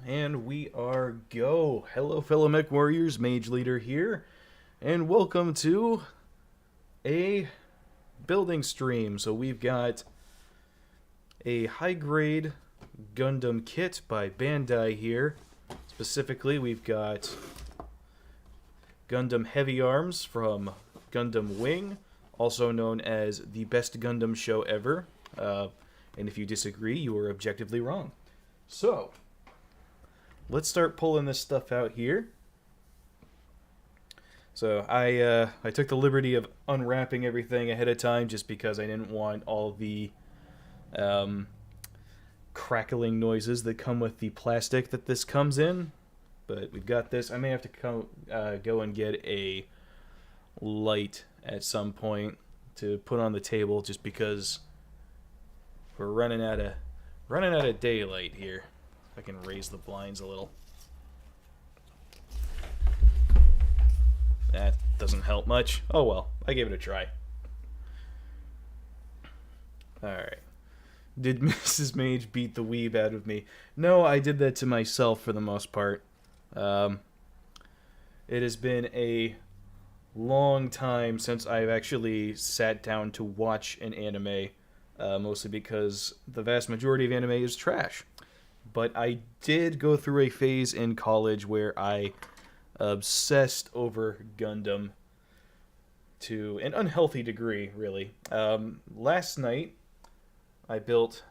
And we are go. Hello, fellow mech warriors, Mage Leader here, and welcome to a building stream. So we've got a high-grade Gundam kit by Bandai here. Specifically, we've got Gundam Heavyarms from Gundam Wing, also known as the best Gundam show ever. And if you disagree, you are objectively wrong. So, let's start pulling this stuff out here. So I took the liberty of unwrapping everything ahead of time just because I didn't want all the crackling noises that come with the plastic that this comes in. But we've got this. I may have to go and get a light at some point to put on the table just because we're running out of daylight here. I can raise the blinds a little. That doesn't help much. Oh well, I gave it a try. Alright. Did Mrs. Mage beat the weeb out of me? No, I did that to myself for the most part. It has been a long time since I've actually sat down to watch an anime, mostly because the vast majority of anime is trash. But I did go through a phase in college where I obsessed over Gundam to an unhealthy degree, really. Last night, I built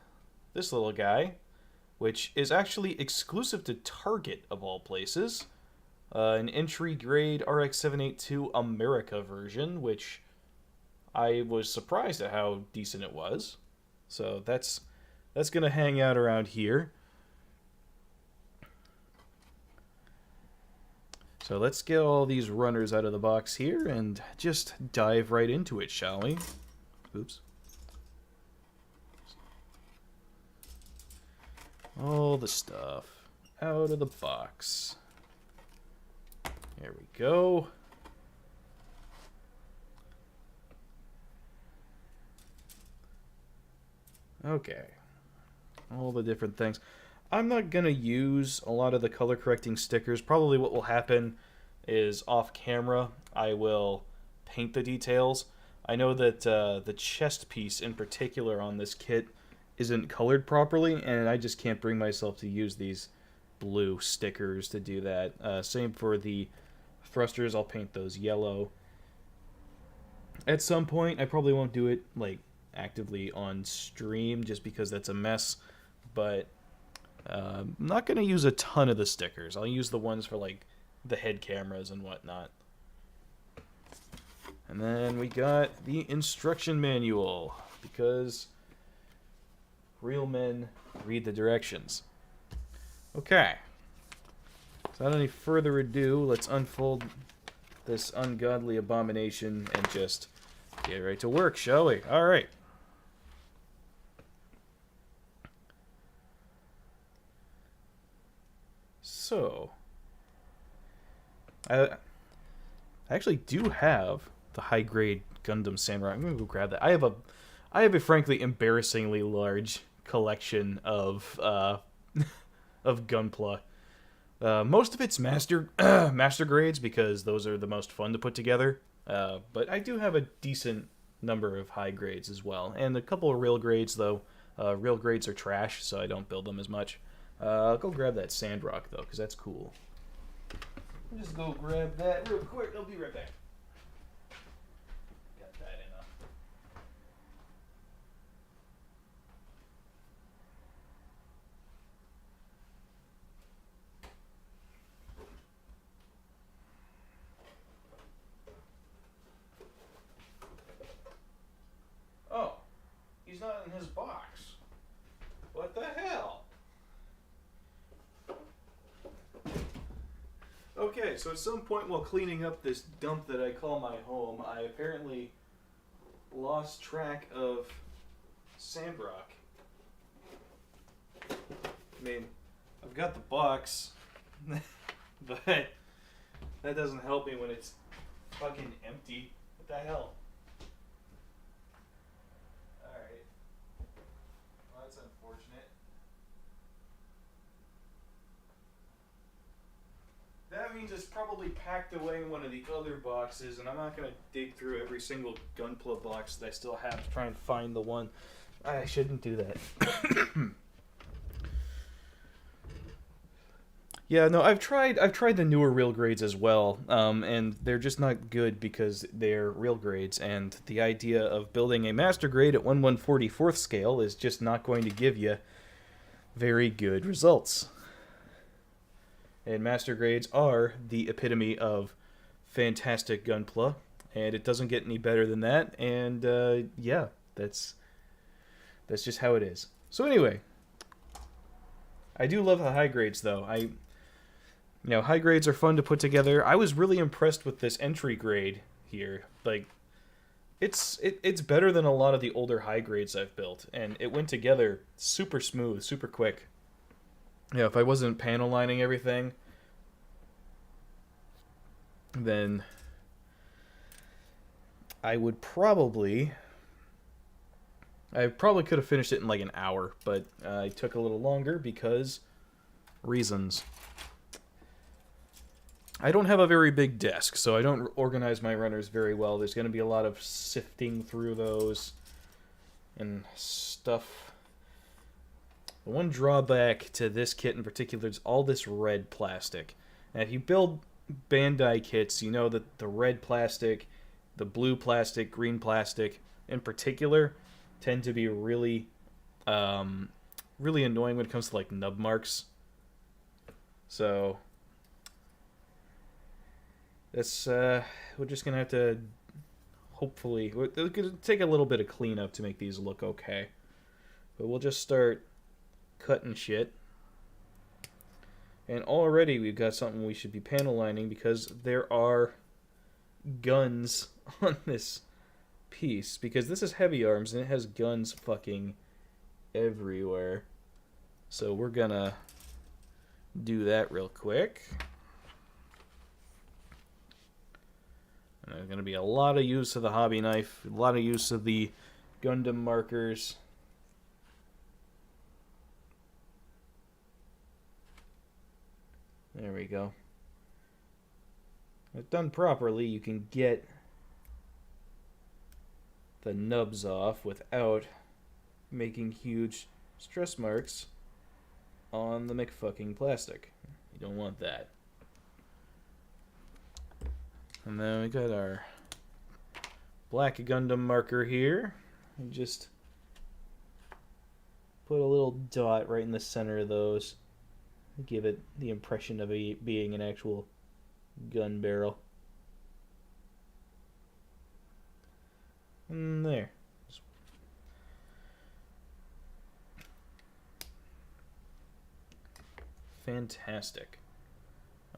this little guy, which is actually exclusive to Target, of all places. An entry-grade RX-782 America version, which I was surprised at how decent it was. So that's going to hang out around here. So let's get all these runners out of the box here and just dive right into it, shall we? Oops. All the stuff out of the box. There we go. Okay. All the different things. I'm not going to use a lot of the color correcting stickers. Probably what will happen is off camera I will paint the details. I know that the chest piece in particular on this kit isn't colored properly, and I just can't bring myself to use these blue stickers to do that. Same for the thrusters. I'll paint those yellow. At some point, I probably won't do it like actively on stream just because that's a mess, but I'm not going to use a ton of the stickers. I'll use the ones for like the head cameras and whatnot. And then we got the instruction manual, because real men read the directions. Okay. Without any further ado, let's unfold this ungodly abomination and just get right to work, shall we? Alright. So, I actually do have the high-grade Gundam Samurai. I'm gonna go grab that. I have a frankly embarrassingly large collection of of Gunpla. Most of it's master grades because those are the most fun to put together. But I do have a decent number of high grades as well, and a couple of real grades though. Real grades are trash, so I don't build them as much. I'll go grab that Sandrock though, because that's cool. I'll just go grab that real quick. I'll be right back. Got that in a... Oh, he's not in his box. What the hell? Okay, so at some point while cleaning up this dump that I call my home, I apparently lost track of Sandrock. I mean, I've got the box, but that doesn't help me when it's fucking empty. What the hell? Alright. Well, that's unfortunate. probably packed away in one of the other boxes, and I'm not going to dig through every single Gunpla box that I still have to try and find the one. I shouldn't do that. Yeah, no, I've tried the newer real grades as well, and they're just not good because they're real grades, and the idea of building a master grade at 1/144th scale is just not going to give you very good results. And master grades are the epitome of fantastic Gunpla, and it doesn't get any better than that. And yeah, that's just how it is. So anyway, I do love the high grades though. High grades are fun to put together. I was really impressed with this entry grade here. Like, it's better than a lot of the older high grades I've built, and it went together super smooth, super quick. Yeah, if I wasn't panel lining everything, then I probably could have finished it in like an hour, but it took a little longer because reasons. I don't have a very big desk, so I don't organize my runners very well. There's going to be a lot of sifting through those and stuff. The one drawback to this kit in particular is all this red plastic. And if you build Bandai kits, you know that the red plastic, the blue plastic, green plastic in particular tend to be really really annoying when it comes to like nub marks. So that's we're just gonna have to hopefully, it's gonna take a little bit of cleanup to make these look okay, but we'll just start cutting shit. And already we've got something we should be panel lining because there are guns on this piece, because this is Heavyarms and it has guns fucking everywhere. So we're gonna do that real quick. And there's gonna be a lot of use of the hobby knife, a lot of use of the Gundam markers. There we go. If done properly, you can get the nubs off without making huge stress marks on the McFucking plastic. You don't want that. And then we got our black Gundam marker here. And just put a little dot right in the center of those. Give it the impression of being an actual gun barrel. And there. Fantastic.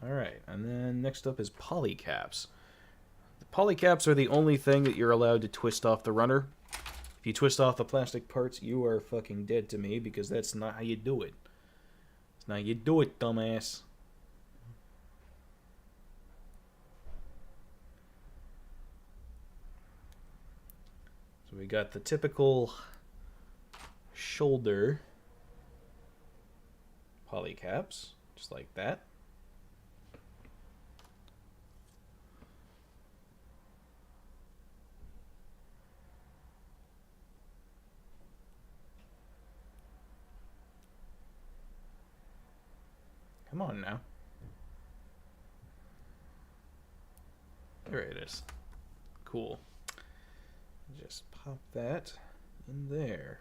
Alright, and then next up is polycaps. The polycaps are the only thing that you're allowed to twist off the runner. If you twist off the plastic parts, you are fucking dead to me, because that's not how you do it. It's not how you do it, dumbass. So we got the typical shoulder polycaps, just like that. Come on now. There it is. Cool. Just pop that in there.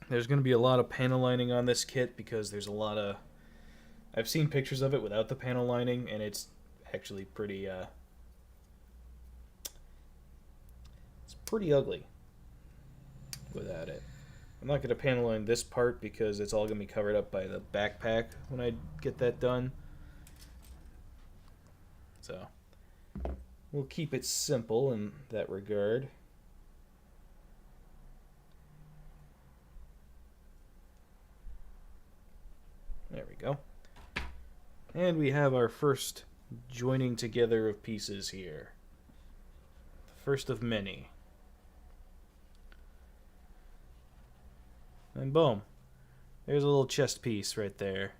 There's going to be a lot of panel lining on this kit because there's a lot of... I've seen pictures of it without the panel lining, and it's actually pretty... it's pretty ugly without it. I'm not going to panel line this part because it's all going to be covered up by the backpack when I get that done. So, we'll keep it simple in that regard. There we go. And we have our first joining together of pieces here. The first of many. And boom. There's a little chest piece right there.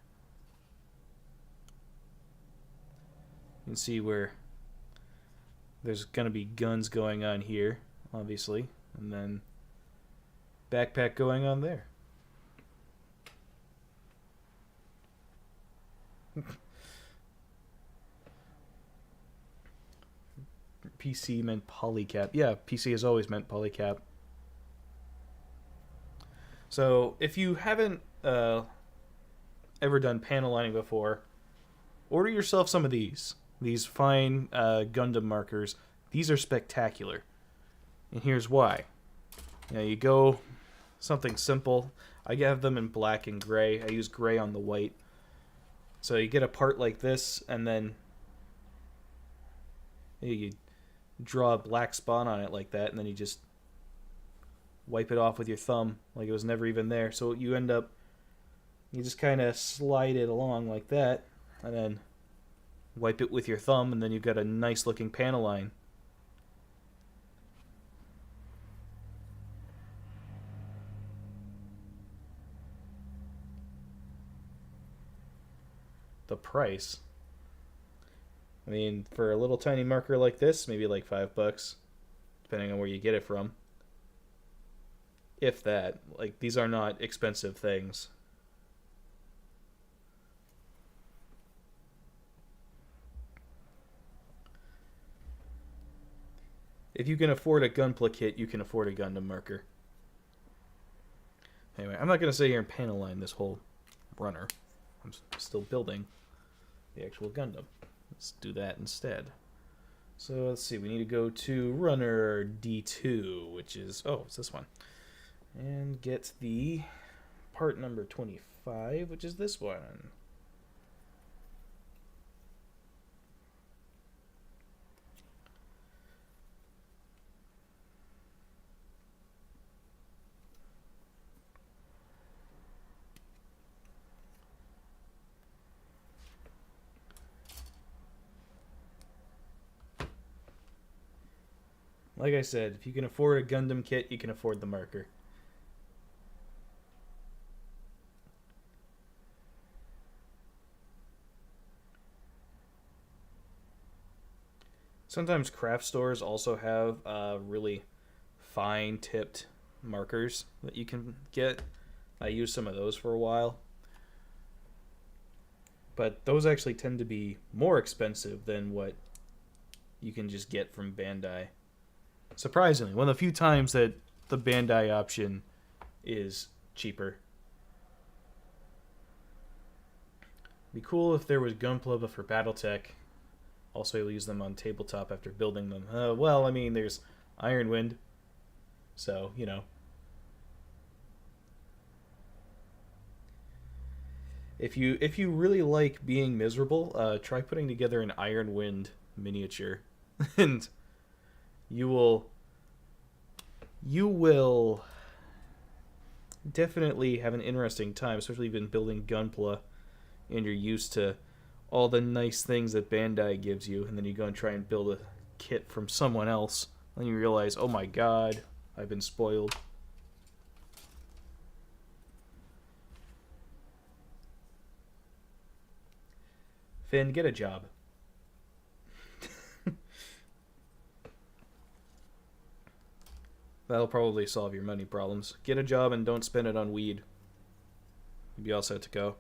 can see where there's going to be guns going on here, obviously, and then backpack going on there. PC meant polycap. Yeah, PC has always meant polycap. So if you haven't ever done panel lining before, order yourself some of these. These fine Gundam markers. These are spectacular. And here's why. You go something simple. I have them in black and gray. I use gray on the white. So you get a part like this, and then you draw a black spot on it like that, and then you just wipe it off with your thumb like it was never even there. So you end up, you just kind of slide it along like that, and then wipe it with your thumb, and then you've got a nice looking panel line. The price, I mean, for a little tiny marker like this, maybe like $5, depending on where you get it from. If that. Like, these are not expensive things. If you can afford a Gunpla kit, you can afford a Gundam marker. Anyway, I'm not going to sit here and panel line this whole runner. I'm still building the actual Gundam. Let's do that instead. So let's see, we need to go to runner D2, which is, oh, it's this one. And get the part number 25, which is this one. Like I said, if you can afford a Gundam kit, you can afford the marker. Sometimes craft stores also have really fine tipped markers that you can get. I used some of those for a while. But those actually tend to be more expensive than what you can just get from Bandai. Surprisingly, one of the few times that the Bandai option is cheaper. It'd be cool if there was Gunpla for BattleTech. Also, you'll use them on tabletop after building them. Well, I mean, there's Iron Wind. So, you know. If you really like being miserable, try putting together an Iron Wind miniature. And you will definitely have an interesting time, especially if you've been building Gunpla and you're used to all the nice things that Bandai gives you, and then you go and try and build a kit from someone else, and you realize, oh my god, I've been spoiled. Finn, get a job. That'll probably solve your money problems. Get a job and don't spend it on weed. You'll be all set to go.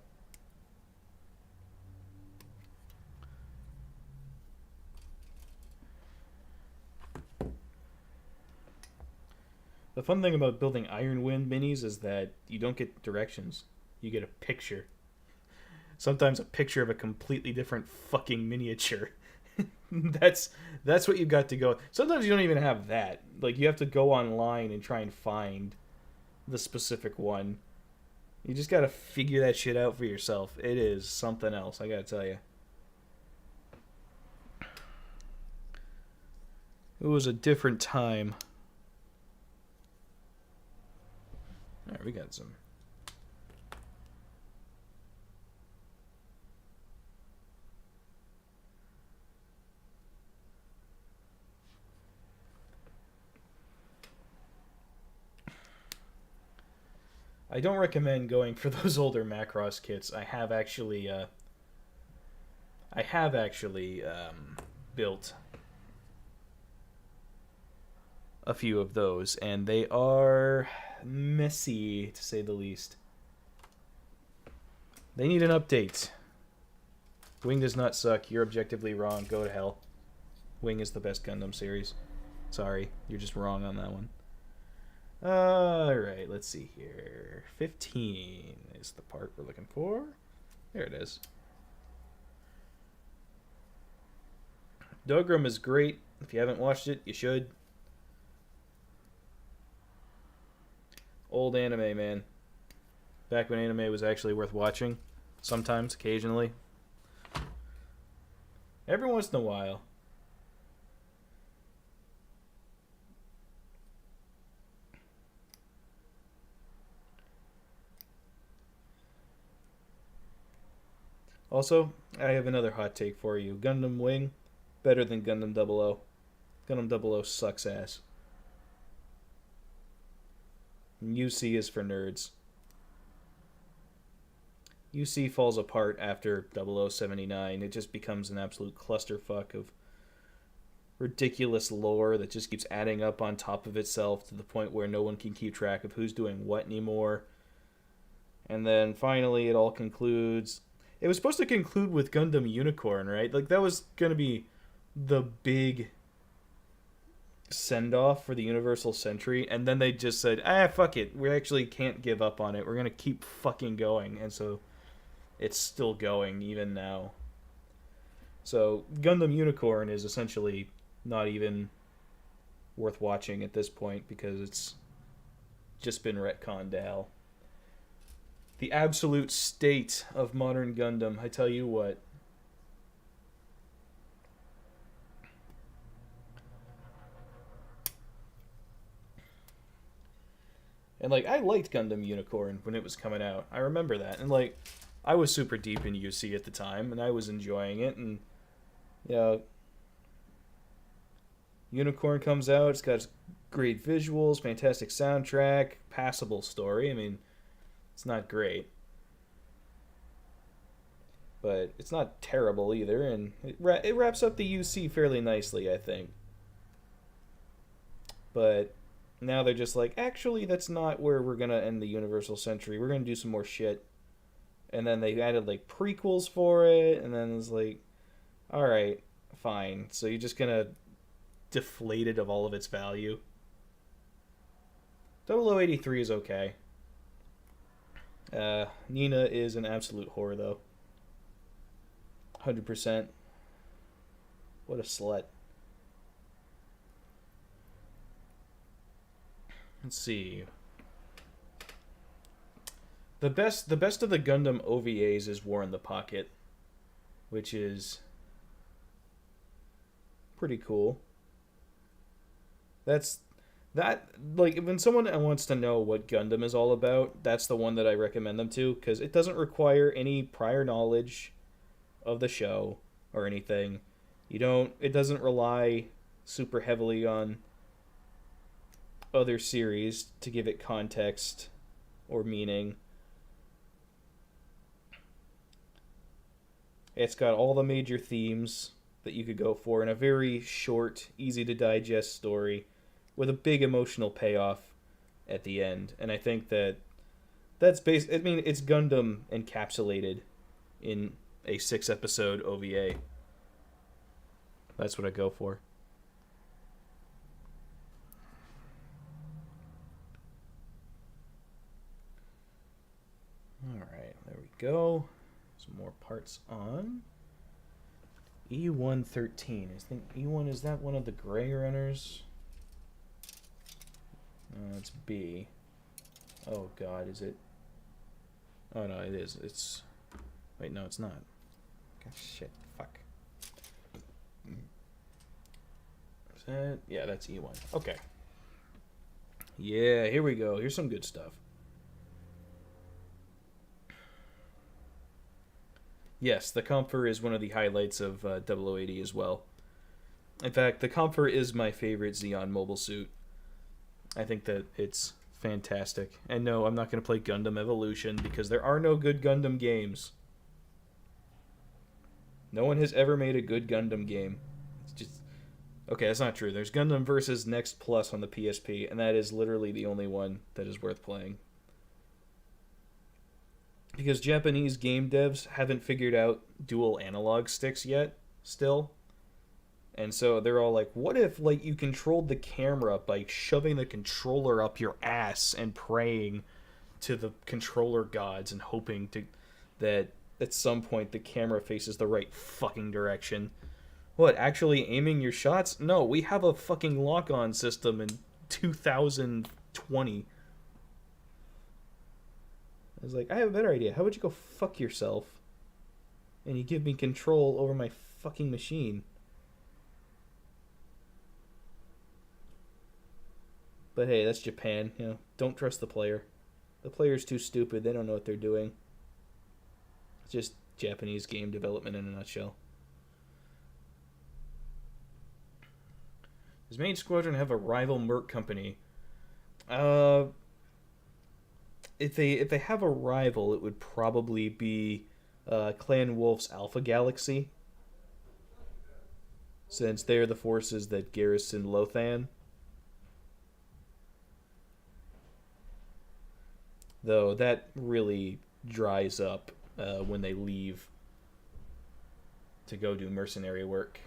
The fun thing about building Iron Wind minis is that you don't get directions. You get a picture. Sometimes a picture of a completely different fucking miniature. That's what you've got to go. Sometimes you don't even have that. Like, you have to go online and try and find the specific one. You just gotta figure that shit out for yourself. It is something else, I gotta tell you. It was a different time. Alright, we got some. I don't recommend going for those older Macross kits. I have actually I have actually built a few of those, and they are messy, to say the least. They need an update. Wing does not suck. You're objectively wrong. Go to hell. Wing is the best Gundam series. Sorry, you're just wrong on that one. Alright, let's see here. 15 is the part we're looking for. There it is. Dogram is great. If you haven't watched it, you should. Old anime, man. Back when anime was actually worth watching. Sometimes, occasionally. Every once in a while. Also, I have another hot take for you. Gundam Wing, better than Gundam 00. Gundam 00 sucks ass. UC is for nerds. UC falls apart after 0079. It just becomes an absolute clusterfuck of ridiculous lore that just keeps adding up on top of itself to the point where no one can keep track of who's doing what anymore. And then finally it all concludes. It was supposed to conclude with Gundam Unicorn, right? Like, that was going to be the big send-off for the Universal Century, and then they just said, fuck it. We actually can't give up on it. We're going to keep fucking going. And so it's still going even now. So Gundam Unicorn is essentially not even worth watching at this point because it's just been retconned to hell. The absolute state of modern Gundam, I tell you what. And, like, I liked Gundam Unicorn when it was coming out. I remember that. And, like, I was super deep in UC at the time, and I was enjoying it. And, you know, Unicorn comes out. It's got great visuals, fantastic soundtrack, passable story. I mean, it's not great. But it's not terrible either, and it wraps up the UC fairly nicely, I think. But now they're just like, actually, that's not where we're going to end the Universal Century. We're going to do some more shit. And then they added, like, prequels for it, and then it's like, alright, fine. So you're just going to deflate it of all of its value. 0083 is okay. Nina is an absolute whore, though. 100%. What a slut. Let's see. The best of the Gundam OVAs is War in the Pocket, which is pretty cool. That, like, when someone wants to know what Gundam is all about, that's the one that I recommend them to, because it doesn't require any prior knowledge of the show or anything. It doesn't rely super heavily on other series to give it context or meaning. It's got all the major themes that you could go for in a very short, easy to digest story with a big emotional payoff at the end. And I think that's I mean, it's Gundam encapsulated in a 6-episode OVA. That's what I go for. Alright, there we go. Some more parts on. E113. I think E1, is that one of the gray runners? It's B. Oh god, is it? Oh no, it is. It's... Wait, no, it's not. God, shit, fuck. Is that... Yeah, that's E1. Okay. Yeah, here we go. Here's some good stuff. Yes, the Comfer is one of the highlights of 0080 as well. In fact, the Comfer is my favorite Xeon mobile suit. I think that it's fantastic. And no, I'm not going to play Gundam Evolution because there are no good Gundam games. No one has ever made a good Gundam game. It's just okay. That's not true. There's Gundam versus Next Plus on the PSP, and that is literally the only one that is worth playing. Because Japanese game devs haven't figured out dual analog sticks yet, still. And so they're all like, what if like you controlled the camera by shoving the controller up your ass and praying to the controller gods and hoping to that at some point the camera faces the right fucking direction. What, actually aiming your shots? No, we have a fucking lock-on system in 2020. I was like, I have a better idea. How about you go fuck yourself and you give me control over my fucking machine? But hey, that's Japan. You know, don't trust the player. The player's too stupid. They don't know what they're doing. It's just Japanese game development in a nutshell. Does Mage Squadron have a rival merc company? If they have a rival, it would probably be Clan Wolf's Alpha Galaxy, since they're the forces that garrison Lothan. Though that really dries up when they leave to go do mercenary work.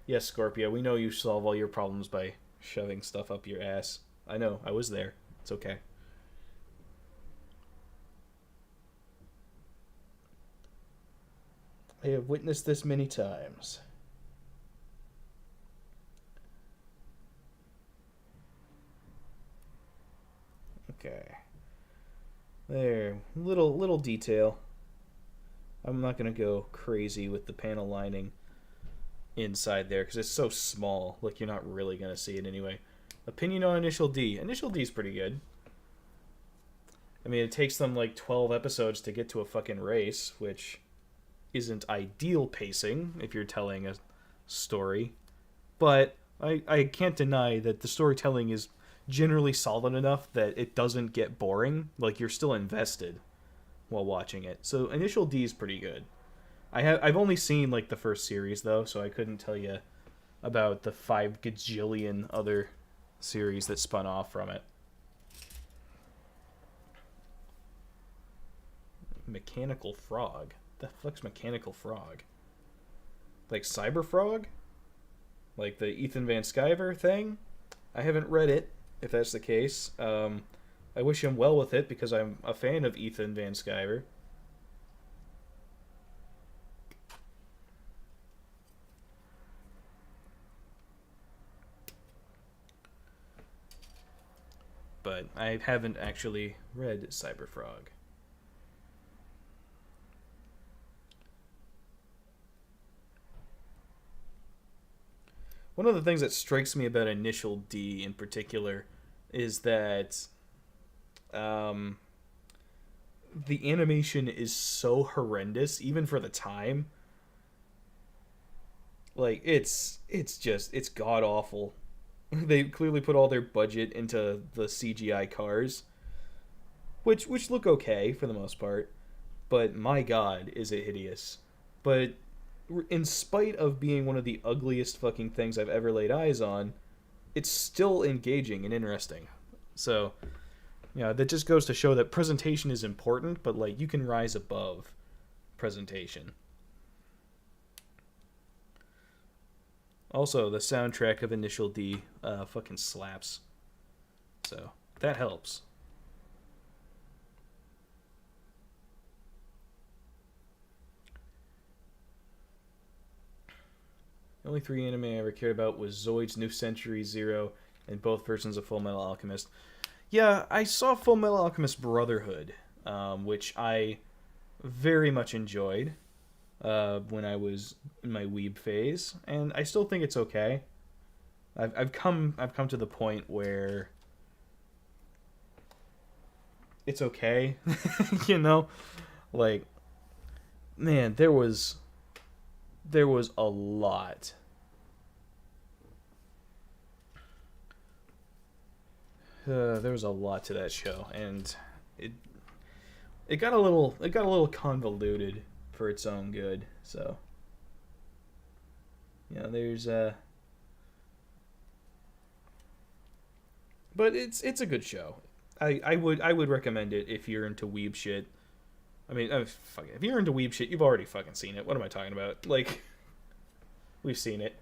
Yes, Scorpio, we know you solve all your problems by shoving stuff up your ass. I know, I was there. It's okay. I have witnessed this many times. Okay. There. Little detail. I'm not going to go crazy with the panel lining inside there because it's so small. Like, you're not really going to see it anyway. Opinion on Initial D. Initial D is pretty good. I mean, it takes them like 12 episodes to get to a fucking race, which isn't ideal pacing if you're telling a story. But I can't deny that the storytelling is generally solid enough that it doesn't get boring. Like, you're still invested while watching it. So Initial D is pretty good. I've only seen like the first series though, so I couldn't tell you about the 5 gajillion other series that spun off from it. Mechanical Frog. The fuck's Mechanical Frog? Like Cyber Frog? Like the Ethan Van Sciver thing? I haven't read it, if that's the case. I wish him well with it because I'm a fan of Ethan Van Sciver. But I haven't actually read Cyber Frog. One of the things that strikes me about Initial D in particular is that the animation is so horrendous, even for the time. Like, it's god awful. They clearly put all their budget into the CGI cars, which look okay for the most part, but my god, is it hideous. But in spite of being one of the ugliest fucking things I've ever laid eyes on, it's still engaging and interesting. So, yeah, that just goes to show that presentation is important, but like you can rise above presentation. Also, the soundtrack of Initial D fucking slaps. So, that helps. The only 3 anime I ever cared about was Zoid's New Century Zero and both versions of Full Metal Alchemist. Yeah, I saw Full Metal Alchemist Brotherhood, which I very much enjoyed when I was in my weeb phase, and I still think it's okay. I've come to the point where it's okay, you know, like, man, there was a lot. There was a lot to that show, and it got a little convoluted for its own good. So, there's but it's a good show. I would recommend it if you're into weeb shit. I mean, fuck it. If you're into weeb shit, you've already fucking seen it. What am I talking about? Like, we've seen it.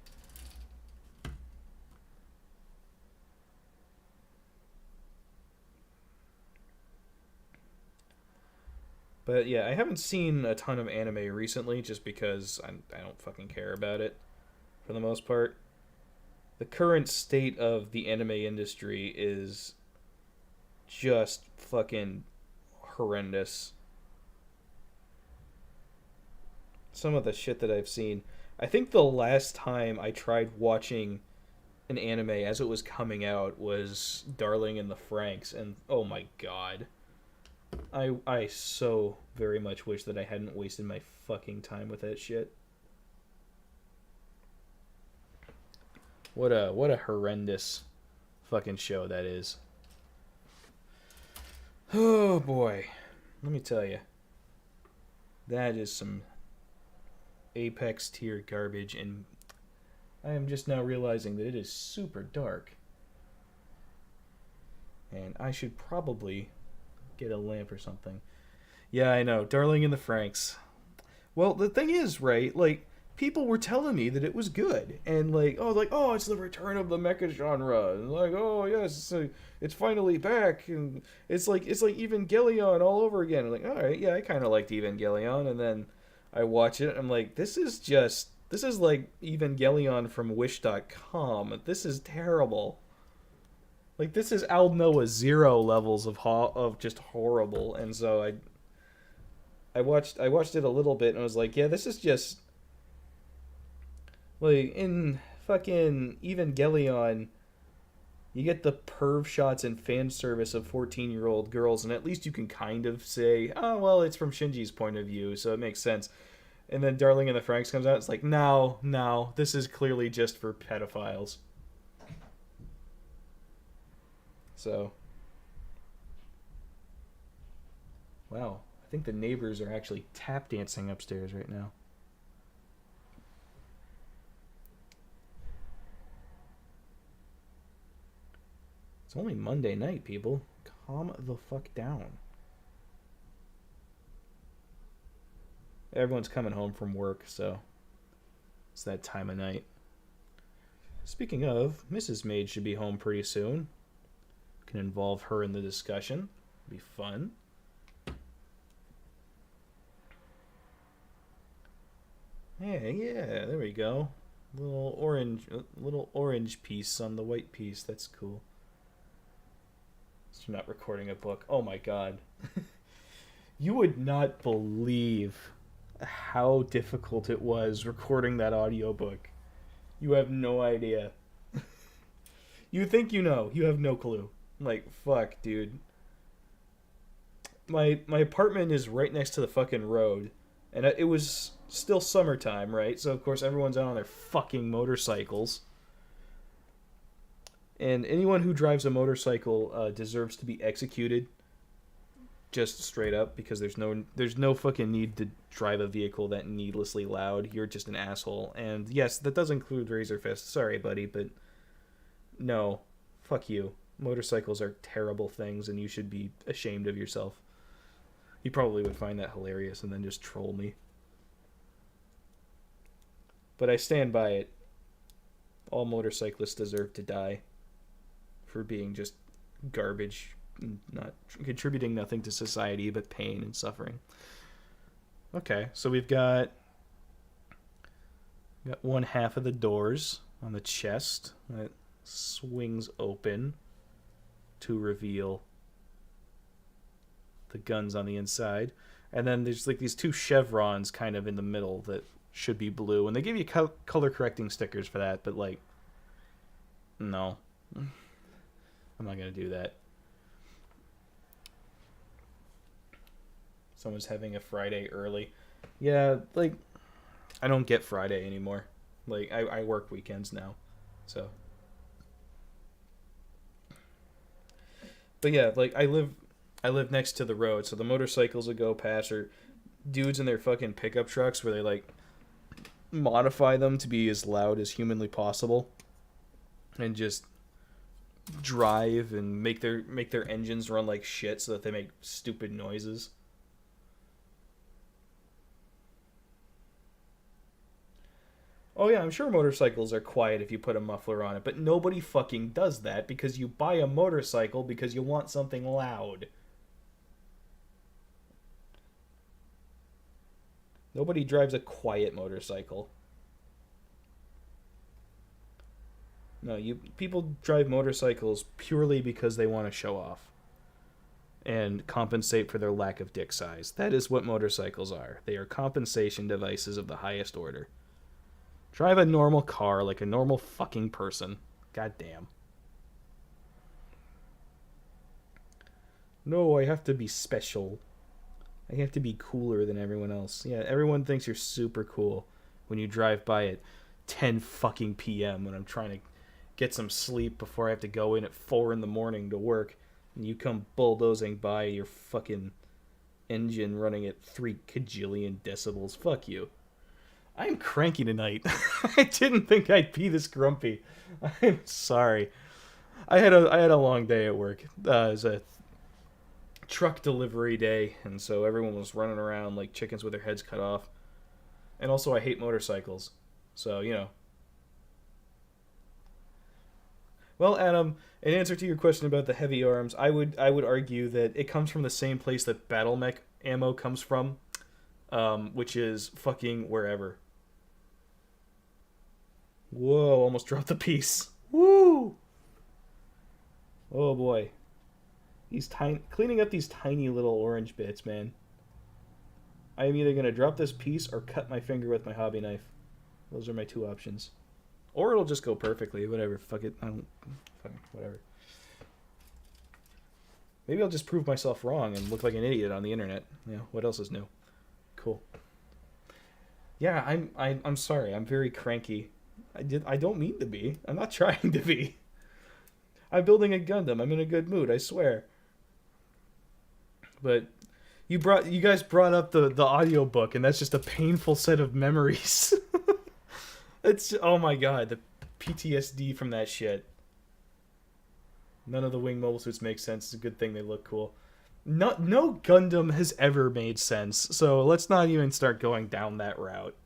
But yeah, I haven't seen a ton of anime recently just because I don't fucking care about it for the most part. The current state of the anime industry is just fucking horrendous. Some of the shit that I've seen. I think the last time I tried watching an anime as it was coming out was Darling in the Franxx, and oh my god. I so very much wish that I hadn't wasted my fucking time with that shit. What a horrendous fucking show that is. Oh boy. Let me tell you. That is some apex tier garbage, and I am just now realizing that it is super dark. And I should probably get a lamp or something. Yeah, I know. Darling in the Franxx. Well, the thing is, right, like, people were telling me that it was good. And, oh, it's the return of the mecha genre. And, like, oh, yes, it's finally back. And it's like Evangelion all over again. I'm like, all right, yeah, I kind of liked Evangelion. And then I watch it, and I'm like, this is like Evangelion from Wish.com. This is terrible. Like, this is Al Noah 0 levels of just horrible. And so I watched it a little bit and I was like, yeah, this is just like in fucking Evangelion, you get the perv shots and fan service of 14-year-old girls, and at least you can kind of say, oh well, it's from Shinji's point of view, so it makes sense. And then Darling in the Franxx comes out, it's like, no, this is clearly just for pedophiles. So, wow, I think the neighbors are actually tap dancing upstairs right now. It's only Monday night, people. Calm the fuck down. Everyone's coming home from work, so it's that time of night. Speaking of, Mrs. Mage should be home pretty soon. Can involve her in the discussion. Be fun. Yeah, there we go. Little orange piece on the white piece. That's cool. So you're not recording a book. Oh my god. You would not believe how difficult it was recording that audiobook. You have no idea. You think you know. You have no clue. Like, fuck, dude. My apartment is right next to the fucking road, and it was still summertime, right? So, of course, everyone's out on their fucking motorcycles. And anyone who drives a motorcycle deserves to be executed, just straight up, because there's no fucking need to drive a vehicle that needlessly loud. You're just an asshole. And yes, that does include Razor Fist. Sorry, buddy, but no, fuck you. Motorcycles are terrible things, and you should be ashamed of yourself. You probably would find that hilarious and then just troll me. But I stand by it. All motorcyclists deserve to die for being just garbage, and not contributing nothing to society but pain and suffering. Okay, so we've got one half of the doors on the chest that swings open to reveal the guns on the inside. And then there's like these two chevrons kind of in the middle that should be blue. And they give you color correcting stickers for that, but like, no. I'm not going to do that. Someone's having a Friday early. Yeah, like, I don't get Friday anymore. Like, I work weekends now. So. But yeah, like, I live next to the road, so the motorcycles that go past are dudes in their fucking pickup trucks where they like modify them to be as loud as humanly possible and just drive and make their engines run like shit so that they make stupid noises. Oh yeah, I'm sure motorcycles are quiet if you put a muffler on it, but nobody fucking does that because you buy a motorcycle because you want something loud. Nobody drives a quiet motorcycle. No, people drive motorcycles purely because they want to show off and compensate for their lack of dick size. That is what motorcycles are. They are compensation devices of the highest order. Drive a normal car like a normal fucking person. God damn. No, I have to be special. I have to be cooler than everyone else. Yeah, everyone thinks you're super cool when you drive by at 10 fucking p.m. when I'm trying to get some sleep before I have to go in at 4 in the morning to work. And you come bulldozing by your fucking engine running at 3 kajillion decibels. Fuck you. I'm cranky tonight. I didn't think I'd be this grumpy. I'm sorry. I had a long day at work. It was a truck delivery day, and so everyone was running around like chickens with their heads cut off. And also, I hate motorcycles. So, you know. Well, Adam, in answer to your question about the Heavyarms, I would argue that it comes from the same place that BattleTech ammo comes from, which is fucking wherever. Whoa, almost dropped the piece. Woo! Oh boy. Cleaning up these tiny little orange bits, man. I am either going to drop this piece or cut my finger with my hobby knife. Those are my two options. Or it'll just go perfectly. Whatever. Fuck it. Whatever. Maybe I'll just prove myself wrong and look like an idiot on the internet. You know, what else is new? Cool. Yeah, I'm sorry. I'm very cranky. I don't mean to be. I'm not trying to be. I'm building a Gundam. I'm in a good mood, I swear. But you guys brought up the audiobook, and that's just a painful set of memories. It's, oh my god, the PTSD from that shit. None of the wing mobile suits make sense. It's a good thing they look cool. No Gundam has ever made sense, so let's not even start going down that route.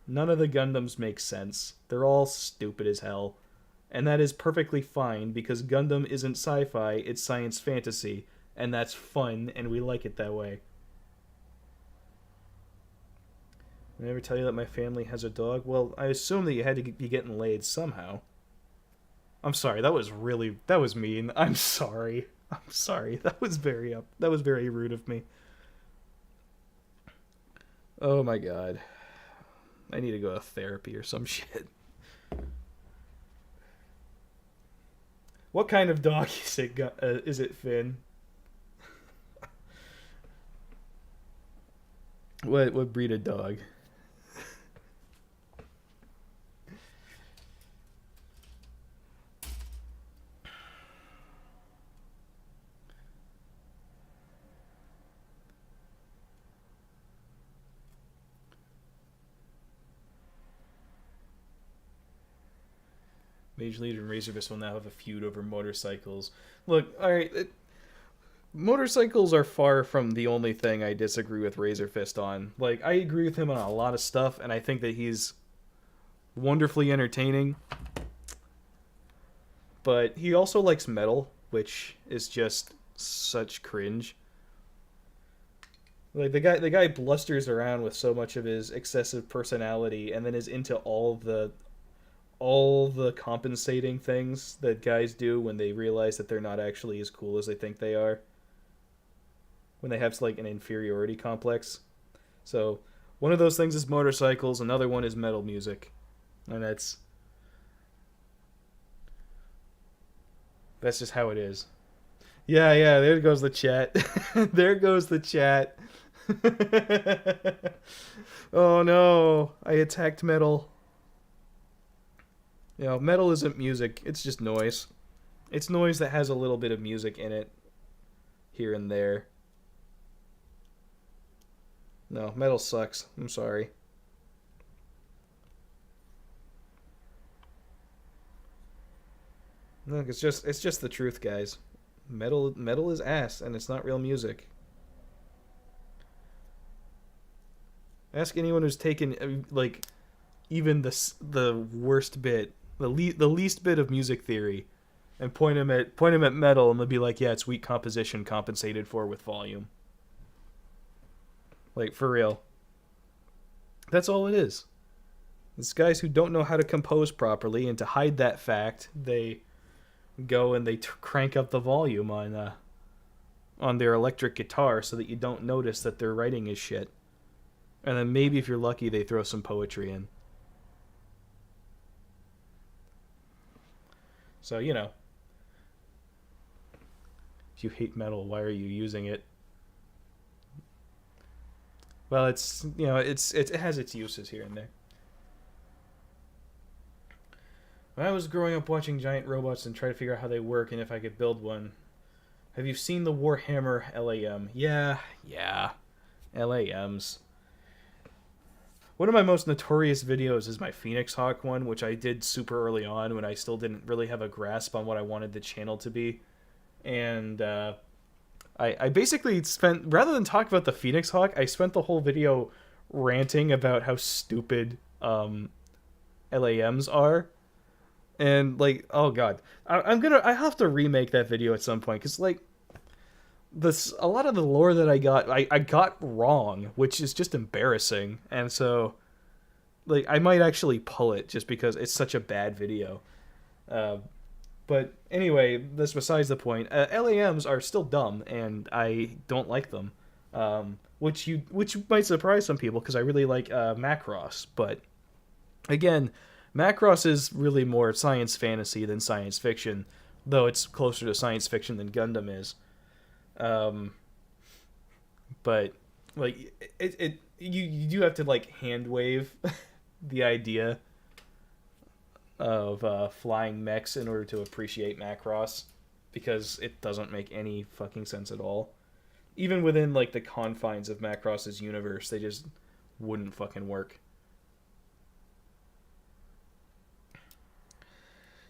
None of the Gundams make sense. They're all stupid as hell. And that is perfectly fine, because Gundam isn't sci-fi, it's science fantasy. And that's fun, and we like it that way. Did I ever tell you that my family has a dog? Well, I assume that you had to be getting laid somehow. I'm sorry, that was mean. I'm sorry. That was very rude of me. Oh my god. I need to go to therapy or some shit. What kind of dog is it, Finn? What breed of dog? Mage Leader and Razorfist will now have a feud over motorcycles. Look, alright, motorcycles are far from the only thing I disagree with Razorfist on. Like, I agree with him on a lot of stuff, and I think that he's wonderfully entertaining. But he also likes metal, which is just such cringe. Like, the guy blusters around with so much of his excessive personality, and then is into all the compensating things that guys do when they realize that they're not actually as cool as they think they are. When they have, like, an inferiority complex. So, one of those things is motorcycles, another one is metal music. And that's just how it is. Yeah, there goes the chat. There goes the chat. Oh no, I attacked metal. You know, metal isn't music, it's just noise. It's noise that has a little bit of music in it, here and there. No, metal sucks. I'm sorry. Look, it's just the truth, guys. Metal is ass, and it's not real music. Ask anyone who's taken like even the worst bit, the least bit of music theory, and point them at metal, and they'll be like, yeah, it's weak composition compensated for with volume. Like for real. That's all it is. It's guys who don't know how to compose properly, and to hide that fact, they go and they crank up the volume on their electric guitar so that you don't notice that their writing is shit. And then maybe if you're lucky, they throw some poetry in. So, if you hate metal, why are you using it? Well, it has its uses here and there. When I was growing up watching giant robots and trying to figure out how they work and if I could build one, have you seen the Warhammer LAM? Yeah. LAMs. One of my most notorious videos is my Phoenix Hawk one, which I did super early on when I still didn't really have a grasp on what I wanted the channel to be. And I basically spent, rather than talk about the Phoenix Hawk, I spent the whole video ranting about how stupid LAMs are. And, like, oh god. I have to remake that video at some point, because, like, a lot of the lore that I got wrong, which is just embarrassing. And so, like, I might actually pull it just because it's such a bad video. But anyway, that's besides the point. LAMs are still dumb, and I don't like them. Which might surprise some people, because I really like Macross. But again, Macross is really more science fantasy than science fiction, though it's closer to science fiction than Gundam is. But like you do have to like hand wave the idea of flying mechs in order to appreciate Macross, because it doesn't make any fucking sense at all. Even within like the confines of Macross's universe, they just wouldn't fucking work.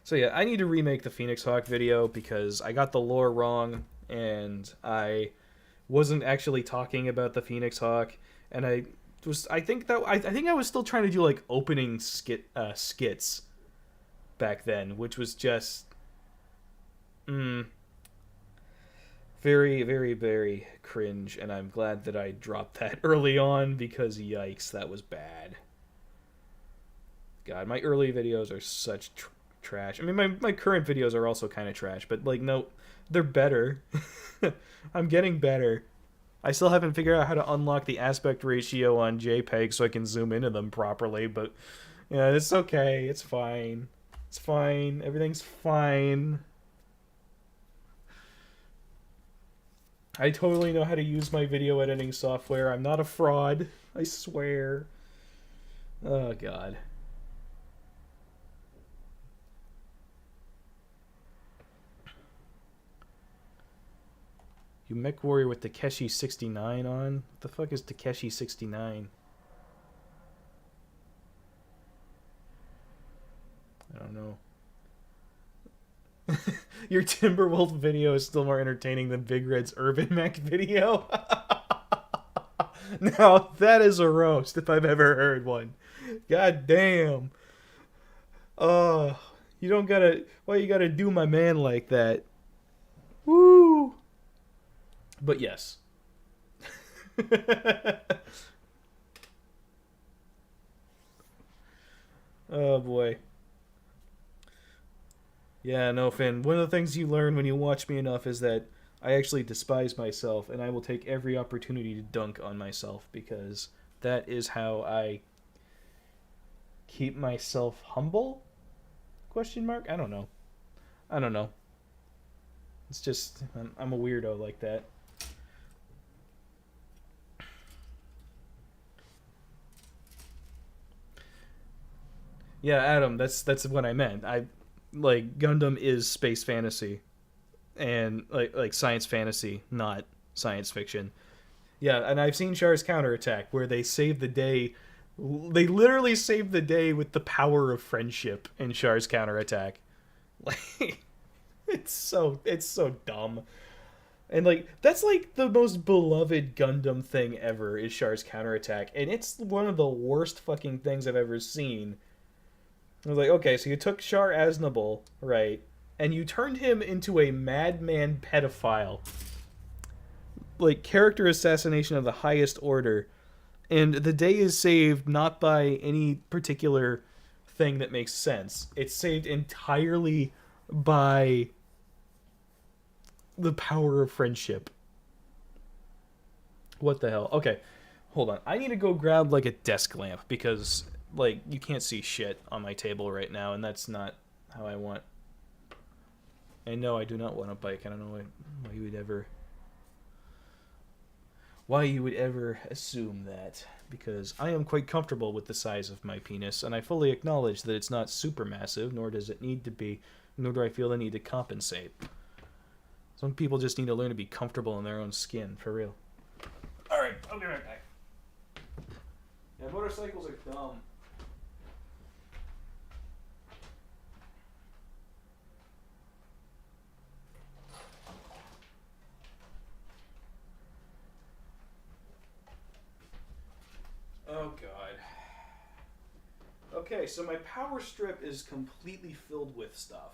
So yeah, I need to remake the Phoenix Hawk video because I got the lore wrong, and I wasn't actually talking about the Phoenix Hawk, and I think I was still trying to do like opening skits back then, which was just very, very, very cringe, and I'm glad that I dropped that early on, because yikes, that was bad. God, my early videos are such trash. I mean, my current videos are also kind of trash, but like, no, they're better. I'm getting better. I still haven't figured out how to unlock the aspect ratio on JPEG so I can zoom into them properly, but yeah, it's okay. It's fine. It's fine. Everything's fine. I totally know how to use my video editing software. I'm not a fraud. I swear. Oh, God. You mech warrior with Takeshi 69 on? What the fuck is Takeshi 69? I don't know. Your Timberwolf video is still more entertaining than Big Red's Urban Mech video. Now, that is a roast if I've ever heard one. God damn. You don't gotta... Why you gotta do my man like that? Woo! But yes. Oh boy. Yeah, no, Finn. One of the things you learn when you watch me enough is that I actually despise myself, and I will take every opportunity to dunk on myself, because that is how I keep myself humble? Question mark? I don't know. It's just, I'm a weirdo like that. Yeah, Adam, that's what I meant. Like, Gundam is space fantasy, and like science fantasy, not science fiction. Yeah, and I've seen Char's counterattack where they save the day. They literally save the day with the power of friendship in Char's counterattack. Like, it's so dumb. And like that's like the most beloved Gundam thing ever is Char's counterattack, and it's one of the worst fucking things I've ever seen. I was like, okay, so you took Char Aznable, right, and you turned him into a madman pedophile, like character assassination of the highest order, and the day is saved not by any particular thing that makes sense. It's saved entirely by the power of friendship. What the hell? Okay, hold on. I need to go grab like a desk lamp because like you can't see shit on my table right now, and that's not how I want. And no, I do not want a bike. I don't know why you would ever assume that, because I am quite comfortable with the size of my penis, and I fully acknowledge that it's not super massive, nor does it need to be, nor do I feel the need to compensate. Some people just need to learn to be comfortable in their own skin, for real. Alright, I'll be right back. Yeah, motorcycles are dumb. Oh god. Okay, so my power strip is completely filled with stuff.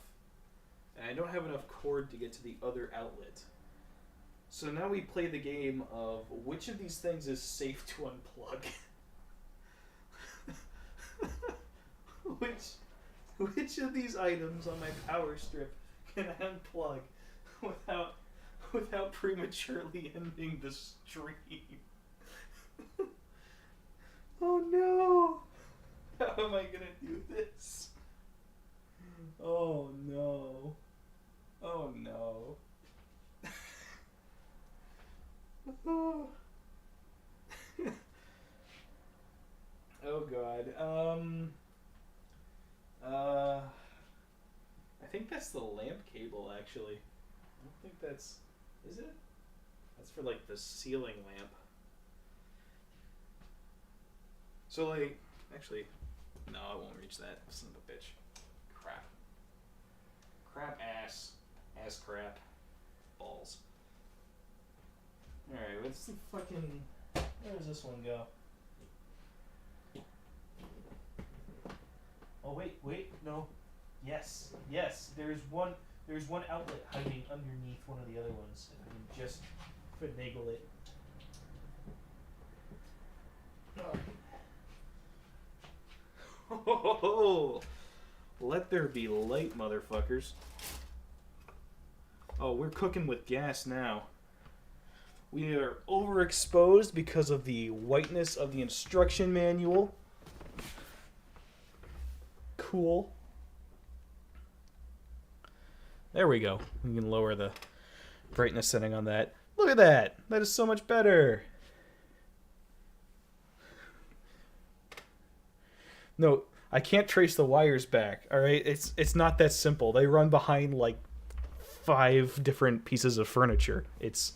And I don't have enough cord to get to the other outlet. So now we play the game of which of these things is safe to unplug. which of these items on my power strip can I unplug without prematurely ending the stream? Oh no! How am I gonna do this? Oh no. Oh no. Oh god. I think that's the lamp cable actually. I don't think that's, is it? That's for like the ceiling lamp. So like, actually, no, I won't reach that. Son of a bitch. Crap. Crap ass. Ass crap. Balls. Alright, what's the fucking... Where does this one go? Oh, wait, no. Yes, there's one outlet hiding underneath one of the other ones. If I can just finagle it. Oh. Let there be light, motherfuckers. Oh, we're cooking with gas now. We are overexposed because of the whiteness of the instruction manual. Cool. There we go. We can lower the brightness setting on that. Look at that. That is so much better. No, I can't trace the wires back. All right, it's not that simple. They run behind like 5 different pieces of furniture. It's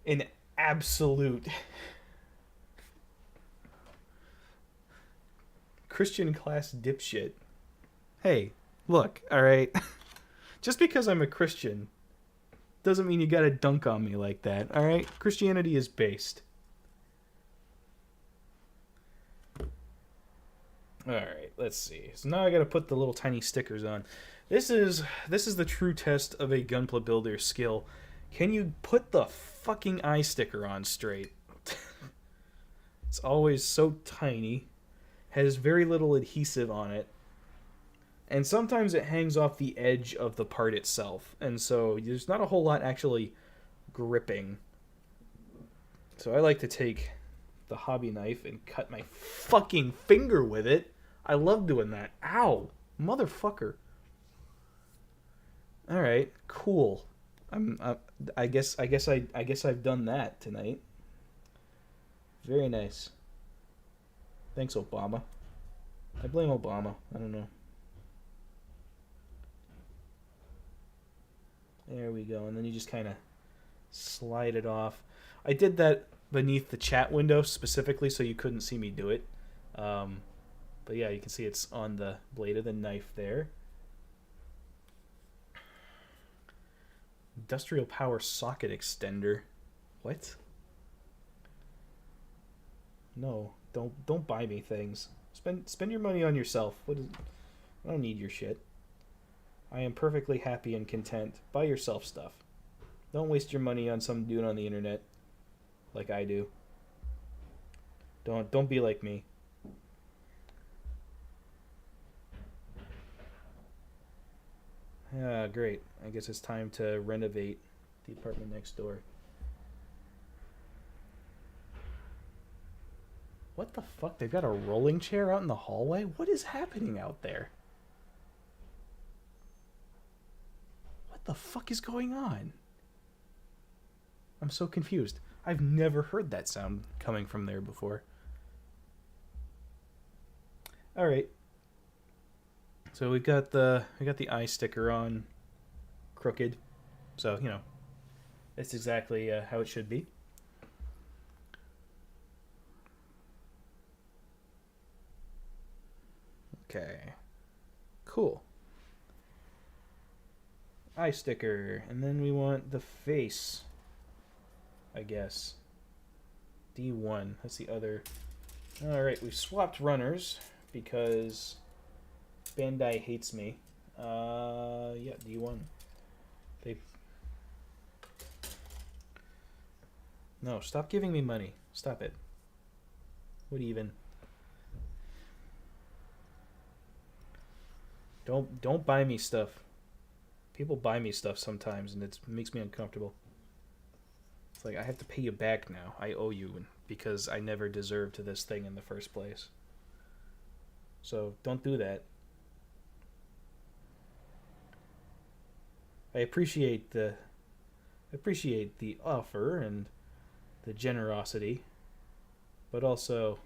an absolute Christian class dipshit. Hey, look, all right. Just because I'm a Christian doesn't mean you gotta dunk on me like that, all right? Christianity is based. All right, let's see. So now I gotta put the little tiny stickers on. This is the true test of a Gunpla builder skill. Can you put the fucking eye sticker on straight? It's always so tiny, has very little adhesive on it, and sometimes it hangs off the edge of the part itself, and so there's not a whole lot actually gripping. So I like to take the hobby knife and cut my fucking finger with it. I love doing that. Ow, motherfucker. All right, cool. I guess I've done that tonight. Very nice. Thanks, Obama. I blame Obama. I don't know. There we go. And then you just kind of slide it off. I did that beneath the chat window specifically so you couldn't see me do it. But yeah, you can see it's on the blade of the knife there. Industrial power socket extender. What? No, don't buy me things. Spend your money on yourself. I don't need your shit. I am perfectly happy and content. Buy yourself stuff. Don't waste your money on some dude on the internet like I do. Don't be like me. Ah, great. I guess it's time to renovate the apartment next door. What the fuck? They've got a rolling chair out in the hallway? What is happening out there? What the fuck is going on? I'm so confused. I've never heard that sound coming from there before. Alright. So we got the eye sticker on crooked. So, you know, that's exactly how it should be. Okay. Cool. Eye sticker. And then we want the face, I guess. D1. That's the other. Alright, we've swapped runners because Bandai hates me. Yeah, D1. No, stop giving me money. Stop it. What even? Don't buy me stuff. People buy me stuff sometimes and it makes me uncomfortable. It's like I have to pay you back now. I owe you because I never deserved to this thing in the first place. So don't do that. I appreciate the offer and the generosity, but also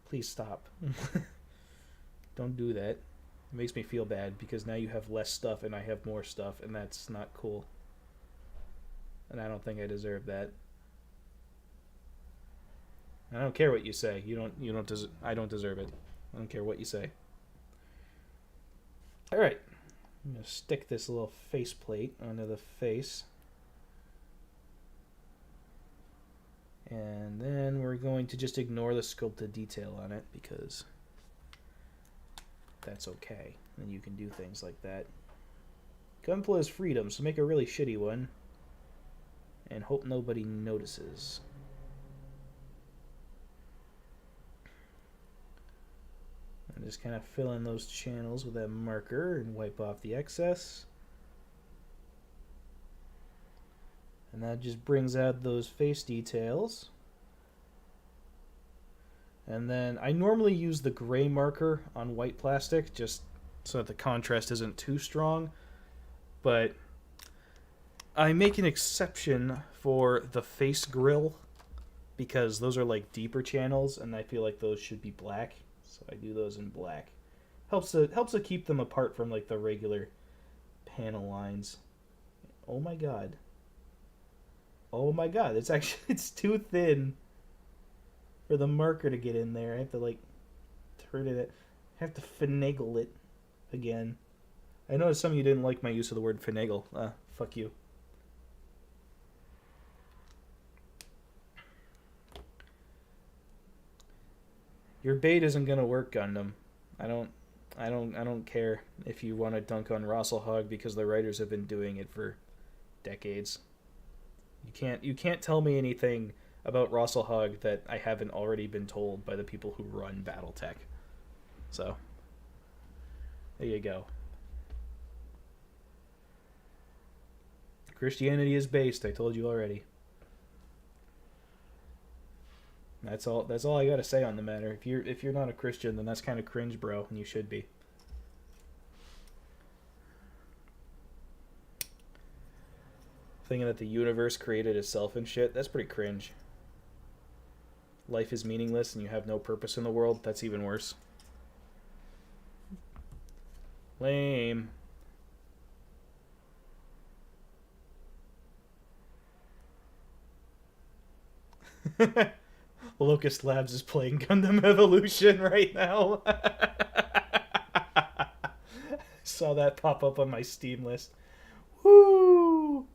please stop. Don't do that. It makes me feel bad because now you have less stuff and I have more stuff and that's not cool. And I don't think I deserve that. I don't care what you say. I don't deserve it. I don't care what you say. Alright. I'm going to stick this little faceplate onto the face. And then we're going to just ignore the sculpted detail on it because that's okay. And you can do things like that. Gunpla is freedom, so make a really shitty one. And hope nobody notices. And just kind of fill in those channels with that marker and wipe off the excess. And that just brings out those face details. And then I normally use the gray marker on white plastic just so that the contrast isn't too strong. But I make an exception for the face grill because those are like deeper channels and I feel like those should be black. So I do those in black. Helps to keep them apart from like the regular panel lines. Oh my god. Oh my god, it's too thin for the marker to get in there. I have to like turn it. I have to finagle it again. I noticed some of you didn't like my use of the word finagle. Fuck you. Your bait isn't gonna work, Gundam. I don't care if you want to dunk on Rosselhog because the writers have been doing it for decades. You can't tell me anything about Rosselhog that I haven't already been told by the people who run BattleTech. So there you go. Christianity is based. I told you already. That's all I gotta say on the matter. If you're not a Christian, then that's kind of cringe, bro, and you should be. Thinking that the universe created itself and shit, that's pretty cringe. Life is meaningless and you have no purpose in the world, that's even worse. Lame. Locust Labs is playing Gundam Evolution right now. Saw that pop up on my Steam list. Woo!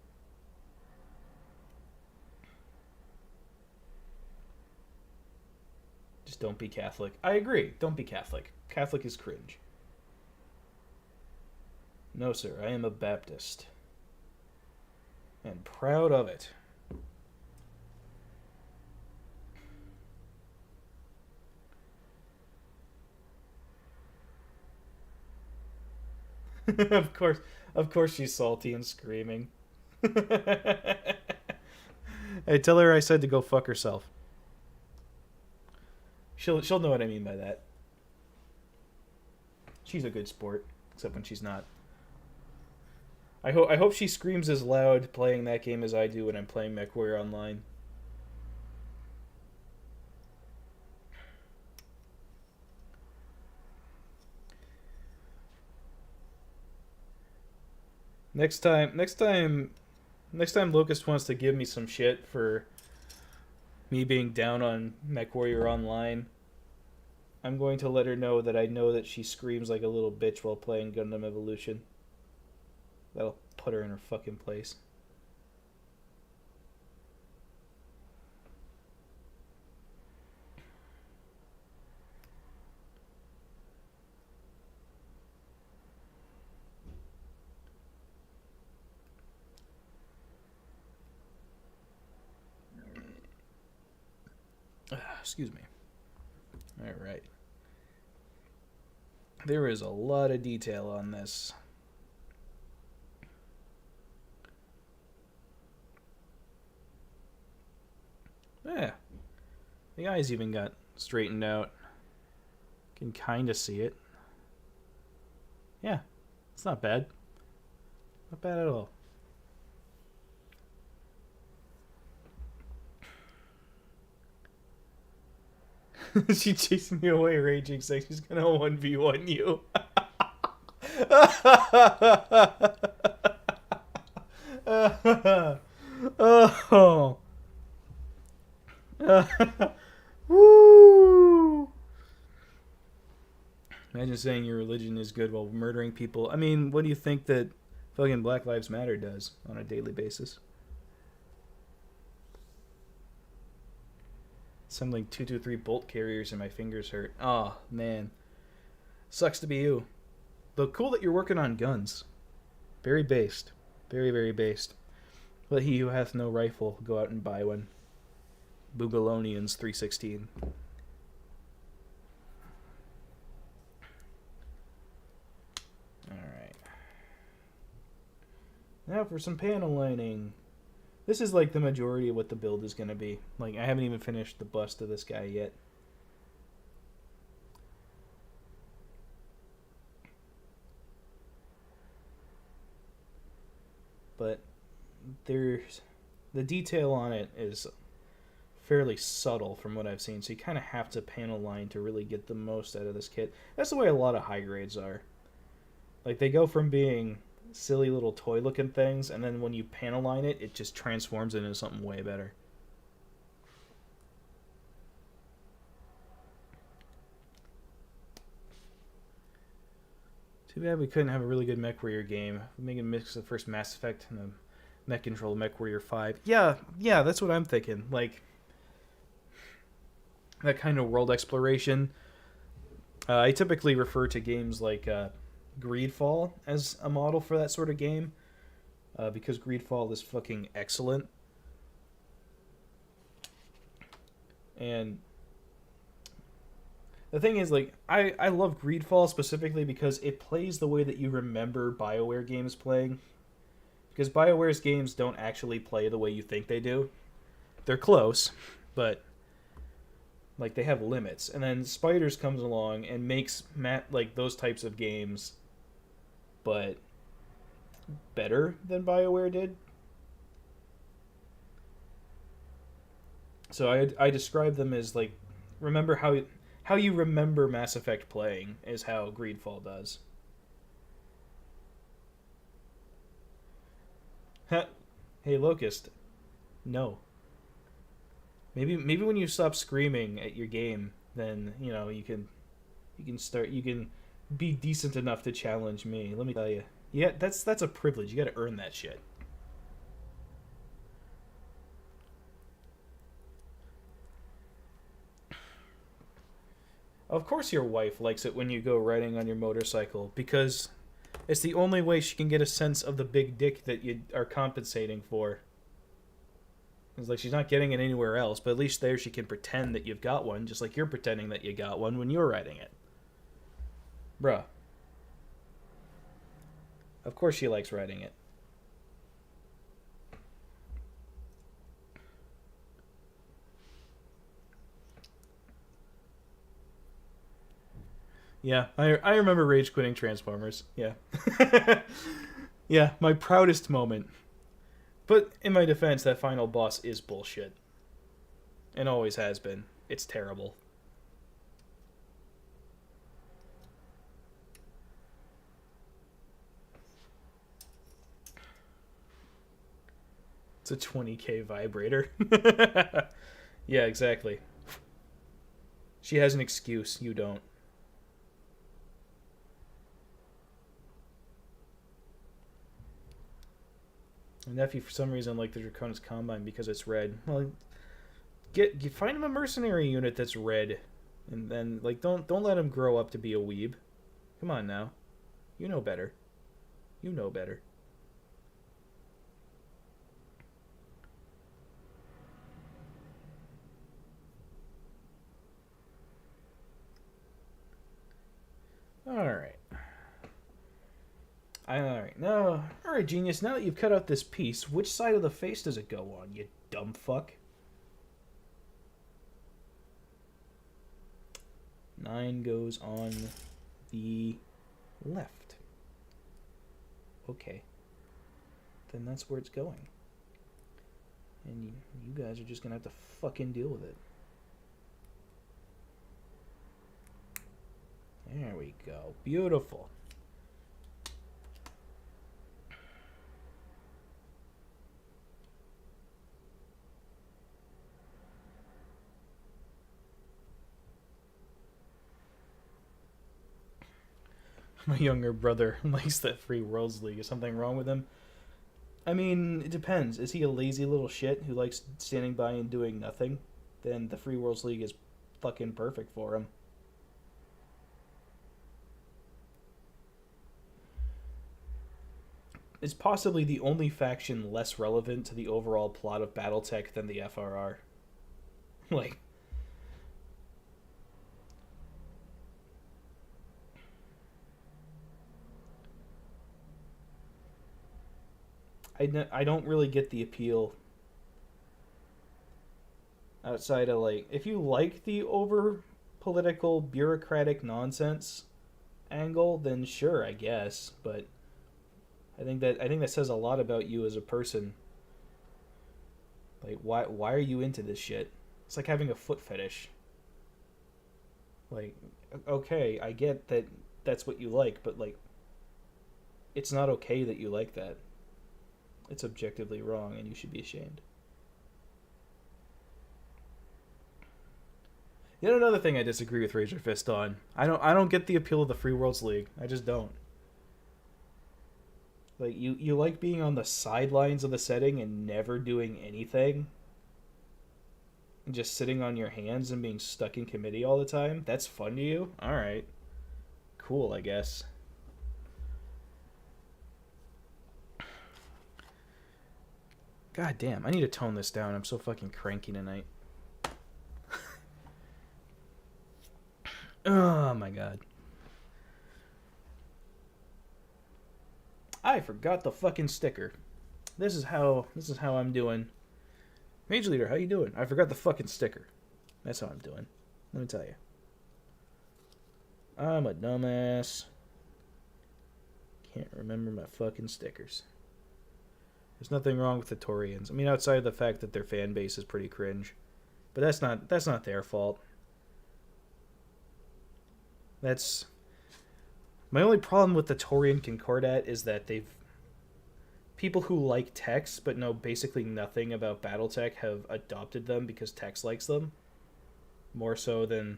Just don't be Catholic. I agree. Don't be Catholic. Catholic is cringe. No, sir. I am a Baptist. And proud of it. Of course she's salty and screaming. Hey, tell her I said to go fuck herself. She'll know what I mean by that. She's a good sport, except when she's not. I hope she screams as loud playing that game as I do when I'm playing MechWarrior Online. Next time Locust wants to give me some shit for me being down on MechWarrior Online, I'm going to let her know that she screams like a little bitch while playing Gundam Evolution. That'll put her in her fucking place. Excuse me. Alright. There is a lot of detail on this. Yeah. The eyes even got straightened out. Can kind of see it. Yeah. It's not bad. Not bad at all. She's chasing me away, raging, saying she's gonna 1v1 you. Oh. Woo! Imagine saying your religion is good while murdering people. I mean, what do you think that fucking Black Lives Matter does on a daily basis? Assembling 223 bolt carriers and my fingers hurt. Oh, man. Sucks to be you. Though cool that you're working on guns. Very based. Very, very based. Let he who hath no rifle go out and buy one. Boogalonians 316. Alright. Now for some panel lining. This is like the majority of what the build is going to be. Like, I haven't even finished the bust of this guy yet. But there's the detail on it is fairly subtle from what I've seen, so you kind of have to panel line to really get the most out of this kit. That's the way a lot of high grades are. Like, they go from being silly little toy looking things, and then when you panel line it, it just transforms into something way better. Too bad we couldn't have a really good MechWarrior game. Maybe a mix of the first Mass Effect and the Mech Control MechWarrior 5. Yeah, that's what I'm thinking. Like, that kind of world exploration. I typically refer to games like Greedfall as a model for that sort of game, because Greedfall is fucking excellent. And the thing is, like, I love Greedfall specifically because it plays the way that you remember BioWare games playing. Because BioWare's games don't actually play the way you think they do. They're close, but like, they have limits. And then Spiders comes along and makes like those types of games, but better than BioWare did. So I describe them as, like, remember how you remember Mass Effect playing is how Greedfall does. Hey, Locust. No. Maybe when you stop screaming at your game, then you can start you can be decent enough to challenge me. Let me tell you. Yeah, that's a privilege. You got to earn that shit. Of course your wife likes it when you go riding on your motorcycle because it's the only way she can get a sense of the big dick that you are compensating for. It's like she's not getting it anywhere else, but at least there she can pretend that you've got one, just like you're pretending that you got one when you're riding it. Bruh. Of course she likes riding it. Yeah, I remember rage quitting Transformers. Yeah. Yeah, my proudest moment. But in my defense, that final boss is bullshit. And always has been. It's terrible. It's a 20K vibrator. Yeah, exactly. She has an excuse, you don't. My nephew, for some reason, liked the Draconis Combine because it's red. Well, find him a mercenary unit that's red, and then don't let him grow up to be a weeb. Come on now, you know better. You know better. All right. All right, genius. Now that you've cut out this piece, which side of the face does it go on? You dumb fuck. 9 goes on the left. Okay. Then that's where it's going. And you guys are just gonna have to fucking deal with it. There we go. Beautiful. My younger brother likes that Free Worlds League. Is something wrong with him? I mean, it depends. Is he a lazy little shit who likes standing by and doing nothing? Then the Free Worlds League is fucking perfect for him. It's possibly the only faction less relevant to the overall plot of BattleTech than the FRR. Like, I don't really get the appeal outside of, like, if you like the over political bureaucratic nonsense angle, then sure, I guess, but I think that says a lot about you as a person. Like, why are you into this shit? It's like having a foot fetish. Like, okay, I get that that's what you like, but, like, it's not okay that you like that. It's objectively wrong, and you should be ashamed. Yet another thing I disagree with Razor Fist on. I don't get the appeal of the Free Worlds League. I just don't. Like, you like being on the sidelines of the setting and never doing anything? And just sitting on your hands and being stuck in committee all the time? That's fun to you? Alright. Cool, I guess. God damn, I need to tone this down. I'm so fucking cranky tonight. Oh my god. I forgot the fucking sticker. This is how I'm doing. Mage Leader, how you doing? I forgot the fucking sticker. That's how I'm doing. Let me tell you. I'm a dumbass. Can't remember my fucking stickers. There's nothing wrong with the Torians. I mean, outside of the fact that their fan base is pretty cringe. But that's not their fault. My only problem with the Torian Concordat is that they've people who like Tex but know basically nothing about BattleTech have adopted them because Tex likes them more so than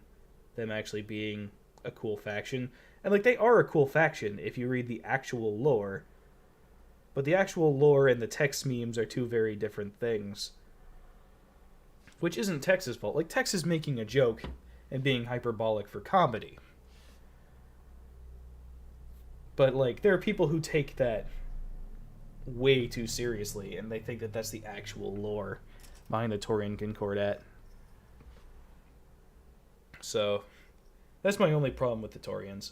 them actually being a cool faction. And like they are a cool faction if you read the actual lore. But the actual lore and the Tex memes are two very different things. Which isn't Tex's fault. Like Tex is making a joke and being hyperbolic for comedy. But like there are people who take that way too seriously and they think that that's the actual lore behind the Taurian Concordat. So that's my only problem with the Taurians.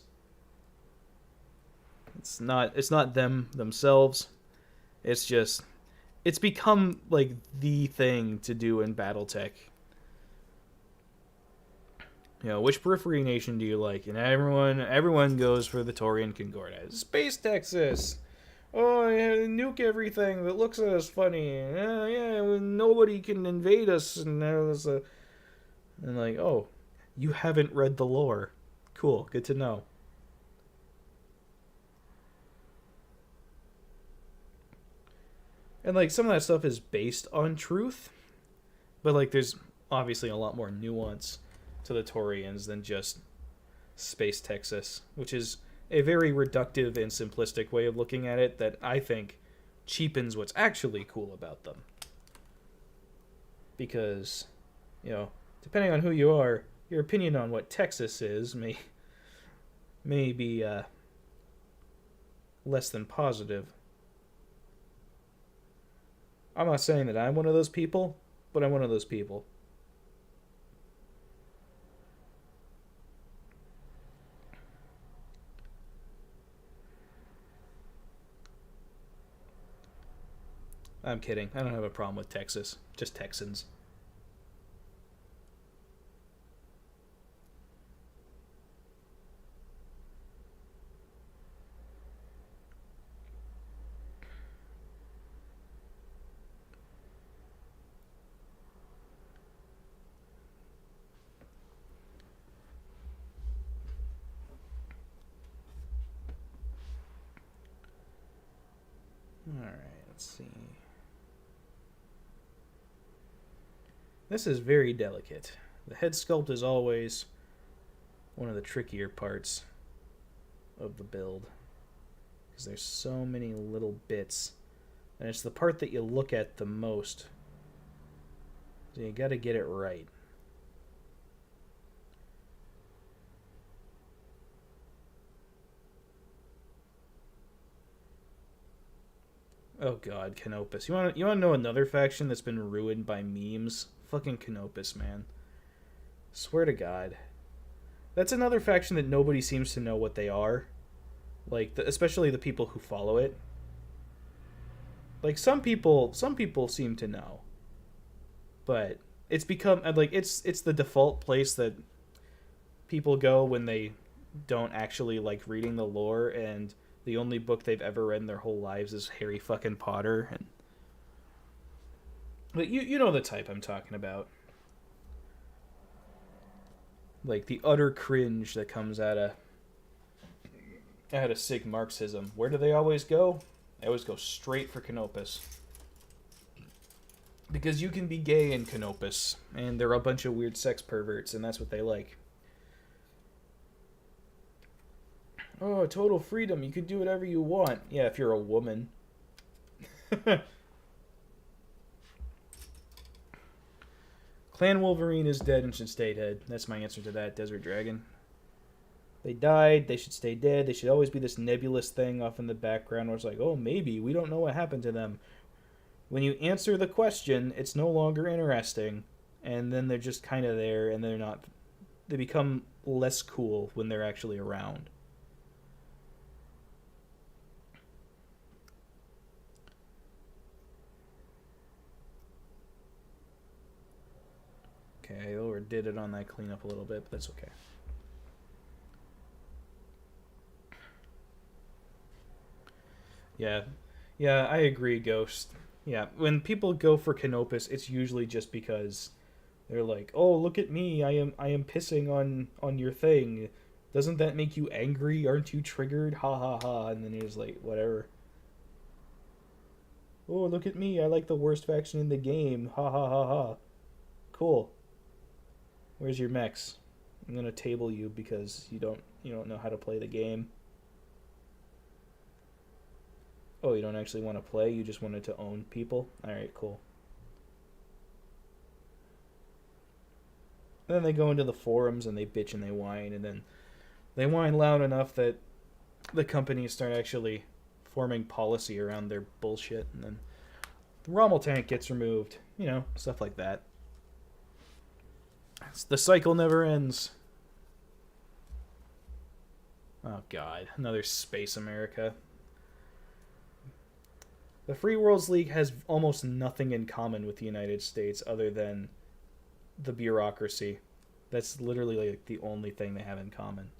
It's not them themselves. It's just it's become like the thing to do in BattleTech. You know, which periphery nation do you like? And everyone goes for the Taurian Concordat. Space Texas. Oh, yeah, nuke everything that looks at us funny. Yeah, nobody can invade us. And like, oh, you haven't read the lore. Cool, good to know. And like some of that stuff is based on truth, but like there's obviously a lot more nuance to the Taurians than just Space Texas, which is a very reductive and simplistic way of looking at it that I think cheapens what's actually cool about them. Because, you know, depending on who you are, your opinion on what Texas is may be less than positive. I'm not saying that I'm one of those people, but I'm one of those people. I'm kidding. I don't have a problem with Texas. Just Texans. Alright, let's see. This is very delicate. The head sculpt is always one of the trickier parts of the build. Because there's so many little bits. And it's the part that you look at the most. So you gotta get it right. Oh god, Canopus. You wanna know another faction that's been ruined by memes? Fucking Canopus, man. Swear to God. That's another faction that nobody seems to know what they are. Like, especially the people who follow it. Like, some people seem to know. But it's become, like, it's the default place that people go when they don't actually like reading the lore, and the only book they've ever read in their whole lives is Harry fucking Potter. And but you know the type I'm talking about. Like the utter cringe that comes out of Sig Marxism. Where do they always go? They always go straight for Canopus. Because you can be gay in Canopus, and they're a bunch of weird sex perverts, and that's what they like. Oh, total freedom. You can do whatever you want. Yeah, if you're a woman. Clan Wolverine is dead and should stay dead. That's my answer to that, Desert Dragon. They died. They should stay dead. They should always be this nebulous thing off in the background where it's like, oh, maybe. We don't know what happened to them. When you answer the question, it's no longer interesting. And then they're just kind of there, and they're not... They become less cool when they're actually around. Okay, I overdid it on that cleanup a little bit, but that's okay. Yeah, I agree, Ghost. Yeah, when people go for Canopus, it's usually just because they're like, "Oh, look at me! I am pissing on your thing. Doesn't that make you angry? Aren't you triggered? Ha ha ha!" And then you're just like, whatever. Oh, look at me. I like the worst faction in the game. Ha ha ha ha. Cool. Where's your mechs? I'm gonna table you because you don't know how to play the game. Oh, you don't actually want to play? You just wanted to own people? Alright, cool. And then they go into the forums and they bitch and they whine, and then they whine loud enough that the companies start actually forming policy around their bullshit, and then the Rommel tank gets removed. You know, stuff like that. The cycle never ends. Oh god, another Space America. The Free Worlds League has almost nothing in common with the United States other than the bureaucracy. That's literally like the only thing they have in common.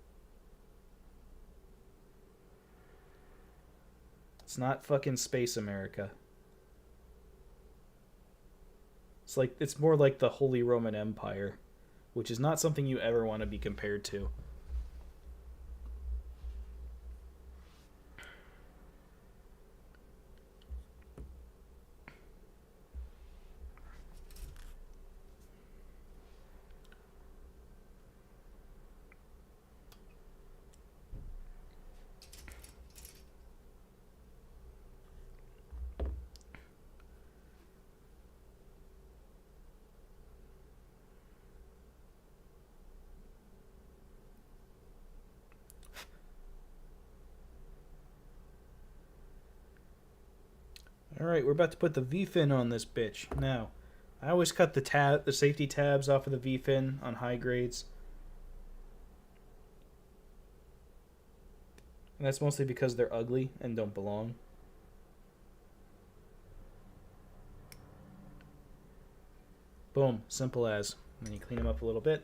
It's not fucking Space America. It's more like the Holy Roman Empire, which is not something you ever want to be compared to. Alright, we're about to put the V-fin on this bitch. Now, I always cut the safety tabs off of the V-fin on high grades. And that's mostly because they're ugly and don't belong. Boom, simple as. And then you clean them up a little bit.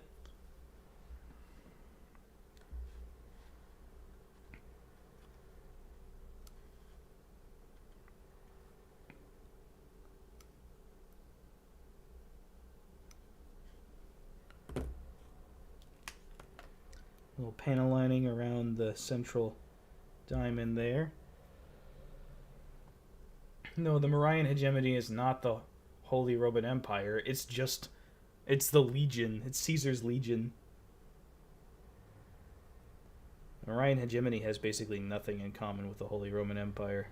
A little panel lining around the central diamond there. No, the Marian hegemony is not the Holy Roman Empire. It's the Legion. It's Caesar's Legion. The Marian hegemony has basically nothing in common with the Holy Roman Empire.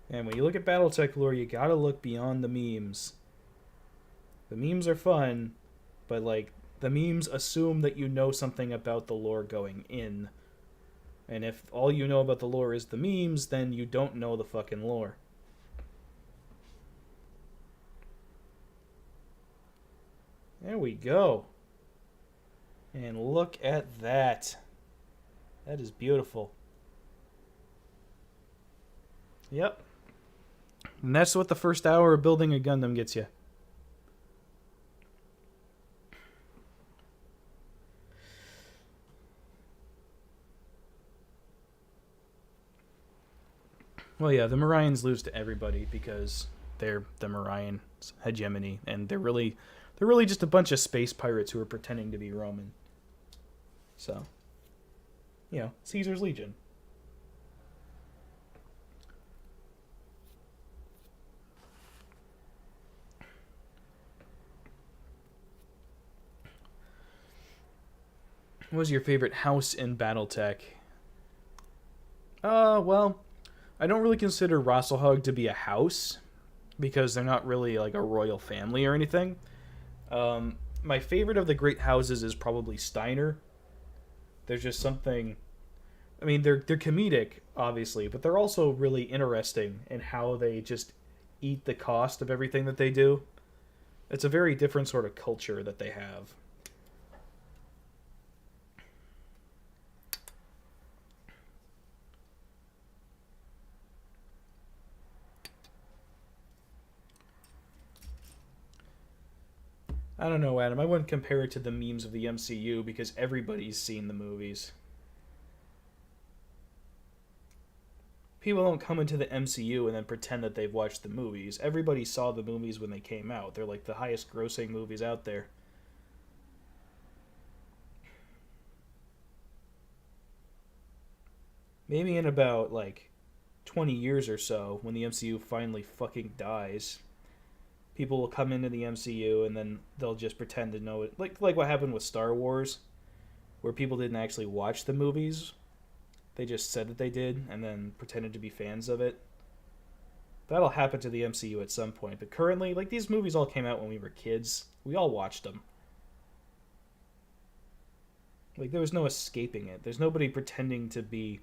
And when you look at BattleTech lore, you gotta look beyond the memes. The memes are fun, but like, the memes assume that you know something about the lore going in. And if all you know about the lore is the memes, then you don't know the fucking lore. There we go. And look at that. That is beautiful. Yep. And that's what the first hour of building a Gundam gets you. Well, yeah, the Marians lose to everybody because they're the Marian hegemony, and they're really just a bunch of space pirates who are pretending to be Roman. So, you know, Caesar's Legion. What was your favorite house in BattleTech? Well, I don't really consider Rasselhug to be a house because they're not really like a royal family or anything. My favorite of the great houses is probably Steiner. There's just something. I mean, they're comedic, obviously, but they're also really interesting in how they just eat the cost of everything that they do. It's a very different sort of culture that they have. I don't know, Adam. I wouldn't compare it to the memes of the MCU because everybody's seen the movies. People don't come into the MCU and then pretend that they've watched the movies. Everybody saw the movies when they came out. They're like the highest grossing movies out there. Maybe in about like 20 years or so, when the MCU finally fucking dies, people will come into the MCU and then they'll just pretend to know it. Like what happened with Star Wars, where people didn't actually watch the movies. They just said that they did and then pretended to be fans of it. That'll happen to the MCU at some point. But currently, like, these movies all came out when we were kids. We all watched them. Like, there was no escaping it. There's nobody pretending to be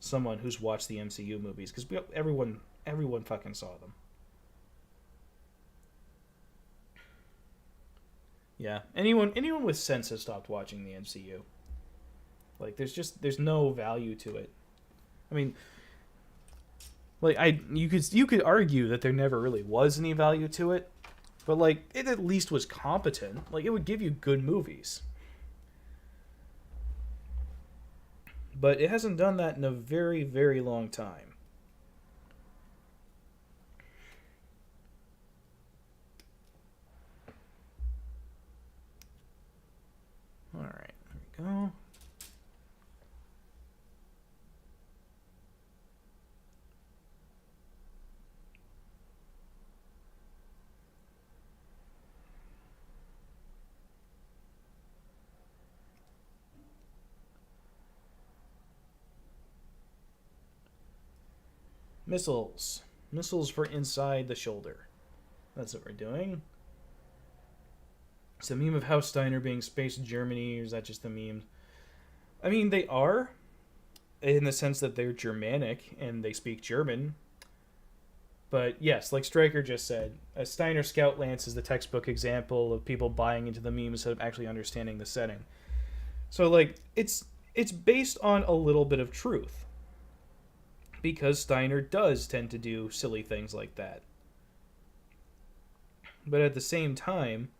someone who's watched the MCU movies, because everyone fucking saw them. Yeah, anyone with sense has stopped watching the MCU. Like, there's no value to it. I mean, like, you could argue that there never really was any value to it, but like, it at least was competent. Like, it would give you good movies. But it hasn't done that in a very, very long time. All right, there we go. Missiles. Missiles for inside the shoulder. That's what we're doing. It's a meme of House Steiner being Space Germany, or is that just a meme? I mean, they are, in the sense that they're Germanic and they speak German. But yes, like Stryker just said, a Steiner Scout Lance is the textbook example of people buying into the meme instead of actually understanding the setting. So, like, it's based on a little bit of truth, because Steiner does tend to do silly things like that. But at the same time,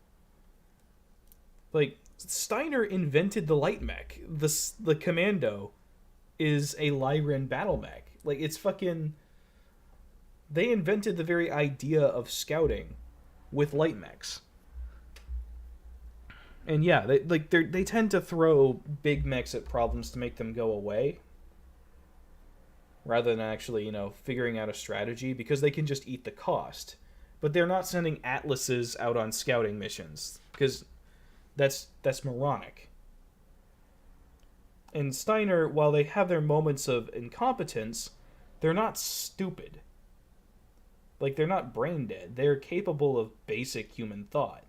like, Steiner invented the light mech. The Commando is a Lyran battle mech. Like, it's fucking... They invented the very idea of scouting with light mechs. And yeah, they tend to throw big mechs at problems to make them go away, rather than actually, figuring out a strategy, because they can just eat the cost. But they're not sending atlases out on scouting missions, because that's moronic. And Steiner, while they have their moments of incompetence, they're not stupid. Like, they're not brain dead. They're capable of basic human thought.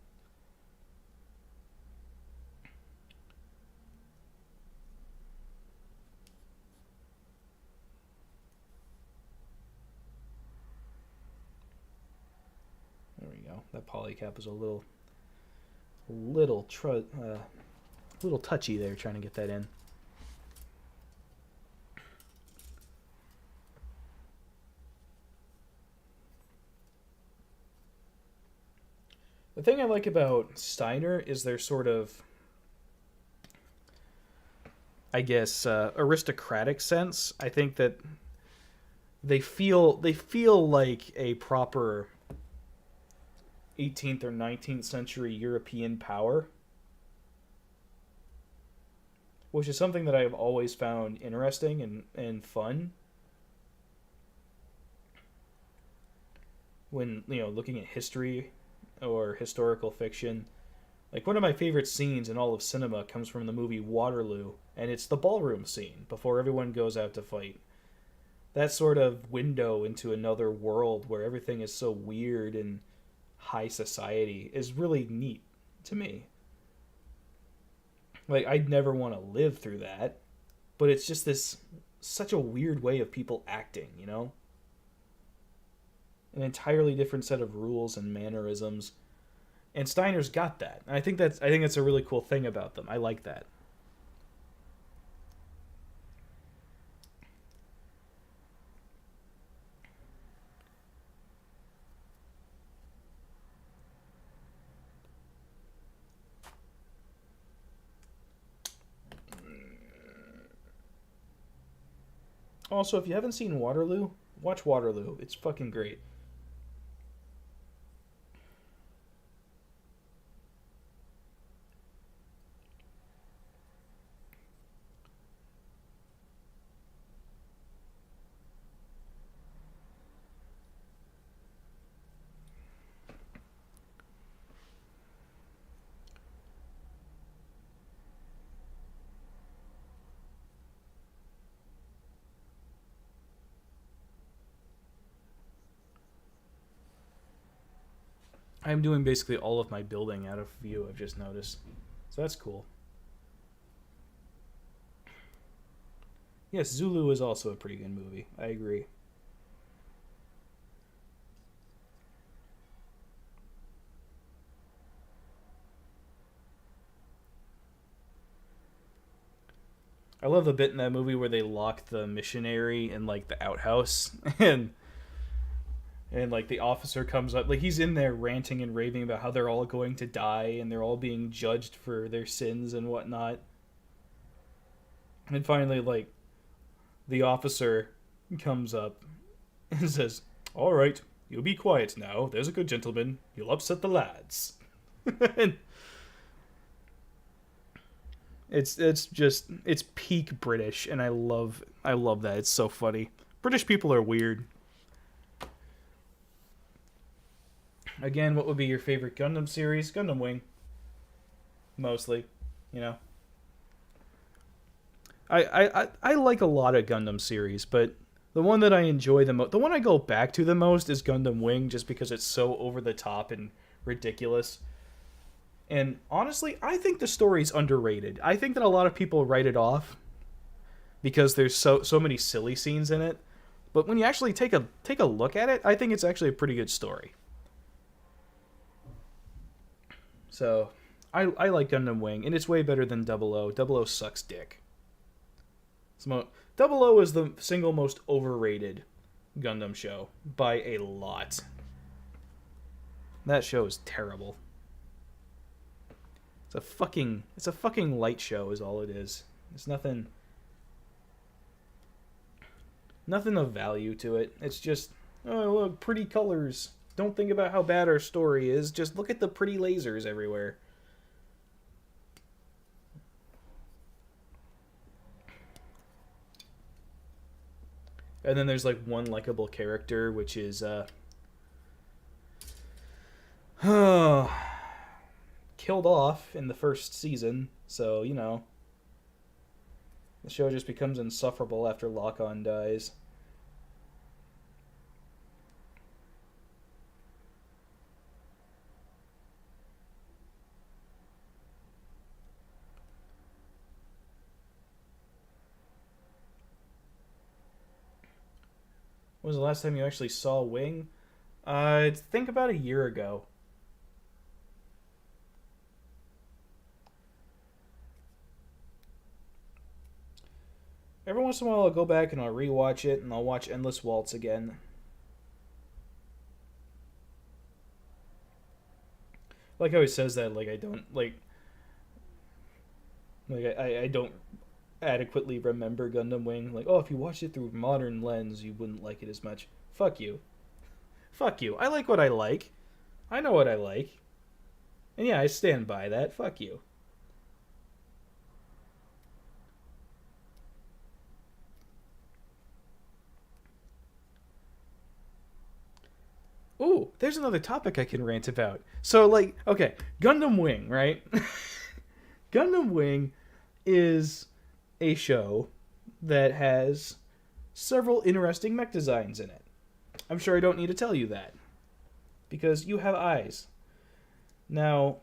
There we go. That polycap is a little touchy there, trying to get that in. The thing I like about Steiner is their sort of, I guess, aristocratic sense. I think that they feel like a proper 18th or 19th century European power, which is something that I've always found interesting and fun when, looking at history or historical fiction. Like, one of my favorite scenes in all of cinema comes from the movie Waterloo, and it's the ballroom scene before everyone goes out to fight. That sort of window into another world where everything is so weird and high society is really neat to me. Like, I'd never want to live through that, but it's just such a weird way of people acting, An entirely different set of rules and mannerisms. And Steiner's got that. And I think that's a really cool thing about them. I like that. Also, if you haven't seen Waterloo, watch Waterloo. It's fucking great. I'm doing basically all of my building out of view, I've just noticed. So that's cool. Yes, Zulu is also a pretty good movie. I agree. I love the bit in that movie where they lock the missionary in like the outhouse and like the officer comes up, like he's in there ranting and raving about how they're all going to die and they're all being judged for their sins and whatnot. And finally, like, the officer comes up and says, "All right, you'll be quiet now. There's a good gentleman. You'll upset the lads." And it's peak British, and I love that. It's so funny. British people are weird. Again, what would be your favorite Gundam series? Gundam Wing, mostly, you know. I like a lot of Gundam series, but the one that I enjoy the most, the one I go back to the most, is Gundam Wing, just because it's so over the top and ridiculous. And honestly, I think the story's underrated. I think that a lot of people write it off because there's so many silly scenes in it. But when you actually take a look at it, I think it's actually a pretty good story. So, I like Gundam Wing, and it's way better than Double O. Double O sucks dick. Double O is the single most overrated Gundam show by a lot. That show is terrible. It's a fucking light show is all it is. There's nothing of value to it. It's just, oh look, pretty colors. Don't think about how bad our story is. Just look at the pretty lasers everywhere. And then there's like one likable character, which is killed off in the first season. So, you know, the show just becomes insufferable after Lock-On dies. When was the last time you actually saw Wing? I think about a year ago. Every once in a while I'll go back and I'll rewatch it and I'll watch Endless Waltz again. Like how he says that, like I don't I don't adequately remember Gundam Wing. Like, oh, if you watched it through a modern lens, you wouldn't like it as much. Fuck you. Fuck you. I like what I like. I know what I like. And yeah, I stand by that. Fuck you. Ooh, there's another topic I can rant about. So, like, okay, Gundam Wing, right? Gundam Wing is a show that has several interesting mech designs in it. I'm sure I don't need to tell you that, because you have eyes. Now,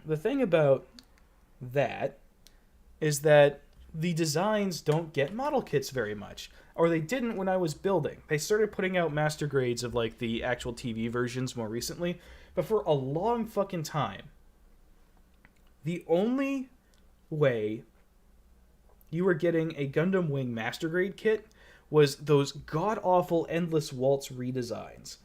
the thing about that is that the designs don't get model kits very much. Or they didn't when I was building. They started putting out master grades of like the actual TV versions more recently. But for a long fucking time, the only way you were getting a Gundam Wing master grade kit was those god-awful Endless Waltz redesigns.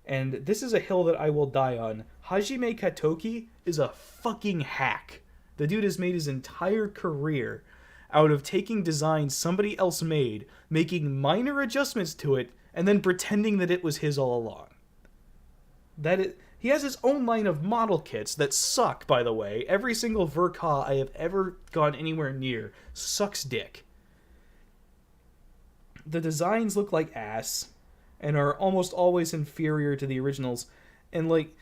And this is a hill that I will die on. Hajime Katoki is a fucking hack. The dude has made his entire career out of taking designs somebody else made, making minor adjustments to it, and then pretending that it was his all along. He has his own line of model kits that suck, by the way. Every single Verka I have ever gone anywhere near sucks dick. The designs look like ass, and are almost always inferior to the originals. And, like,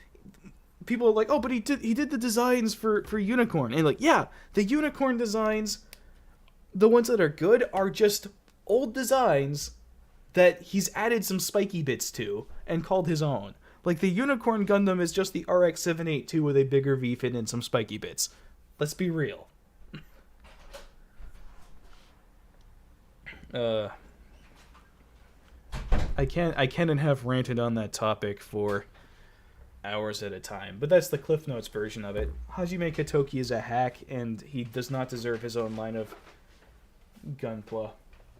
people are like, oh, but he did the designs for Unicorn. And, like, yeah, the Unicorn designs, the ones that are good, are just old designs that he's added some spiky bits to and called his own. Like, the Unicorn Gundam is just the RX-782 with a bigger V-fin and some spiky bits. Let's be real. I can and have ranted on that topic for hours at a time, but that's the Cliff Notes version of it. Hajime Katoki is a hack, and he does not deserve his own line of Gunpla.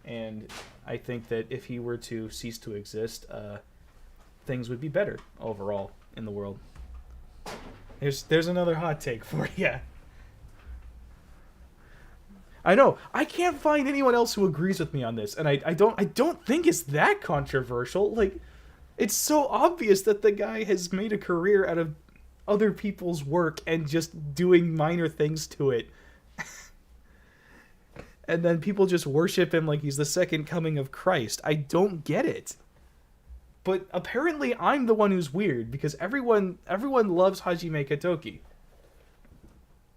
And I think that if he were to cease to exist, things would be better overall in the world. There's another hot take for you. I know. I can't find anyone else who agrees with me on this, and I don't think it's that controversial. Like, it's so obvious that the guy has made a career out of other people's work and just doing minor things to it. And then people just worship him like he's the second coming of Christ. I don't get it. But apparently I'm the one who's weird, because everyone loves Hajime Katoki.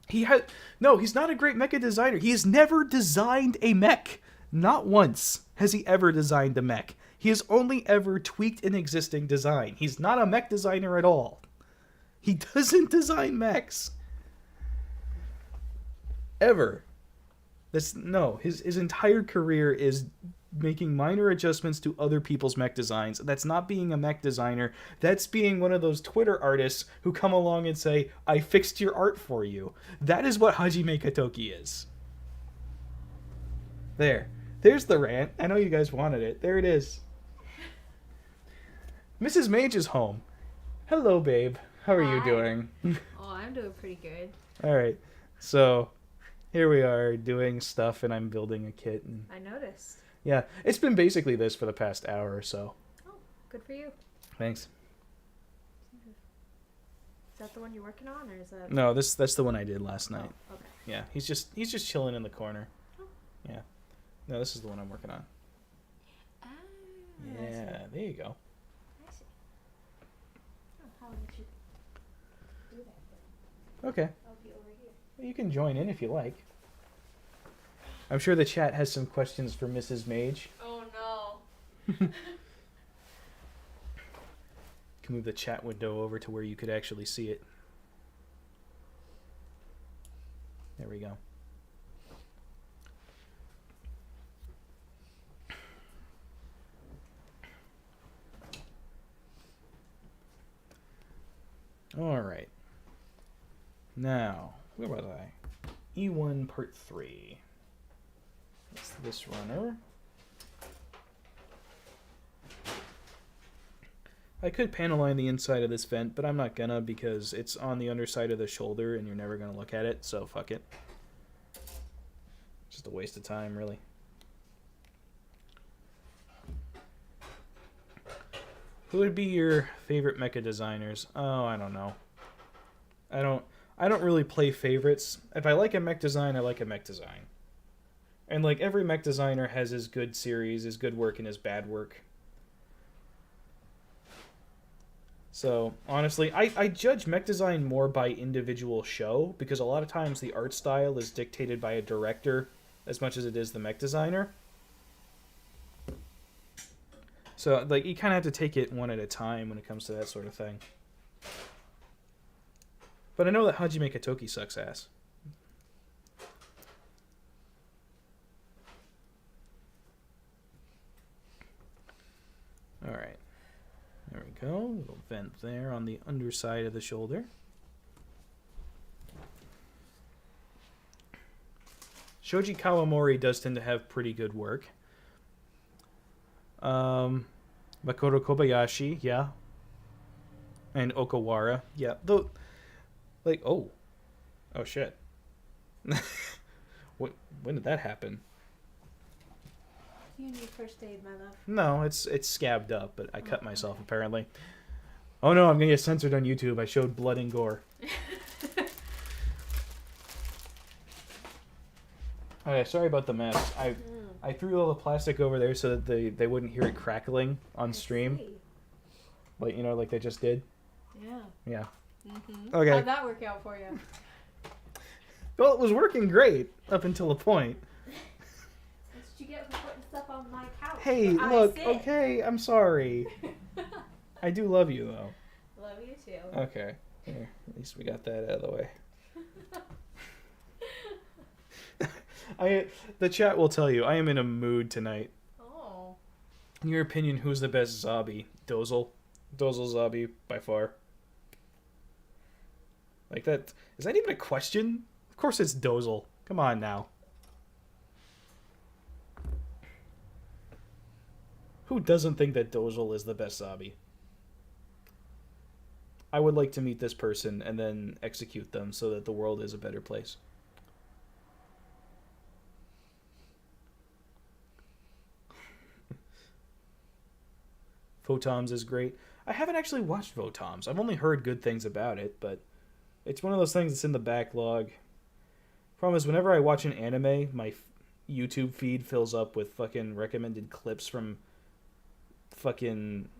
He's not a great mecha designer. He has never designed a mech. Not once has he ever designed a mech. He has only ever tweaked an existing design. He's not a mech designer at all. He doesn't design mechs. Ever. His entire career is making minor adjustments to other people's mech designs. That's not being a mech designer. That's being one of those Twitter artists who come along and say, I fixed your art for you. That is what Hajime Katoki is. There's the rant. I know you guys wanted it. There it is. Mrs. Mage is home. Hello, babe. How are you doing? Oh, I'm doing pretty good. Alright. So, here we are doing stuff, and I'm building a kit. And I noticed. yeah, it's been basically this for the past hour or so. Oh, good for you. Thanks. Is that the one you're working on, or is that? No, that's the one I did last night. Oh, okay. Yeah, he's just chilling in the corner. Oh. Yeah. No, this is the one I'm working on. Ah. Yeah, there you go. I see. Oh, how would you do that then? Okay. I'll be over here. Well, you can join in if you like. I'm sure the chat has some questions for Mrs. Mage. Oh no. Can move the chat window over to where you could actually see it. There we go. All right. Now, where was I? E1 Part 3. That's this runner. I could panel line the inside of this vent, but I'm not gonna, because it's on the underside of the shoulder and you're never gonna look at it, so fuck it. Just a waste of time, really. Who would be your favorite mecha designers? Oh, I don't know. I don't really play favorites. If I like a mech design, I like a mech design. And like every mech designer has his good series, his good work, and his bad work. So, honestly, I judge mech design more by individual show, because a lot of times the art style is dictated by a director as much as it is the mech designer. So, like, you kind of have to take it one at a time when it comes to that sort of thing. But I know that Hajime Katoki sucks ass. Alright. There we go. Little vent there on the underside of the shoulder. Shoji Kawamori does tend to have pretty good work. Makoto Kobayashi, yeah. And Okawara, yeah. Though, like, oh shit. When did that happen? You need first aid, my love. No, it's scabbed up, but I cut myself apparently. Oh no, I'm gonna get censored on YouTube. I showed blood and gore. Okay, sorry about the mess. I threw all the plastic over there so that they wouldn't hear it crackling on stream. Like, you know, like they just did. Yeah. Yeah. Mm-hmm. Okay. How'd that work out for you? Well, it was working great up until a point. That's what you get for putting stuff on my couch. Hey, look, okay, I'm sorry. I do love you, though. love you too. Okay. Here, at least we got that out of the way. The chat will tell you I am in a mood tonight. Oh. In your opinion, who's the best zombie? Dozel. Dozel zombie by far. Like that. Is that even a question? Of course it's Dozel. Come on now. Who doesn't think that Dozel is the best zombie? I would like to meet this person and then execute them so that the world is a better place. Votoms is great. I haven't actually watched Votoms. I've only heard good things about it, but it's one of those things that's in the backlog. Problem is, whenever I watch an anime, my YouTube feed fills up with fucking recommended clips from fucking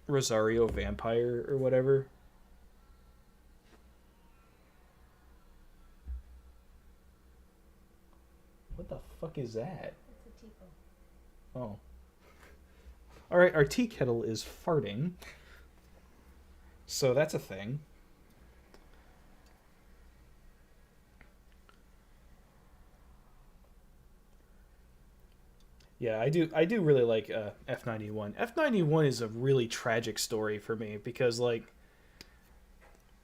Rosario Vampire or whatever. What the fuck is that? It's a teacup. Oh. Alright, our tea kettle is farting. So that's a thing. Yeah, I do really like F91. F91 is a really tragic story for me because like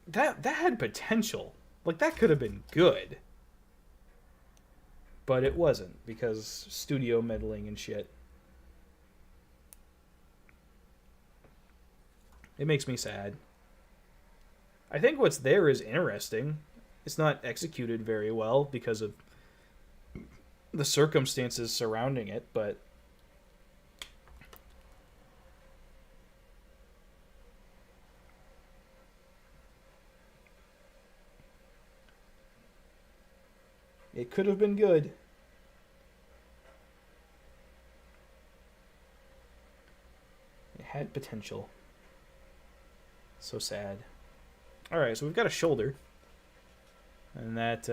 that had potential. Like that could have been good. But it wasn't because studio meddling and shit. It makes me sad. I think what's there is interesting. It's not executed very well because of the circumstances surrounding it, but it could have been good. It had potential. So sad. Alright, so we've got a shoulder. And that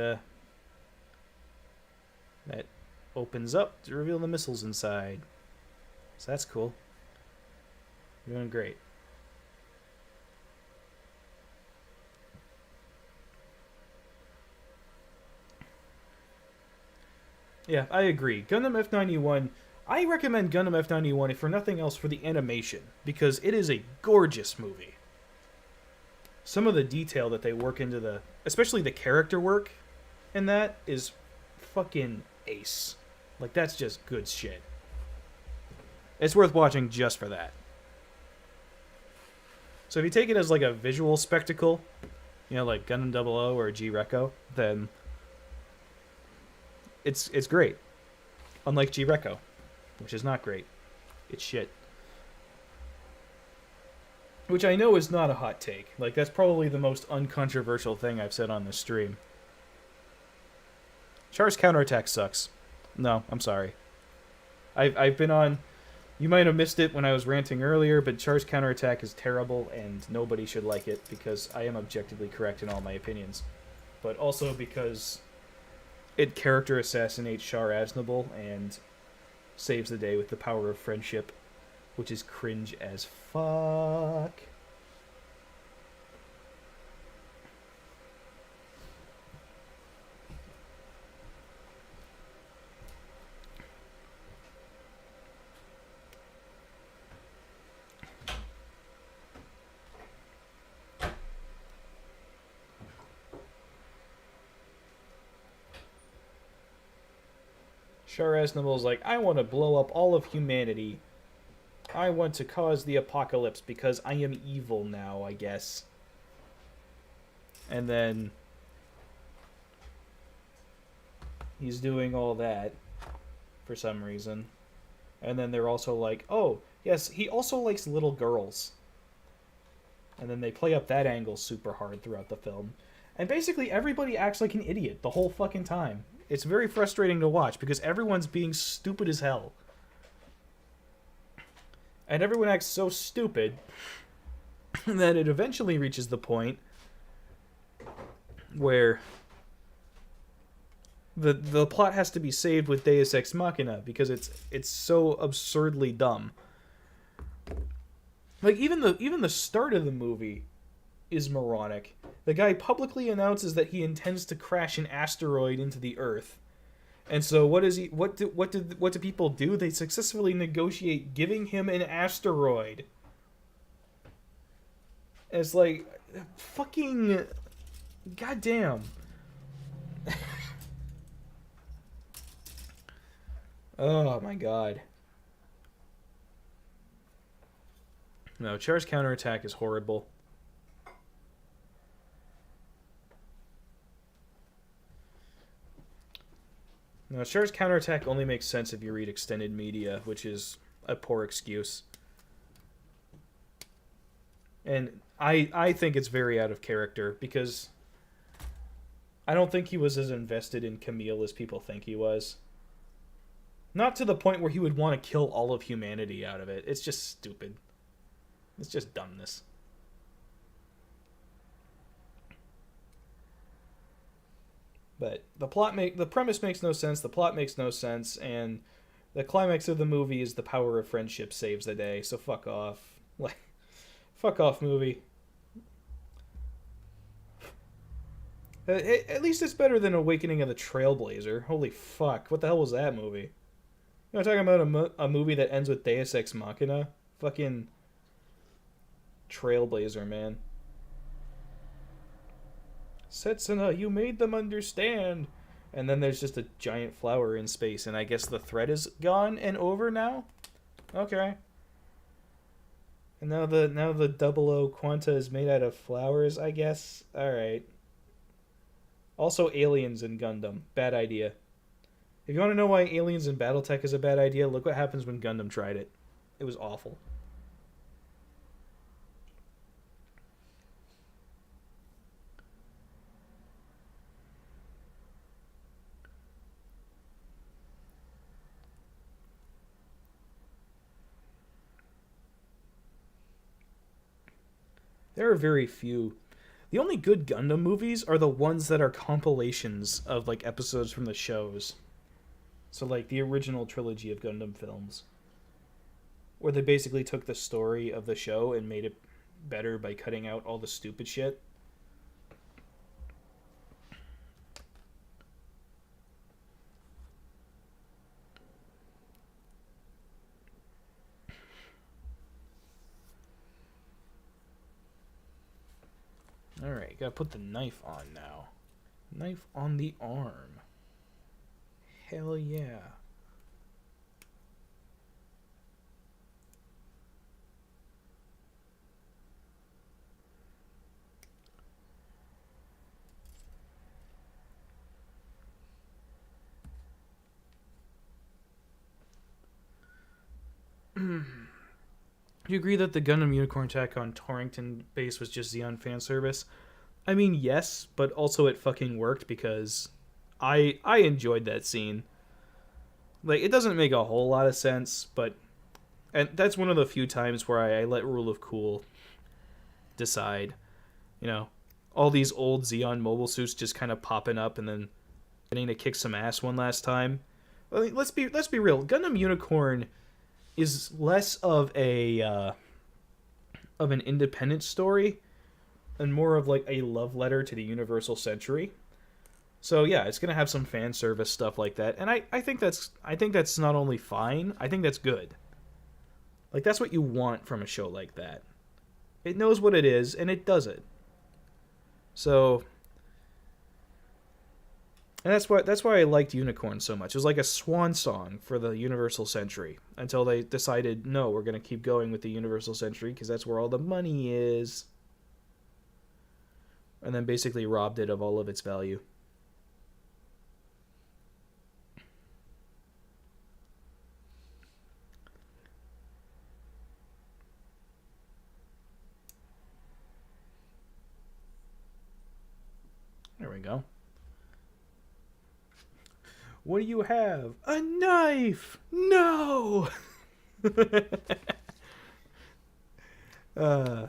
opens up to reveal the missiles inside. So that's cool. You're doing great. Yeah, I agree. Gundam F91, I recommend Gundam F91 if for nothing else for the animation, because it is a gorgeous movie. Some of the detail that they work into the, especially the character work in that is fucking ace. Like, that's just good shit. It's worth watching just for that. So if you take it as like a visual spectacle, you know, like Gundam 00 or G-Reco, then it's great. Unlike G-Reco, which is not great. It's shit. Which I know is not a hot take. Like, that's probably the most uncontroversial thing I've said on this stream. Char's counterattack sucks. No, I'm sorry. I've been on... You might have missed it when I was ranting earlier, but Char's counterattack is terrible, and nobody should like it, because I am objectively correct in all my opinions. But also because it character assassinates Char Aznable, and saves the day with the power of friendship, which is cringe as fuck. Char Aznable's like, I want to blow up all of humanity. I want to cause the apocalypse because I am evil now, I guess. And then he's doing all that for some reason. And then they're also like, oh, yes, he also likes little girls. And then they play up that angle super hard throughout the film. And basically everybody acts like an idiot the whole fucking time. It's very frustrating to watch because everyone's being stupid as hell. And everyone acts so stupid that it eventually reaches the point where the plot has to be saved with Deus Ex Machina because it's so absurdly dumb. Like even the start of the movie is moronic. The guy publicly announces that he intends to crash an asteroid into the Earth. And so what is he what do people do? They successfully negotiate giving him an asteroid. And it's like fucking goddamn. Oh my god. No, Char's counterattack is horrible. No, Char's counterattack only makes sense if you read extended media, which is a poor excuse. And I think it's very out of character because I don't think he was as invested in Camille as people think he was. Not to the point where he would want to kill all of humanity out of it. It's just stupid. It's just dumbness. But the premise makes no sense, the plot makes no sense, and the climax of the movie is the power of friendship saves the day, so fuck off. Like, fuck off, movie. At least it's better than Awakening of the Trailblazer. Holy fuck, what the hell was that movie? You know, talking about a movie that ends with Deus Ex Machina? Fucking Trailblazer, man. Setsuna, you made them understand. And then there's just a giant flower in space, and I guess the threat is gone and over now? Okay. And now the 00 Quanta is made out of flowers, I guess? Alright. Also aliens in Gundam. Bad idea. If you want to know why aliens in BattleTech is a bad idea, look what happens when Gundam tried it. It was awful. There are very few. The only good Gundam movies are the ones that are compilations of like episodes from the shows. So like the original trilogy of Gundam films, where they basically took the story of the show and made it better by cutting out all the stupid shit. Alright, gotta put the knife on now. Knife on the arm. Hell yeah. Do you agree that the Gundam Unicorn attack on Torrington base was just Xeon fan service? I mean, yes, but also it fucking worked because I enjoyed that scene. Like, it doesn't make a whole lot of sense, but and that's one of the few times where I let Rule of Cool decide. You know, all these old Xeon mobile suits just kind of popping up and then getting to kick some ass one last time. I mean, let's be real. Gundam Unicorn is less of an independent story and more of like a love letter to the Universal Century. So yeah, it's gonna have some fan service stuff like that, and I think that's not only fine, I think that's good. Like that's what you want from a show like that. It knows what it is and it does it. So, and that's why I liked Unicorn so much. It was like a swan song for the Universal Century until they decided, no, we're going to keep going with the Universal Century because that's where all the money is. And then basically robbed it of all of its value. There we go. What do you have? A knife! No! uh,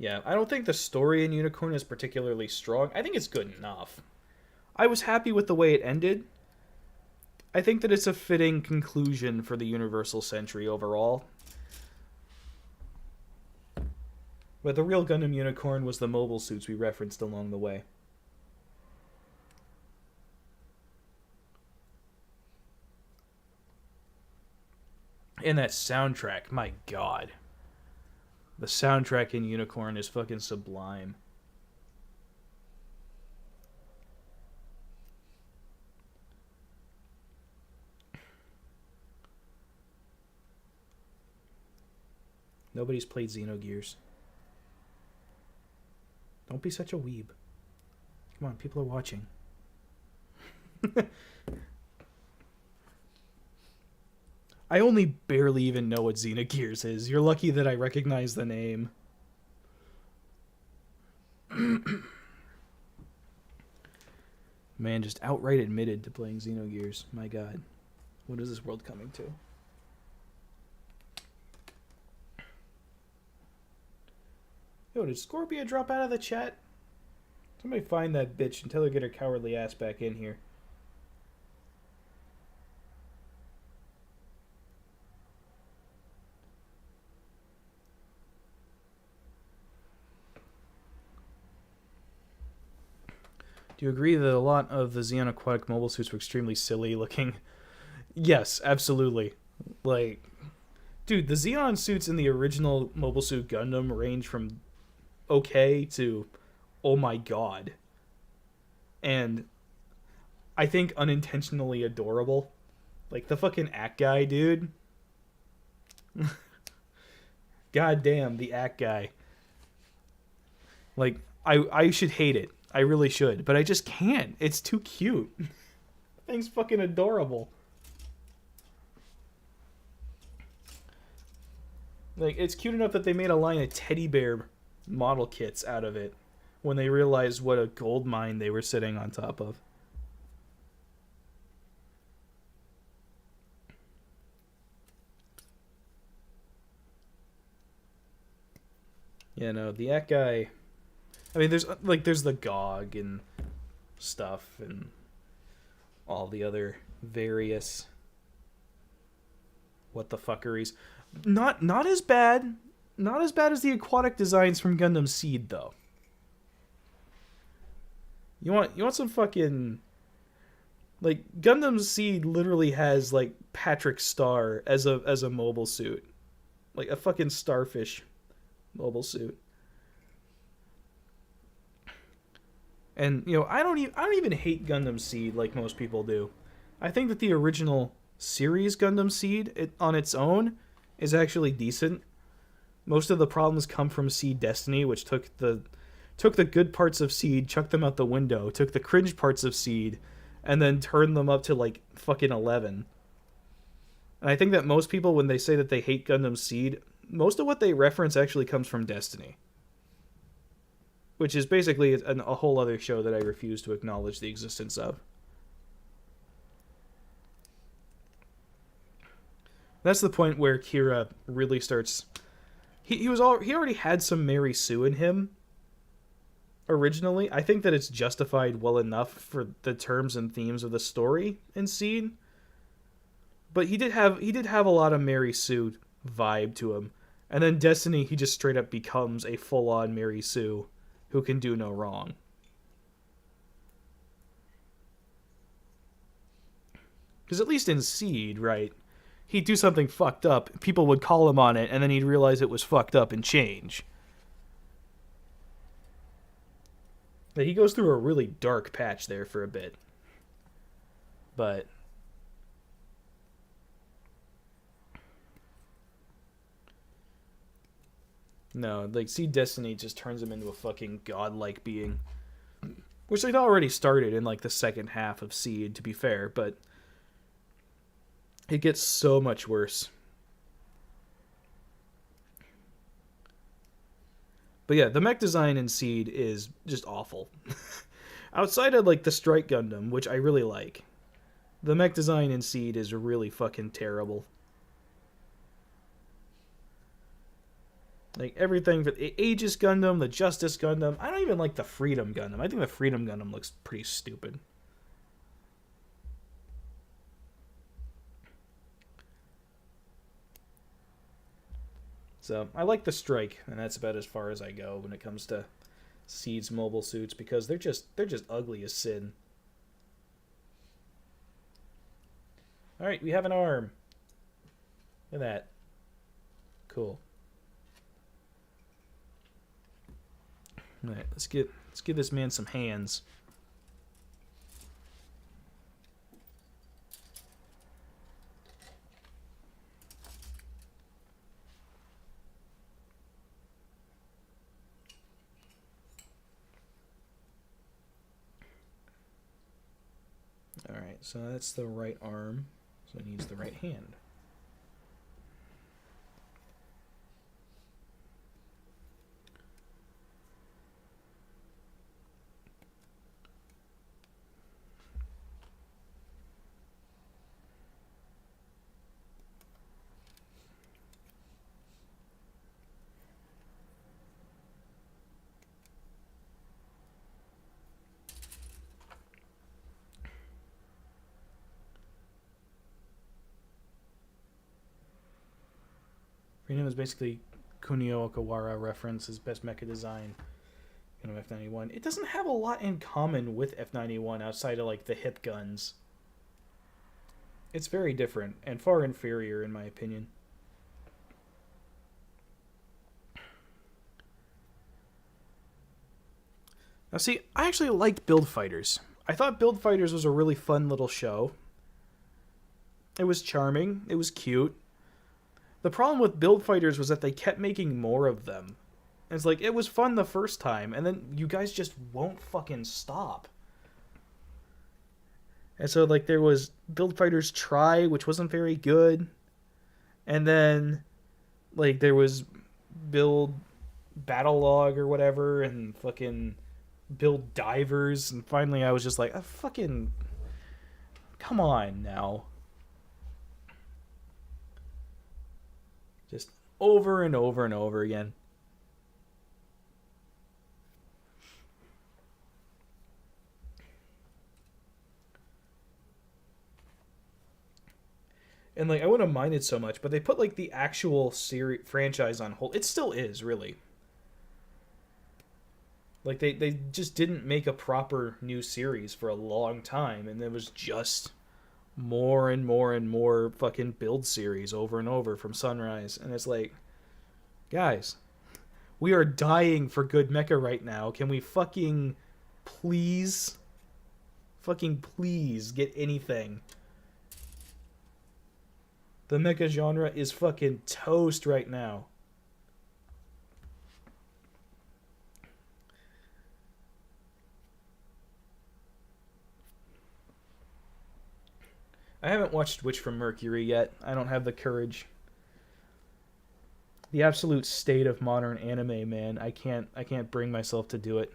Yeah, I don't think the story in Unicorn is particularly strong. I think it's good enough. I was happy with the way it ended. I think that it's a fitting conclusion for the Universal Century overall. But the real Gundam Unicorn was the mobile suits we referenced along the way. And that soundtrack, my god. The soundtrack in Unicorn is fucking sublime. Nobody's played Xenogears. Don't be such a weeb. Come on, people are watching. I only barely even know what Xenogears is. You're lucky that I recognize the name. Man, just outright admitted to playing Xenogears. My god. What is this world coming to? Yo, did Scorpia drop out of the chat? Somebody find that bitch and tell her to get her cowardly ass back in here. Do you agree that a lot of the Xeon Aquatic mobile suits were extremely silly looking? Yes, absolutely. Like, dude, the Xeon suits in the original Mobile Suit Gundam range from okay to oh my god. And I think unintentionally adorable. Like the fucking act guy, dude. God damn, the act guy. Like, I should hate it. I really should, but I just can't. It's too cute. Thing's fucking adorable. Like, it's cute enough that they made a line of teddy bear model kits out of it when they realized what a gold mine they were sitting on top of. Yeah, no, the act guy... I mean, there's the GOG and stuff and all the other various what the fuckeries. Not as bad. Not as bad as the aquatic designs from Gundam Seed, though. You want some fucking... Like, Gundam Seed literally has, like, Patrick Star as a mobile suit. Like, a fucking starfish mobile suit. And, you know, I don't even hate Gundam Seed like most people do. I think that the original series Gundam Seed on its own is actually decent. Most of the problems come from Seed Destiny, which took the good parts of Seed, chucked them out the window, took the cringe parts of Seed, and then turned them up to like fucking 11. And I think that most people, when they say that they hate Gundam Seed, most of what they reference actually comes from Destiny. Which is basically a whole other show that I refuse to acknowledge the existence of. That's the point where Kira really starts... He already had some Mary Sue in him originally. I think that it's justified well enough for the terms and themes of the story in Seed. But he did have a lot of Mary Sue vibe to him. And then Destiny, he just straight up becomes a full-on Mary Sue who can do no wrong. Because at least in Seed, right, he'd do something fucked up, people would call him on it, and then he'd realize it was fucked up and change. But he goes through a really dark patch there for a bit. But... no, like, Seed Destiny just turns him into a fucking godlike being. Which they'd already started in, like, the second half of Seed, to be fair, but... it gets so much worse. But yeah, the mech design in Seed is just awful. Outside of, like, the Strike Gundam, which I really like, the mech design in Seed is really fucking terrible. Like, everything for the Aegis Gundam, the Justice Gundam. I don't even like the Freedom Gundam. I think the Freedom Gundam looks pretty stupid. So, I like the Strike, and that's about as far as I go when it comes to Seed's mobile suits, because they're just ugly as sin. Alright, we have an arm. Look at that. Cool. Alright, let's give this man some hands. Alright, so that's the right arm. So it needs the right hand. Freedom is basically Kunio Okawara reference, his best mecha design in F91. It doesn't have a lot in common with F91 outside of like the hip guns. It's very different and far inferior in my opinion. Now see, I actually liked Build Fighters. I thought Build Fighters was a really fun little show. It was charming, it was cute. The problem with Build Fighters was that they kept making more of them. And it's like, it was fun the first time, and then you guys just won't fucking stop. And so, like, there was Build Fighters Try, which wasn't very good. And then, like, there was Build Battlelog or whatever, and fucking Build Divers. And finally I was just like, fucking... Come on now. Just over and over and over again. And like, I wouldn't have minded so much, but they put like the actual franchise on hold. It still is, really. Like, they just didn't make a proper new series for a long time, and there was just more and more and more fucking build series over and over from Sunrise. And it's like, guys, we are dying for good mecha right now. Can we fucking please get anything? The mecha genre is fucking toast right now. I haven't watched Witch from Mercury yet. I don't have the courage. The absolute state of modern anime, man. I can't bring myself to do it.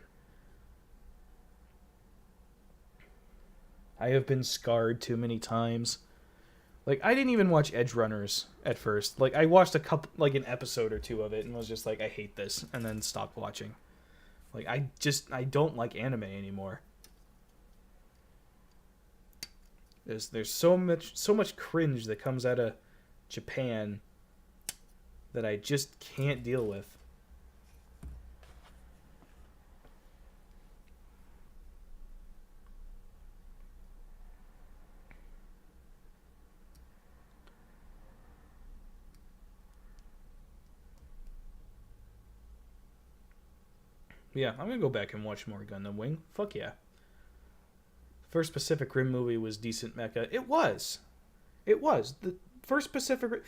I have been scarred too many times. Like, I didn't even watch Edge Runners at first. Like, I watched an episode or two of it and was just like, I hate this, and then stopped watching. Like, I don't like anime anymore. There's so much cringe that comes out of Japan that I just can't deal with. Yeah, I'm gonna go back and watch more Gundam Wing. Fuck yeah. First Pacific Rim movie was decent mecha. It was. The first Pacific Rim...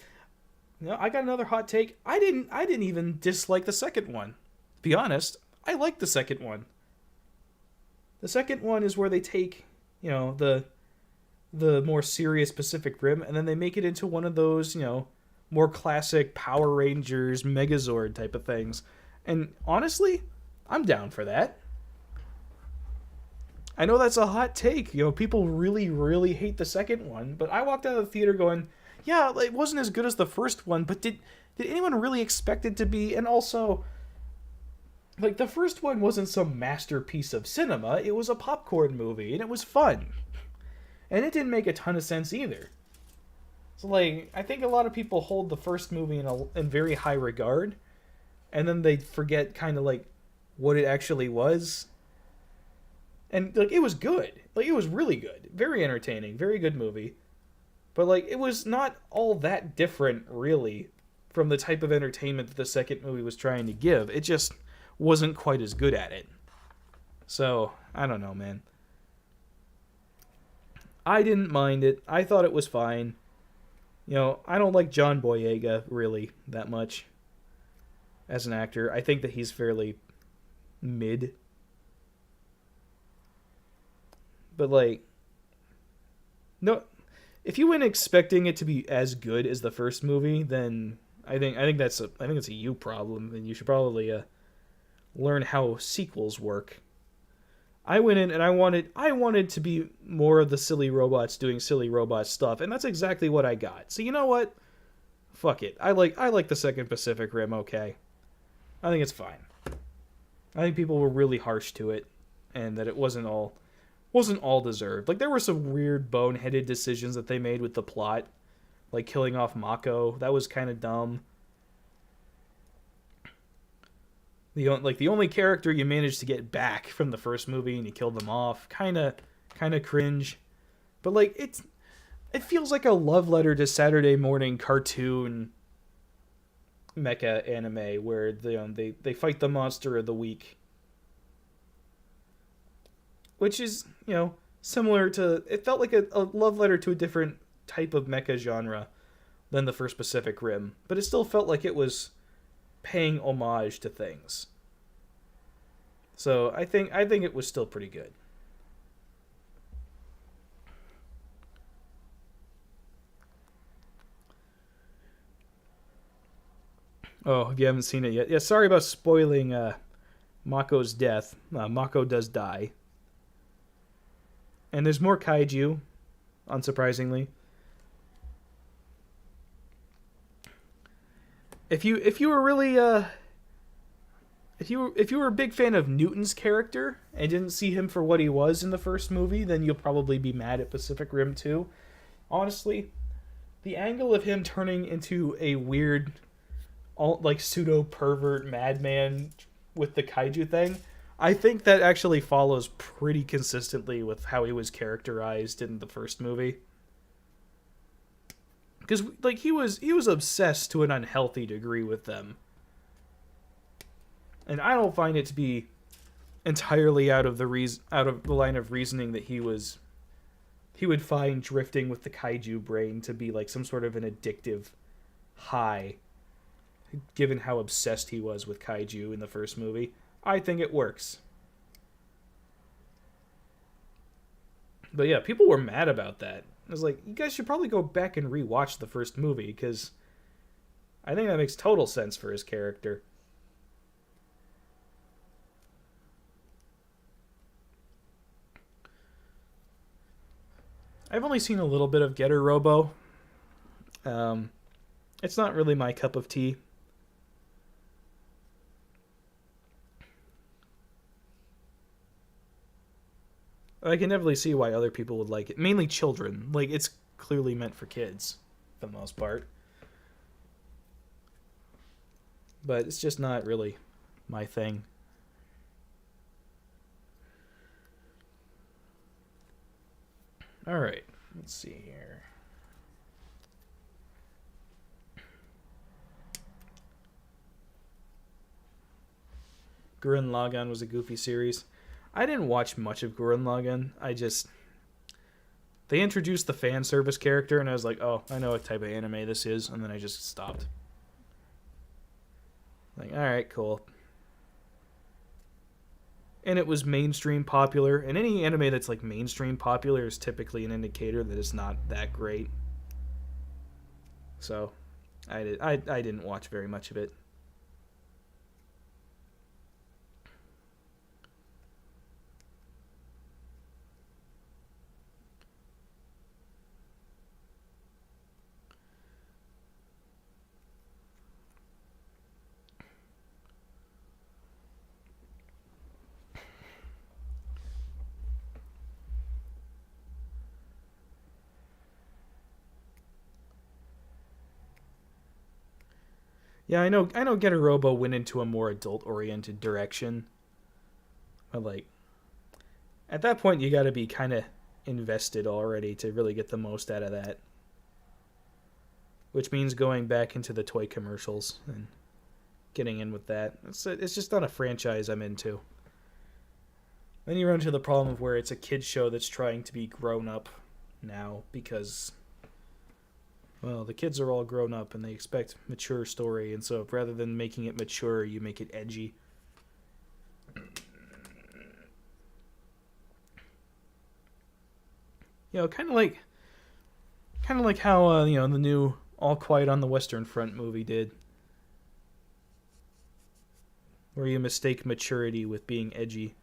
No, I got another hot take. I didn't even dislike the second one. To be honest, I liked the second one. The second one is where they take, you know, the more serious Pacific Rim, and then they make it into one of those, you know, more classic Power Rangers, Megazord type of things. And honestly, I'm down for that. I know that's a hot take. You know, people really, really hate the second one, but I walked out of the theater going, yeah, it wasn't as good as the first one, but did did anyone really expect it to be? And also, like, the first one wasn't some masterpiece of cinema. It was a popcorn movie, and it was fun. And it didn't make a ton of sense either. So, like, I think a lot of people hold the first movie in very high regard, and then they forget kind of, like, what it actually was. And, like, it was good. Like, it was really good. Very entertaining. Very good movie. But, like, it was not all that different, really, from the type of entertainment that the second movie was trying to give. It just wasn't quite as good at it. So, I don't know, man. I didn't mind it. I thought it was fine. You know, I don't like John Boyega, really, that much. As an actor. I think that he's fairly mid. But, like, no, if you went expecting it to be as good as the first movie, then I think that's a you problem, and you should probably learn how sequels work. I went in and I wanted to be more of the silly robots doing silly robot stuff, and that's exactly what I got. So you know what? Fuck it. I like the second Pacific Rim. Okay, I think it's fine. I think people were really harsh to it, and that it wasn't all deserved. Like, there were some weird boneheaded decisions that they made with the plot, like killing off Mako. That was kind of dumb. The only character you managed to get back from the first movie and you killed them off, kind of cringe. But, like, it feels like a love letter to Saturday morning cartoon mecha anime where they fight the monster of the week. Which is, you know, similar to... It felt like a love letter to a different type of mecha genre than the first Pacific Rim. But it still felt like it was paying homage to things. So I think it was still pretty good. Oh, if you haven't seen it yet. Yeah, sorry about spoiling Mako's death. Mako does die. And there's more kaiju, unsurprisingly. If you were really if you were a big fan of Newton's character and didn't see him for what he was in the first movie, then you'll probably be mad at Pacific Rim 2. Honestly, the angle of him turning into a weird, like, pseudo pervert madman with the kaiju thing, I think that actually follows pretty consistently with how he was characterized in the first movie. Because, like, he was obsessed to an unhealthy degree with them. And I don't find it to be entirely out of the line of reasoning that he would find drifting with the kaiju brain to be like some sort of an addictive high, given how obsessed he was with kaiju in the first movie. I think it works. But yeah, people were mad about that. I was like, you guys should probably go back and rewatch the first movie, because I think that makes total sense for his character. I've only seen a little bit of Getter Robo. It's not really my cup of tea. I can definitely see why other people would like it. Mainly children. Like, it's clearly meant for kids, for the most part. But it's just not really my thing. Alright, let's see here. Gurren Lagann was a goofy series. I didn't watch much of Gurren Lagann. They introduced the fan service character, and I was like, oh, I know what type of anime this is, and then I just stopped. Like, alright, cool. And it was mainstream popular, and any anime that's like mainstream popular is typically an indicator that it's not that great. So, I didn't watch very much of it. Yeah, I know Getarobo went into a more adult-oriented direction. But, like, at that point, you gotta be kind of invested already to really get the most out of that. Which means going back into the toy commercials and getting in with that. It's just not a franchise I'm into. Then you run into the problem of where it's a kid's show that's trying to be grown up now because, well, the kids are all grown up and they expect mature story, and so rather than making it mature, you make it edgy. You know, kind of like how the new All Quiet on the Western Front movie did, where you mistake maturity with being edgy.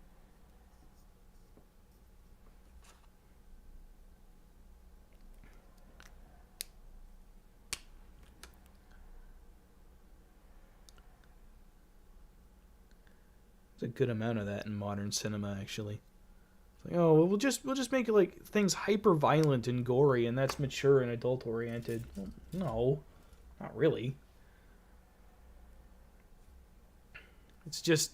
There's a good amount of that in modern cinema, actually. It's like, oh, well, we'll just make it like things hyper violent and gory, and that's mature and adult oriented. Well, no, not really. It's just,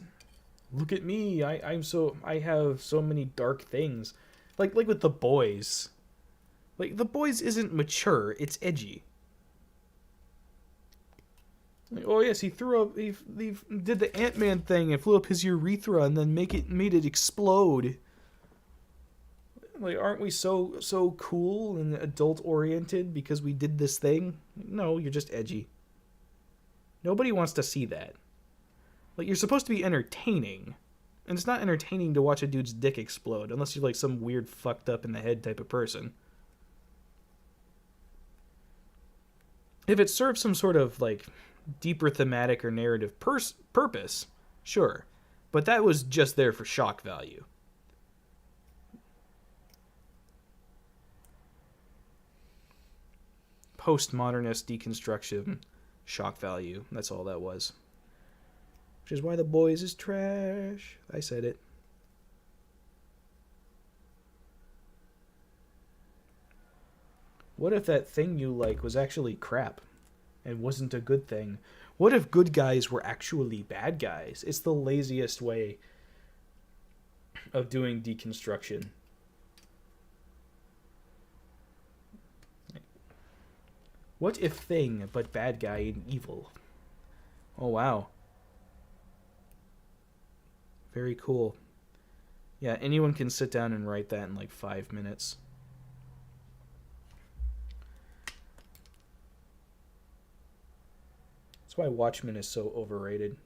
look at me. I have so many dark things, like with the boys. Like the boys isn't mature. It's edgy. Like, oh yes, he threw up. He did the Ant-Man thing and flew up his urethra and then made it explode. Like, aren't we so cool and adult oriented because we did this thing? No, you're just edgy. Nobody wants to see that. Like, you're supposed to be entertaining, and it's not entertaining to watch a dude's dick explode unless you're like some weird fucked up in the head type of person. If it serves some sort of like deeper thematic or narrative purpose, sure. But that was just there for shock value. Postmodernist deconstruction, shock value. That's all that was. Which is why The Boys is trash. I said it. What if that thing you like was actually crap and wasn't a good thing? What if good guys were actually bad guys? It's the laziest way of doing deconstruction. What if thing but bad guy and evil? Oh, wow. Very cool. Yeah, anyone can sit down and write that in like 5 minutes. That's why Watchmen is so overrated.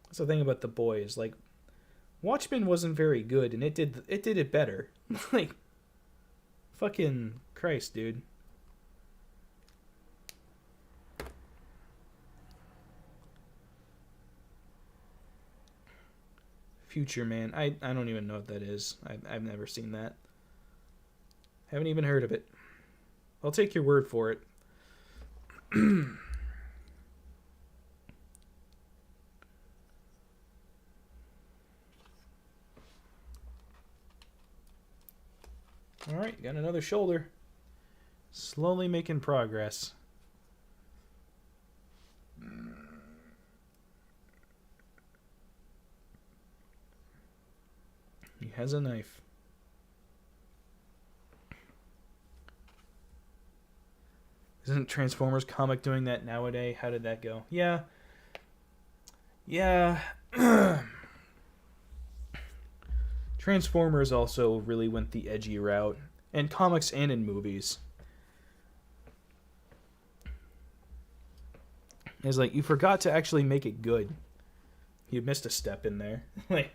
That's the thing about The Boys. Like, Watchmen wasn't very good, and it did it better. Like, fucking Christ, dude. Future Man. I don't even know what that is. I've never seen that. Haven't even heard of it. I'll take your word for it. Alright, got another shoulder. Slowly making progress. He has a knife. Isn't Transformers comic doing that nowadays? How did that go? Yeah. Transformers also really went the edgy route. In comics and in movies. It's like, you forgot to actually make it good. You missed a step in there. Like,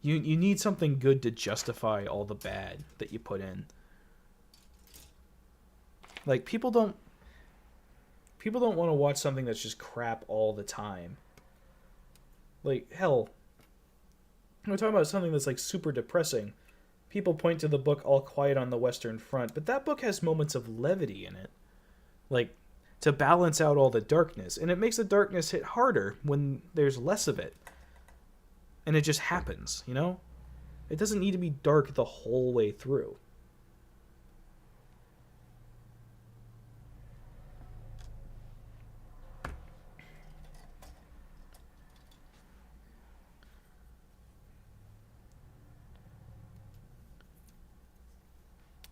you need something good to justify all the bad that you put in. Like, people don't want to watch something that's just crap all the time. Like, hell, we're talking about something that's like super depressing. People point to the book All Quiet on the Western Front, but that book has moments of levity in it. Like, to balance out all the darkness. And it makes the darkness hit harder when there's less of it. And it just happens, you know? It doesn't need to be dark the whole way through.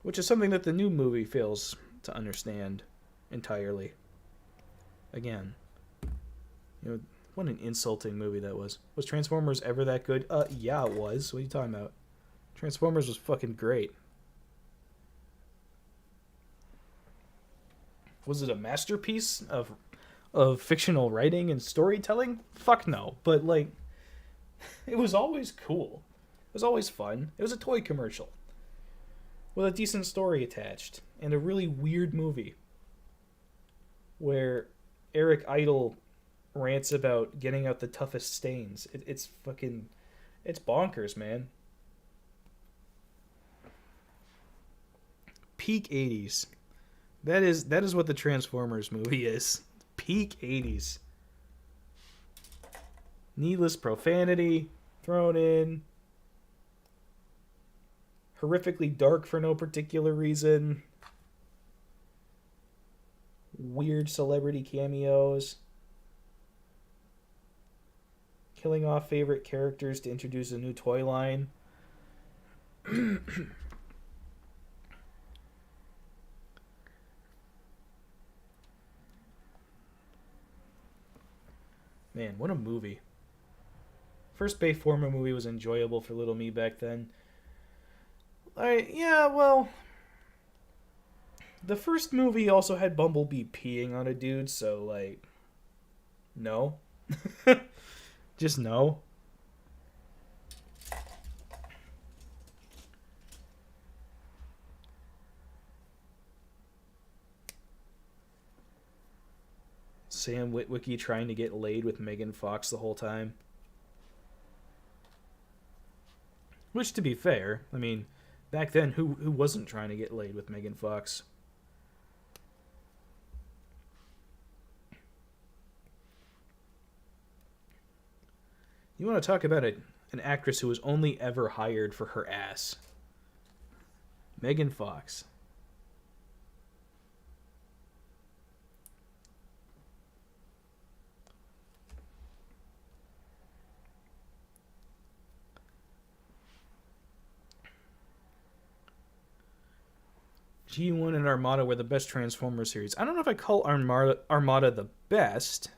which is something that the new movie fails to understand entirely. Again, you know, what an insulting movie that was. Was Transformers ever that good? Yeah, it was. What are you talking about? Transformers was fucking great. Was it a masterpiece of fictional writing and storytelling? Fuck no. But like, it was always cool. It was always fun. It was a toy commercial with a decent story attached and a really weird movie where Eric Idle rants about getting out the toughest stains. It's fucking, it's bonkers, man. Peak 80s. That is what the Transformers movie is. Peak 80s. Needless profanity thrown in. Horrifically dark for no particular reason. Weird celebrity cameos. Killing off favorite characters to introduce a new toy line. Man, what a movie. First Bayformer movie was enjoyable for little me back then. Yeah, well, the first movie also had Bumblebee peeing on a dude, so, like, no. Just no. Sam Witwicky trying to get laid with Megan Fox the whole time. Which, to be fair, I mean, back then, who wasn't trying to get laid with Megan Fox? You want to talk about an actress who was only ever hired for her ass. Megan Fox. G1 and Armada were the best Transformers series. I don't know if I call Armada the best,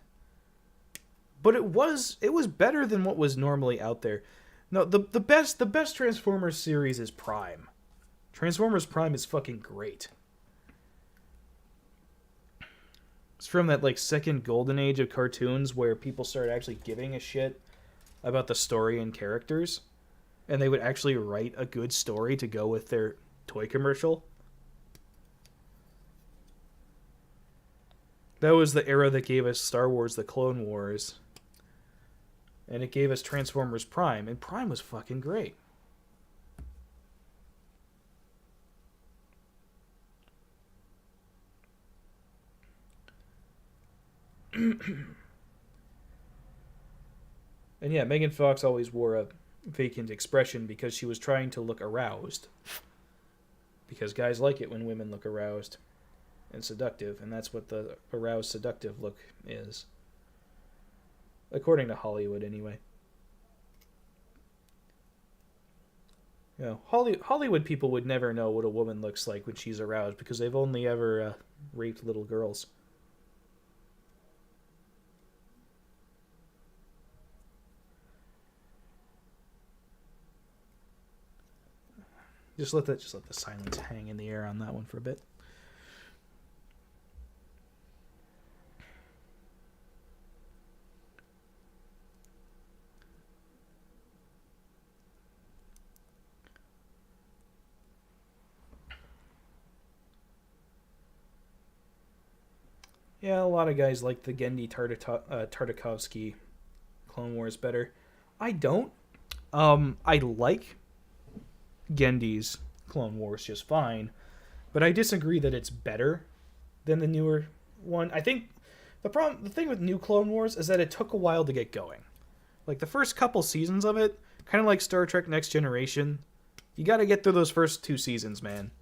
but it was better than what was normally out there. No, the best Transformers series is Prime. Transformers Prime is fucking great. It's from that like second golden age of cartoons where people started actually giving a shit about the story and characters, and they would actually write a good story to go with their toy commercial. That was the era that gave us Star Wars The Clone Wars. And it gave us Transformers Prime. And Prime was fucking great. And yeah, Megan Fox always wore a vacant expression because she was trying to look aroused. Because guys like it when women look aroused and seductive, and that's what the aroused seductive look is. According to Hollywood, anyway. You know, Hollywood people would never know what a woman looks like when she's aroused because they've only ever raped little girls. Just let the silence hang in the air on that one for a bit. Yeah, a lot of guys like the Genndy Tartakovsky Clone Wars better. I don't. I like Gendy's Clone Wars just fine, but I disagree that it's better than the newer one. I think the thing with new Clone Wars is that it took a while to get going. Like the first couple seasons of it, kind of like Star Trek Next Generation, you got to get through those first 2 seasons, man.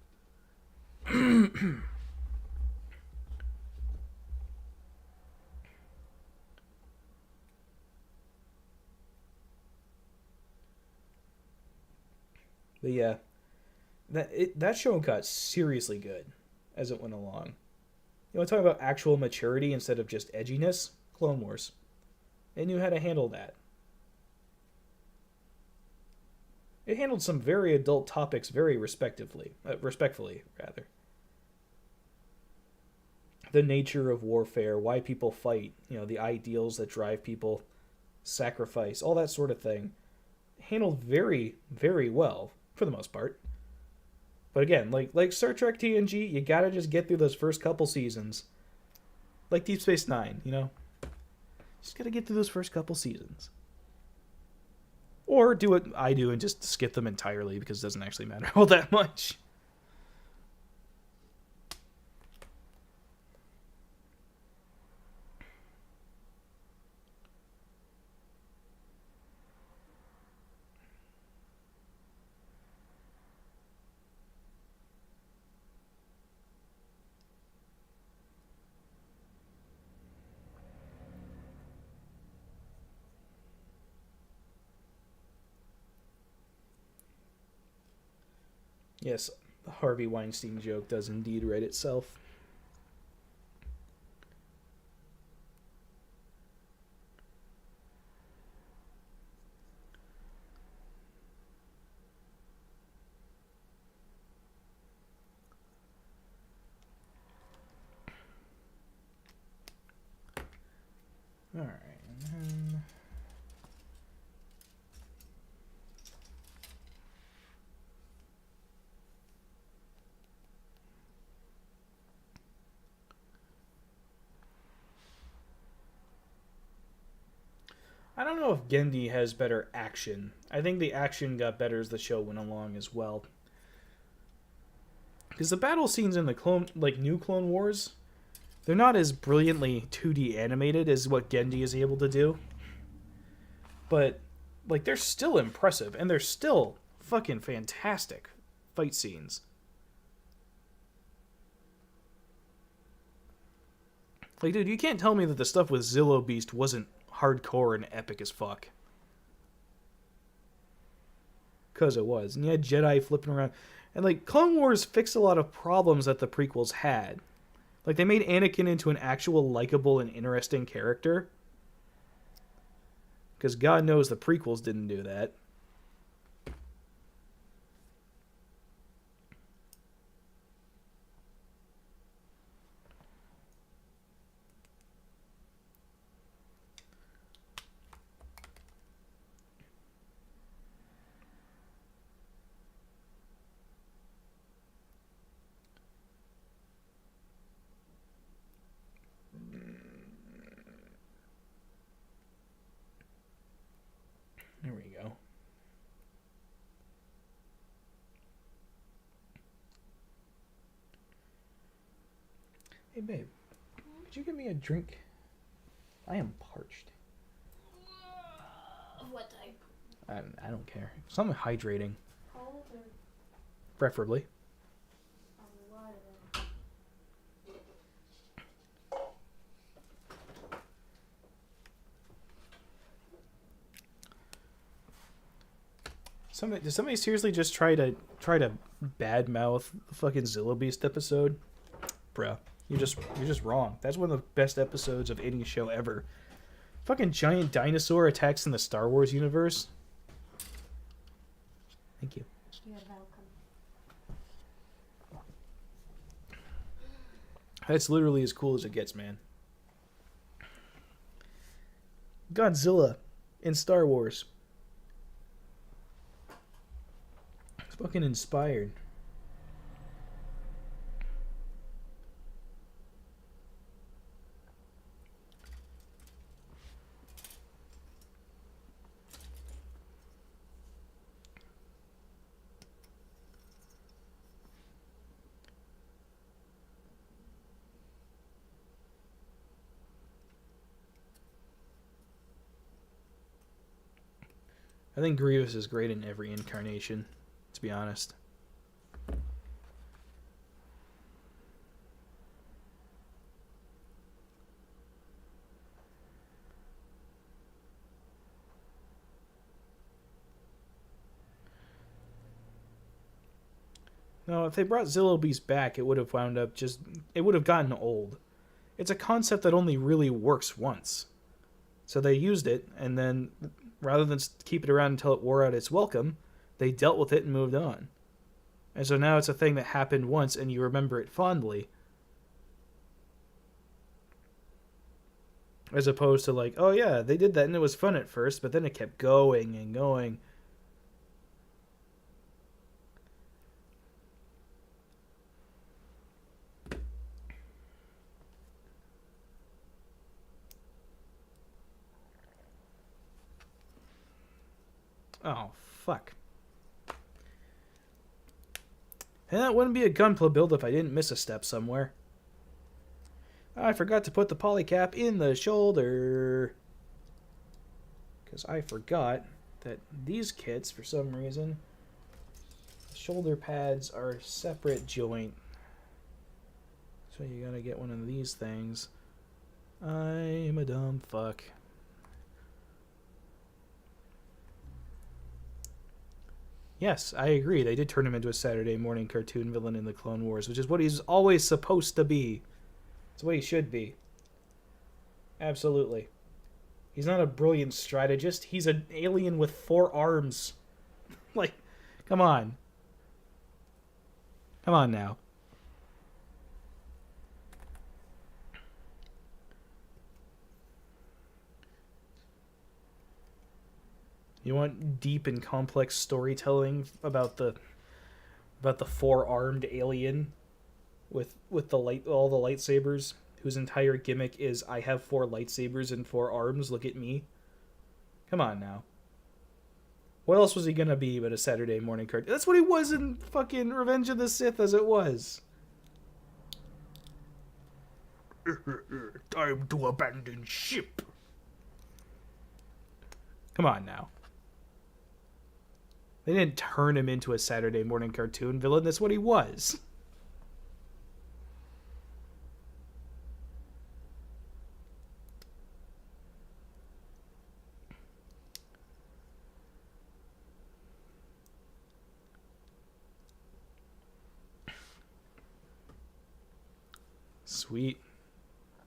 But yeah, that show got seriously good as it went along. You know, talking about actual maturity instead of just edginess. Clone Wars. It knew how to handle that. It handled some very adult topics very respectfully, rather. The nature of warfare, why people fight, you know, the ideals that drive people, sacrifice, all that sort of thing. Handled very, very well for the most part. But again, like Star Trek TNG, you gotta just get through those first couple seasons. Like Deep Space Nine, you know? Just gotta get through those first couple seasons. Or do what I do and just skip them entirely because it doesn't actually matter all that much. Yes, the Harvey Weinstein joke does indeed write itself. All right. I don't know if Gendy has better action. I think the action got better as the show went along as well. Because the battle scenes in the new Clone Wars, they're not as brilliantly 2D animated as what Gendy is able to do. But, like, they're still impressive, and they're still fucking fantastic fight scenes. Like, dude, you can't tell me that the stuff with Zillo Beast wasn't hardcore and epic as fuck. Because it was. And you had Jedi flipping around. And, like, Clone Wars fixed a lot of problems that the prequels had. Like, they made Anakin into an actual likable and interesting character. Because God knows the prequels didn't do that. There we go. Hey, babe. Could you give me a drink? I am parched. Of what type? I don't care. Something hydrating. Cold or Preferably. a lot of them? Did somebody seriously just try to badmouth the fucking Zillo Beast episode? Bruh, you're just wrong. That's one of the best episodes of any show ever. Fucking giant dinosaur attacks in the Star Wars universe. Thank you. You're welcome. That's literally as cool as it gets, man. Godzilla in Star Wars. It's fucking inspired. I think Grievous is great in every incarnation, to be honest. No, if they brought Zillow Beast back, it would have wound up it would have gotten old. It's a concept that only really works once. So they used it, and then rather than keep it around until it wore out its welcome, they dealt with it and moved on. And so now it's a thing that happened once, and you remember it fondly. As opposed to like, oh yeah, they did that and it was fun at first, but then it kept going and going. Oh, fuck. And that wouldn't be a Gunpla build if I didn't miss a step somewhere. I forgot to put the polycap in the shoulder. Because I forgot that these kits, for some reason, the shoulder pads are a separate joint. So you gotta get one of these things. I'm a dumb fuck. Yes, I agree. They did turn him into a Saturday morning cartoon villain in the Clone Wars, which is what he's always supposed to be. It's what he should be. Absolutely. He's not a brilliant strategist. He's an alien with 4 arms. Like, come on. Come on now. You want deep and complex storytelling about the 4-armed alien with all the lightsabers, whose entire gimmick is I have 4 lightsabers and 4 arms, look at me. Come on now. What else was he gonna be but a Saturday morning cartoon? That's what he was in fucking Revenge of the Sith as it was. Time to abandon ship. Come on now. They didn't turn him into a Saturday morning cartoon villain. That's what he was. Sweet.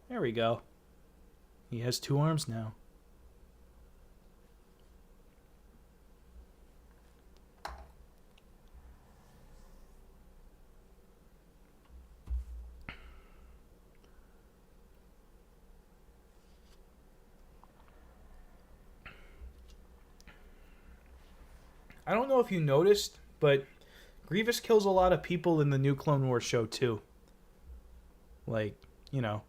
There we go. He has 2 arms now. I don't know if you noticed, but Grievous kills a lot of people in the new Clone Wars show too. Like, you know.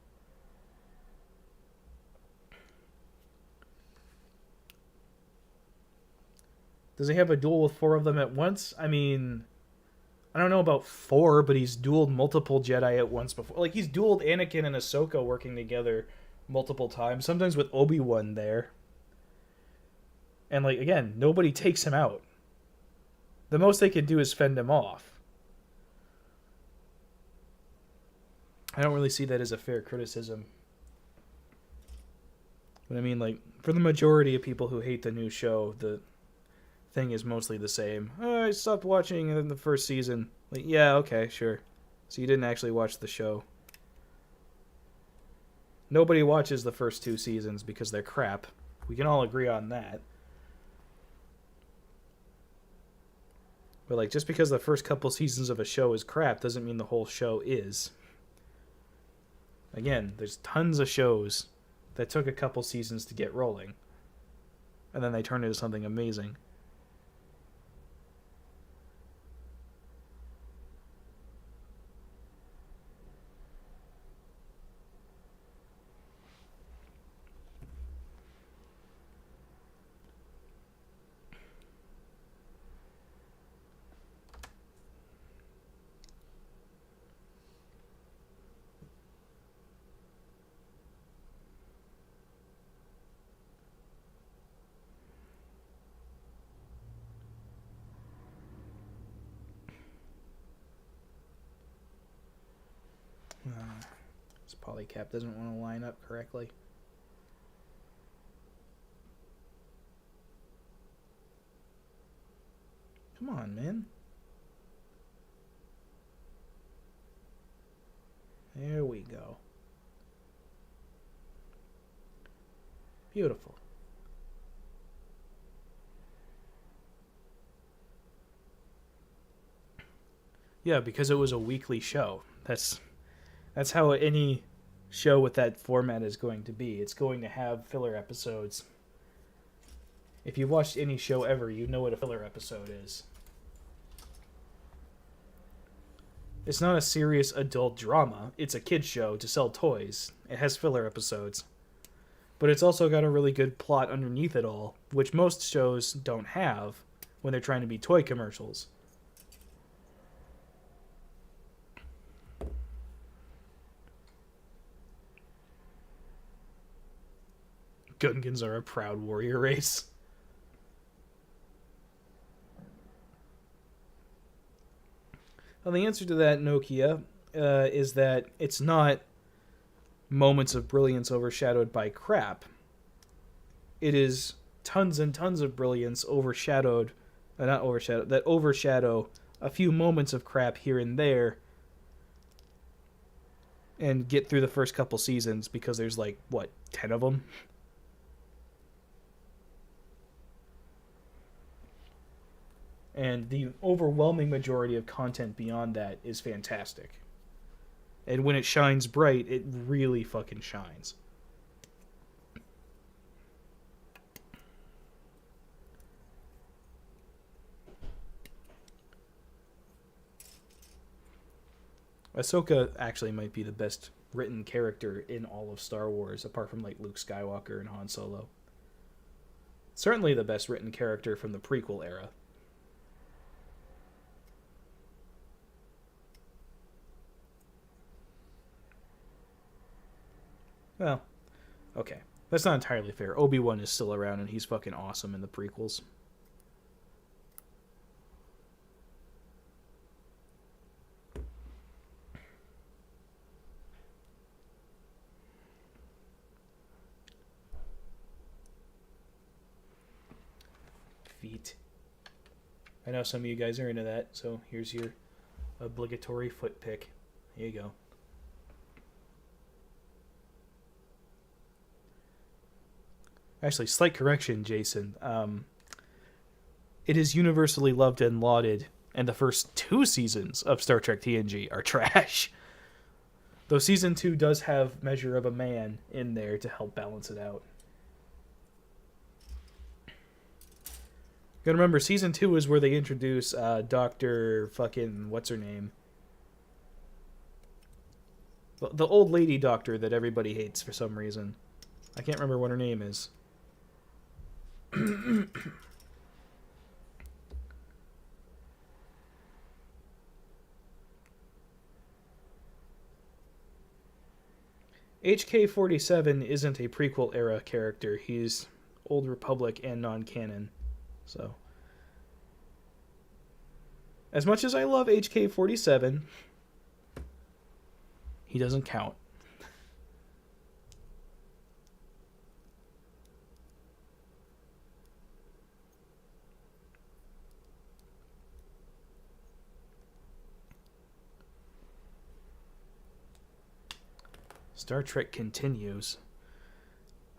Does he have a duel with 4 of them at once? I mean, I don't know about 4, but he's dueled multiple Jedi at once before. Like, he's dueled Anakin and Ahsoka working together multiple times, sometimes with Obi-Wan there. And, like, again, nobody takes him out. The most they can do is fend him off. I don't really see that as a fair criticism. But I mean, like, for the majority of people who hate the new show, the thing is mostly the same. Oh, I stopped watching in the first season. Like, yeah, okay, sure. So you didn't actually watch the show. Nobody watches the first 2 seasons because they're crap. We can all agree on that. But, like, just because the first couple seasons of a show is crap doesn't mean the whole show is. Again, there's tons of shows that took a couple seasons to get rolling. And then they turned into something amazing. This polycap doesn't want to line up correctly. Come on, man. There we go. Beautiful. Yeah, because it was a weekly show. That's how any show with that format is going to be. It's going to have filler episodes. If you've watched any show ever, you know what a filler episode is. It's not a serious adult drama. It's a kid's show to sell toys. It has filler episodes. But it's also got a really good plot underneath it all, which most shows don't have when they're trying to be toy commercials. Gungans are a proud warrior race. Well, the answer to that, Nokia, is that it's not moments of brilliance overshadowed by crap. It is tons and tons of brilliance that overshadow a few moments of crap here and there and get through the first couple seasons because there's 10 of them? And the overwhelming majority of content beyond that is fantastic. And when it shines bright, it really fucking shines. Ahsoka actually might be the best written character in all of Star Wars, apart from Luke Skywalker and Han Solo. Certainly the best written character from the prequel era. Well, okay. That's not entirely fair. Obi-Wan is still around and he's fucking awesome in the prequels. Feet. I know some of you guys are into that, so here's your obligatory foot pick. Here you go. Actually, slight correction, Jason. It is universally loved and lauded, and the first 2 seasons of Star Trek TNG are trash. Though Season 2 does have Measure of a Man in there to help balance it out. Gotta remember, Season 2 is where they introduce Dr. fucking... what's her name? The old lady doctor that everybody hates for some reason. I can't remember what her name is. HK-47 isn't a prequel era character. He's Old Republic and non-canon. So, as much as I love HK-47, he doesn't count. Star Trek Continues.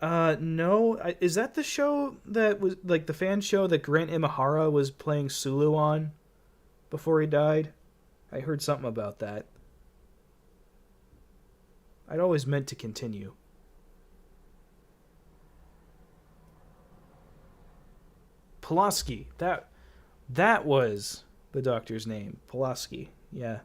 No. Is that the show that was, the fan show that Grant Imahara was playing Sulu on before he died? I heard something about that. I'd always meant to continue. Pulaski. That was the doctor's name. Pulaski. Yeah.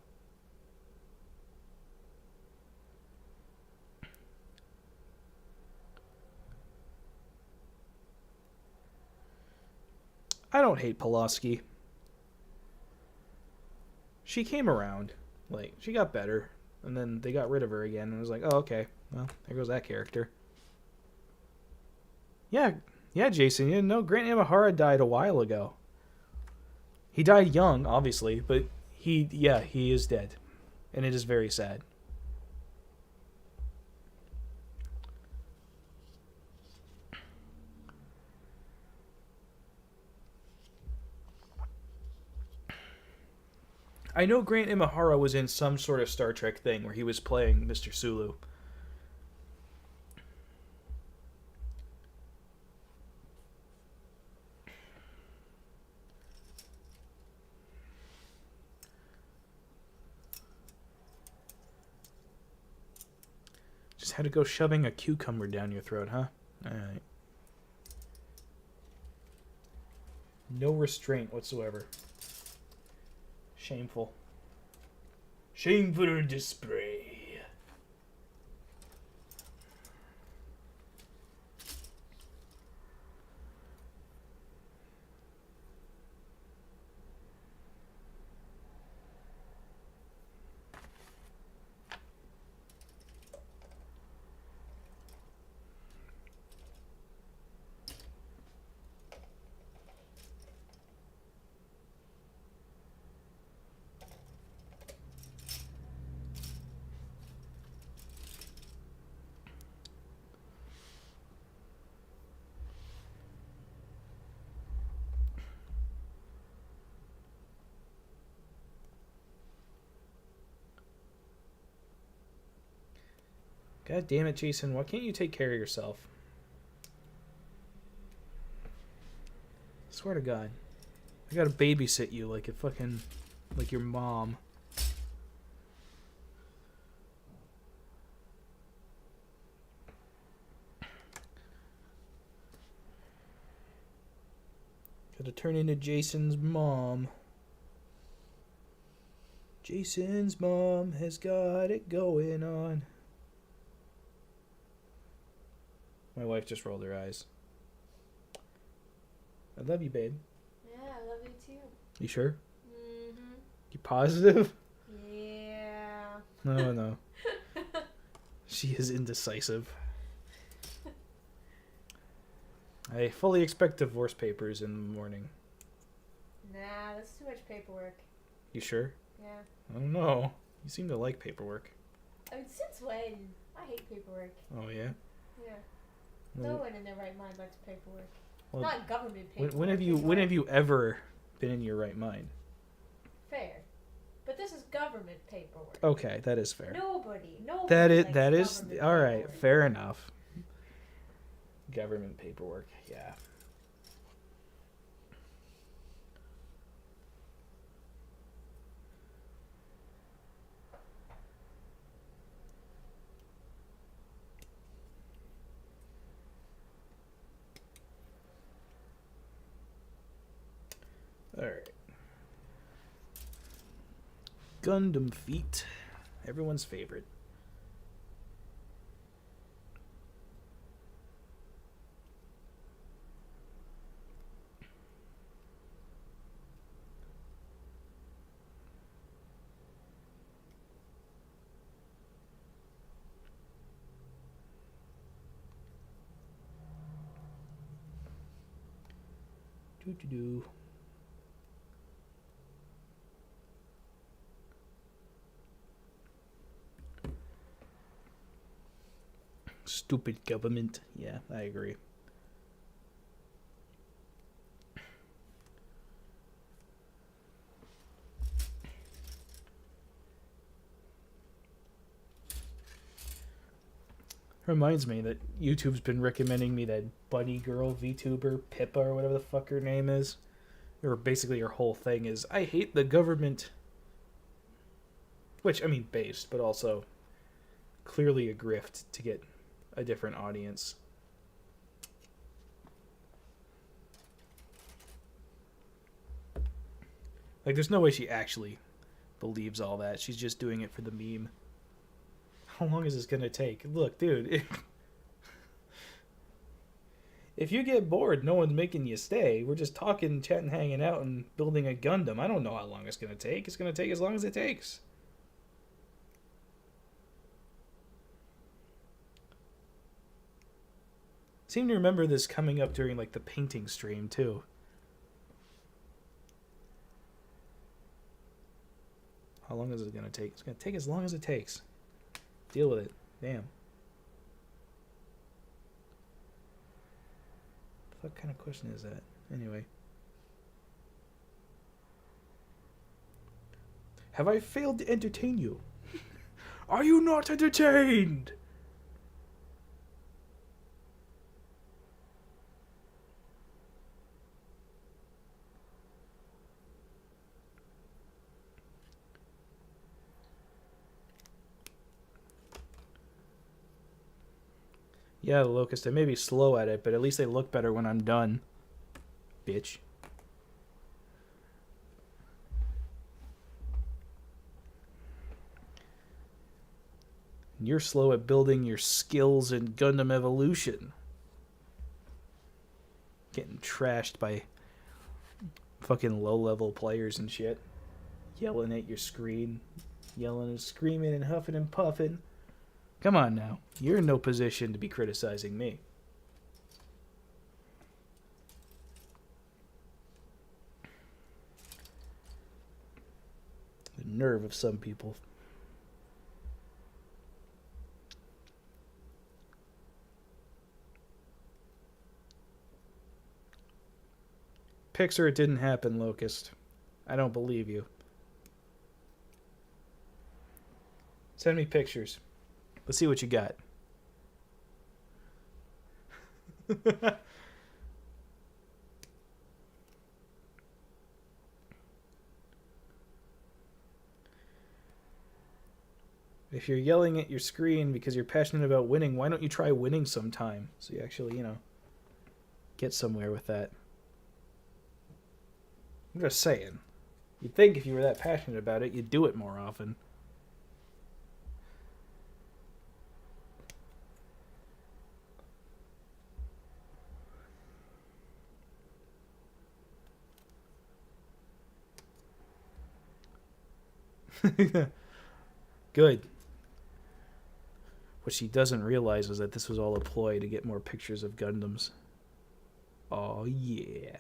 I don't hate Pulaski. She came around. She got better. And then they got rid of her again. And I was like, oh, okay. Well, there goes that character. Yeah, Jason. You didn't know Grant Imahara died a while ago. He died young, obviously. But he is dead. And it is very sad. I know Grant Imahara was in some sort of Star Trek thing where he was playing Mr. Sulu. Just had to go shoving a cucumber down your throat, huh? Alright. No restraint whatsoever. Shameful. Shameful display. God damn it, Jason. Why can't you take care of yourself? Swear to God. I gotta babysit you like a fucking... like your mom. Gotta turn into Jason's mom. Jason's mom has got it going on. My wife just rolled her eyes. I love you, babe. Yeah, I love you too. You sure? Mm-hmm. You positive? Yeah. No. She is indecisive. I fully expect divorce papers in the morning. Nah, that's too much paperwork. You sure? Yeah. I don't know. You seem to like paperwork. I mean, since when? I hate paperwork. Oh, yeah? Yeah. Well, No one in their right mind likes paperwork. well, Not government paperwork. when have you ever been in your right mind? Fair. But this is government paperwork. Okay, that is fair. Nobody That likes is government all right. paperwork. Fair enough. Government paperwork, yeah. All right. Gundam feet, everyone's favorite. Do. Stupid government. Yeah, I agree. Reminds me that YouTube's been recommending me that Buddy Girl VTuber, Pippa, or whatever the fuck her name is. Or basically her whole thing is, I hate the government. Which, I mean, based, but also clearly a grift to get a different audience. Like, there's no way she actually believes all that. She's just doing it for the meme. How long is this gonna take? Look, dude. If you get bored, no one's making you stay. We're just talking, chatting, hanging out, and building a Gundam. I don't know how long it's gonna take. It's gonna take as long as it takes. Seem to remember this coming up during like the painting stream too. How long is it gonna take? It's gonna take as long as it takes. Deal with it. Damn. What kind of question is that? Anyway. Have I failed to entertain you? Are you not entertained? Yeah, Locust, I may be slow at it, but at least they look better when I'm done. Bitch. You're slow at building your skills in Gundam Evolution. Getting trashed by fucking low-level players and shit. Yelling at your screen. Yelling and screaming and huffing and puffing. Come on now. You're in no position to be criticizing me. The nerve of some people. Pixar, it didn't happen, Locust. I don't believe you. Send me pictures. Let's see what you got. If you're yelling at your screen because you're passionate about winning, why don't you try winning sometime? So you actually, get somewhere with that. I'm just saying. You'd think if you were that passionate about it, you'd do it more often. Good. What she doesn't realize is that this was all a ploy to get more pictures of Gundams. Oh, yeah.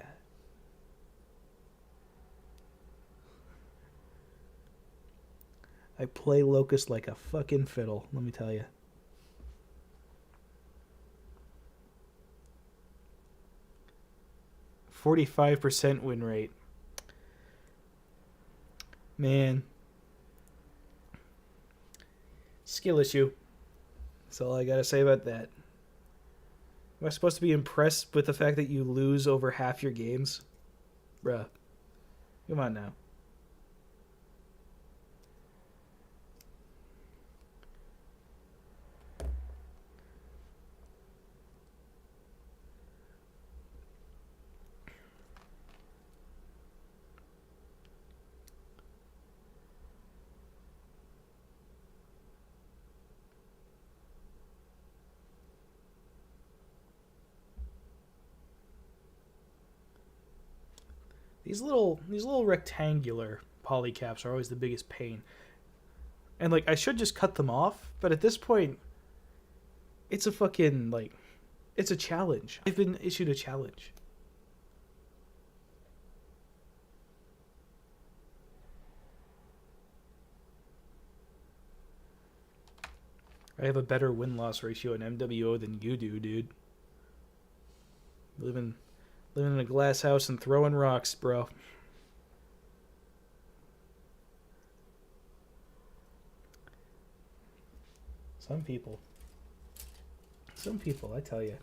I play Locust like a fucking fiddle, let me tell you. %45 win rate. Man. Skill issue. That's all I gotta say about that. Am I supposed to be impressed with the fact that you lose over half your games? Bruh. Come on now. These little rectangular polycaps are always the biggest pain. And I should just cut them off, but at this point it's a fucking it's a challenge. I've been issued a challenge. I have a better win-loss ratio in MWO than you do, dude. Living in a glass house and throwing rocks, bro. Some people, I tell you.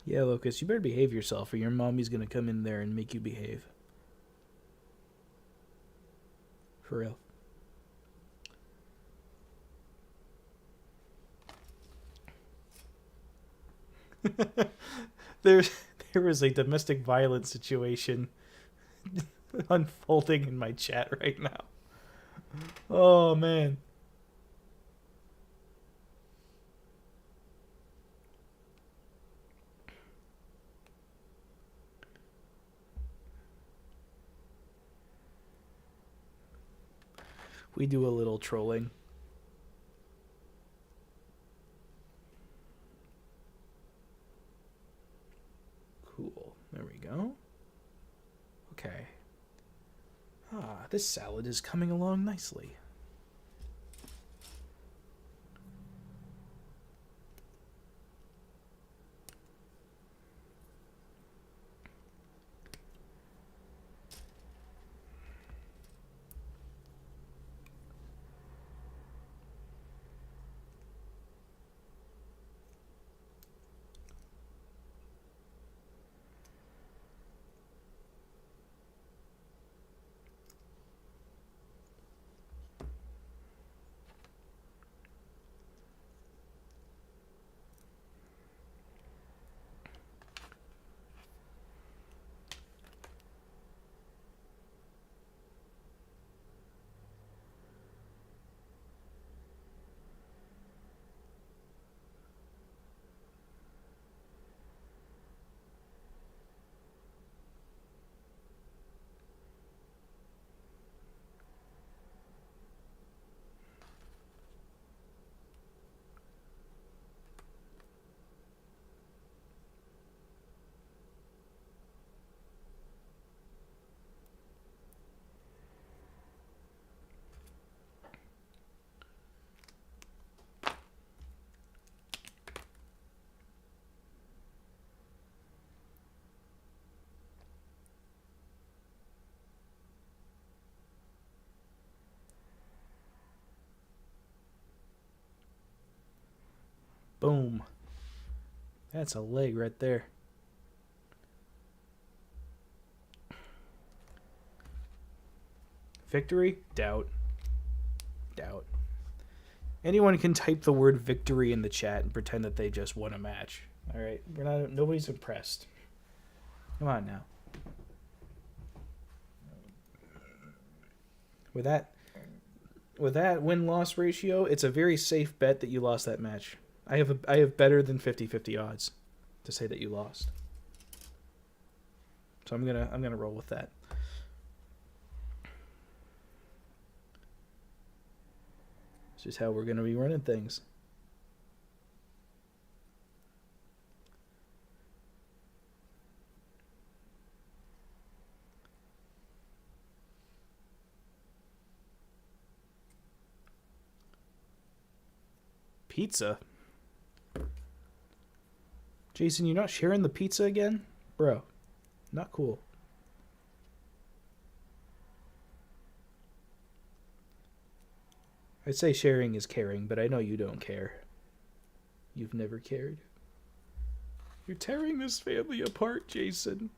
Yeah, Locust, you better behave yourself or your mommy's gonna come in there and make you behave. For real. there was a domestic violence situation unfolding in my chat right now. Oh man. We do a little trolling. Cool. There we go. Okay. Ah, this salad is coming along nicely. Boom. That's a leg right there. Victory? Doubt. Doubt. Anyone can type the word victory in the chat and pretend that they just won a match. All right, nobody's impressed. Come on now. With that win-loss ratio, it's a very safe bet that you lost that match. I have better than 50-50 odds to say that you lost. So I'm gonna roll with that. It's just how we're gonna be running things. Pizza? Jason, you're not sharing the pizza again? Bro, not cool. I'd say sharing is caring, but I know you don't care. You've never cared. You're tearing this family apart, Jason.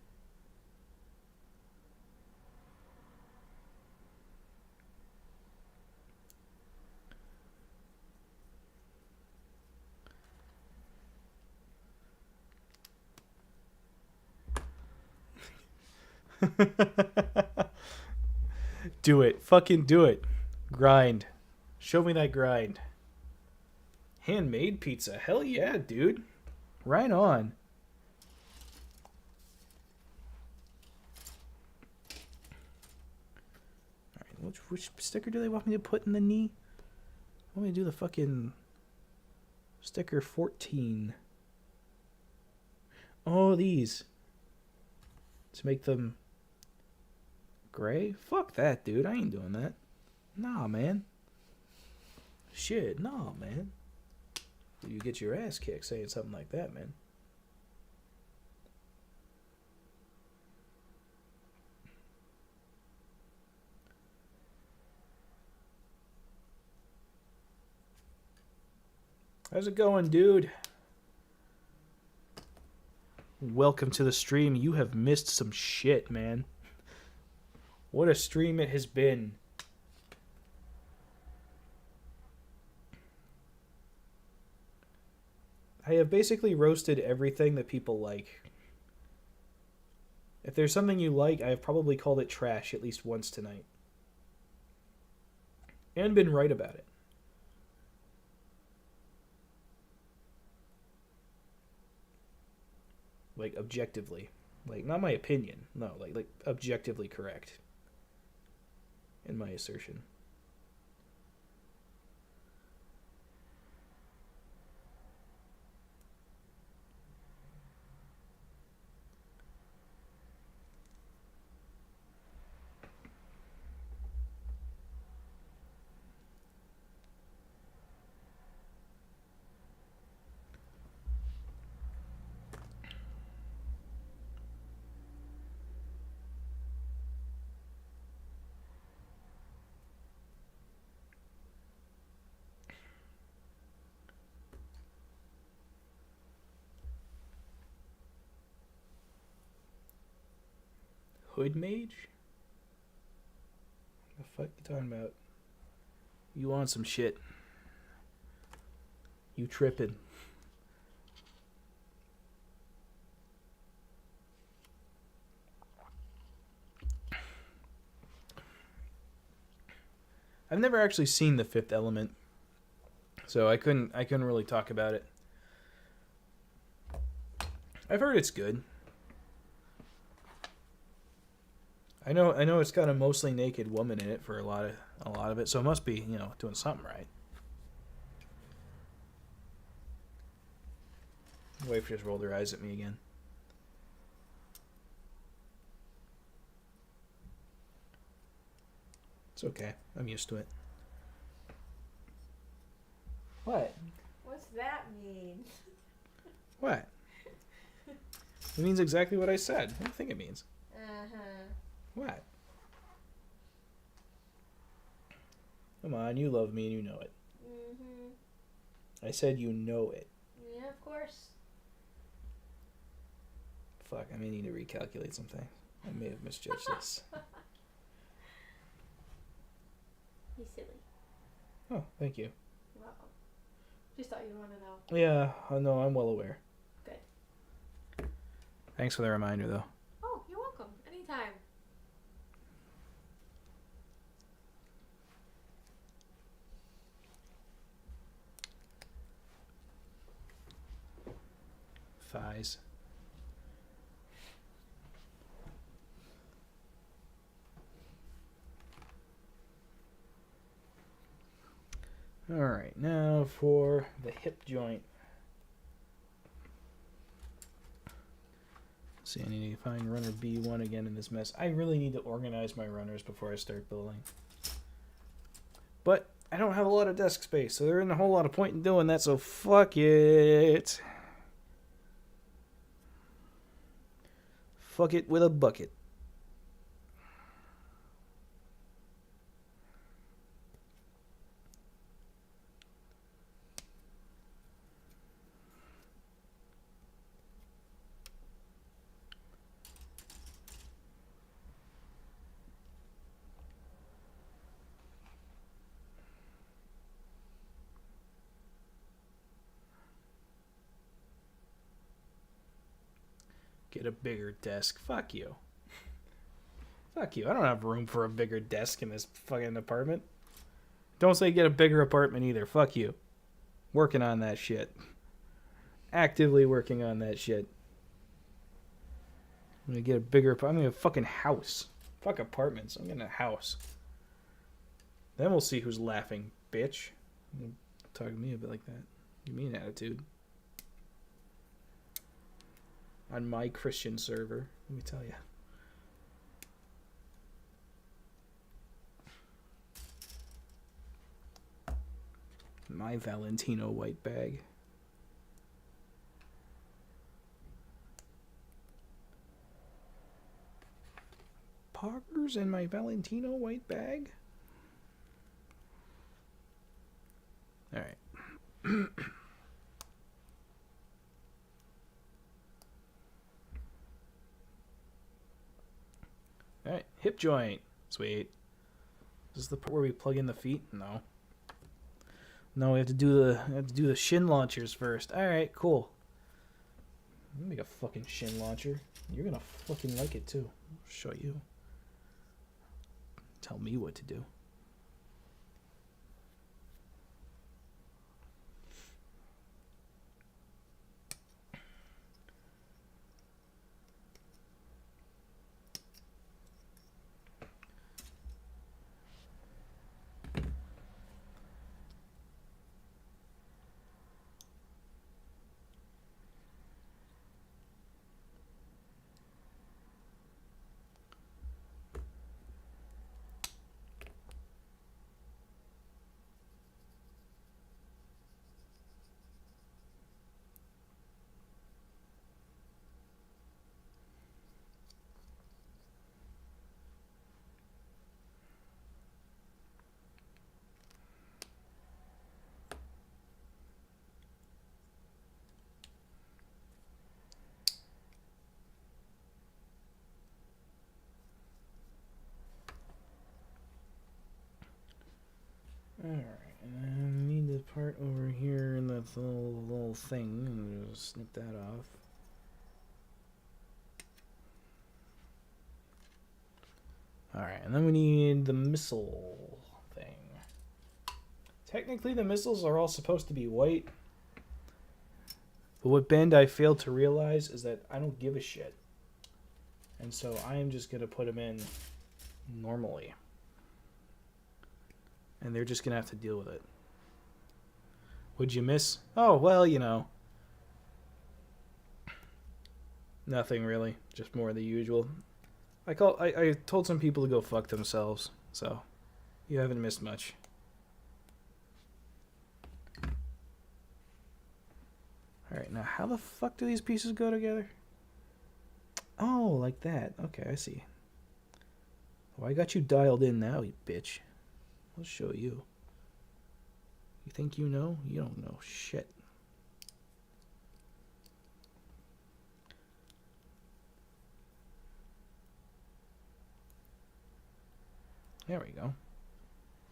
Do it. Fucking do it. Grind. Show me that grind. Handmade pizza. Hell yeah, dude. Right on. Alright, which sticker do they want me to put in the knee? I want me to do the fucking sticker 14. Oh, these. To make them gray? Fuck that, dude. I ain't doing that. Nah, man. Shit, nah, man. You get your ass kicked saying something like that, man. How's it going, dude? Welcome to the stream. You have missed some shit, man. What a stream it has been. I have basically roasted everything that people like. If there's something you like, I have probably called it trash at least once tonight. And been right about it. Like, objectively. Like, not my opinion. No, like objectively correct. In my assertion. Hood Mage? The fuck you talking about? You on some shit. You tripping. I've never actually seen The Fifth Element, so I couldn't really talk about it. I've heard it's good. I know it's got a mostly naked woman in it for a lot of it, so it must be, doing something right. My wife just rolled her eyes at me again. It's okay. I'm used to it. What? What's that mean? What? It means exactly what I said. What do you think it means? Uh-huh. What? Come on, you love me and you know it. Mm-hmm. I said you know it. Yeah, of course. Fuck, I may need to recalculate some things. I may have misjudged this. He's silly. Oh, thank you. Wow. Just thought you'd want to know. Yeah, no, I'm well aware. Good. Thanks for the reminder, though. Oh, you're welcome. Anytime. Thighs. Alright, now for the hip joint. Let's see, I need to find runner B1 again in this mess. I really need to organize my runners before I start building. But I don't have a lot of desk space, so there isn't a whole lot of point in doing that, so fuck it. Fuck it with a bucket. Get a bigger desk. Fuck you. Fuck you. I don't have room for a bigger desk in this fucking apartment. Don't say get a bigger apartment either. Fuck you. Working on that shit. Actively working on that shit. I'm gonna get a bigger... I'm gonna get a fucking house. Fuck apartments. I'm getting a house. Then we'll see who's laughing, bitch. Talk to me a bit like that. You mean attitude. On my Christian server, let me tell you. My Valentino white bag. Poggers in my Valentino white bag? Alright. Alright, hip joint. Sweet. Is this the part where we plug in the feet? No. No, we have to do the shin launchers first. Alright, cool. Let me make a fucking shin launcher. You're gonna fucking like it too. I'll show you. Tell me what to do. part over here in the little thing. And just snip that off. Alright, and then we need the missile thing. Technically, the missiles are all supposed to be white. But what Bandai failed to realize is that I don't give a shit. And so I am just going to put them in normally. And they're just going to have to deal with it. Would you miss? Oh, well, you know. Nothing really. Just more of the usual. I told some people to go fuck themselves. So, you haven't missed much. Alright, now how the fuck do these pieces go together? Oh, like that. Okay, I see. Well, I got you dialed in now, you bitch. I'll show you. You think you know? You don't know shit. There we go.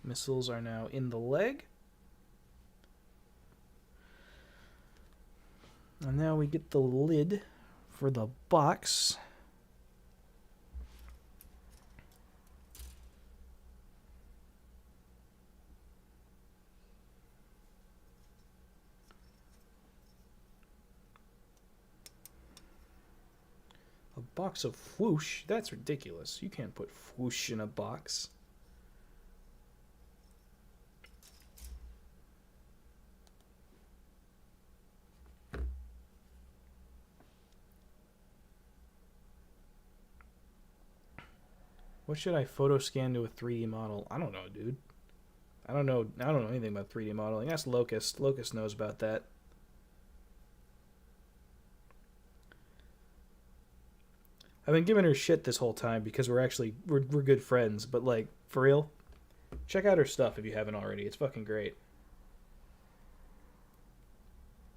Missiles are now in the leg. And now we get the lid for the box. A box of whoosh? That's ridiculous. You can't put whoosh in a box. What should I photo scan to a 3D model? I don't know, dude. I don't know anything about 3D modeling. That's Locust. Locust knows about that. I've been giving her shit this whole time because we're good friends, but like for real, check out her stuff if you haven't already. It's fucking great.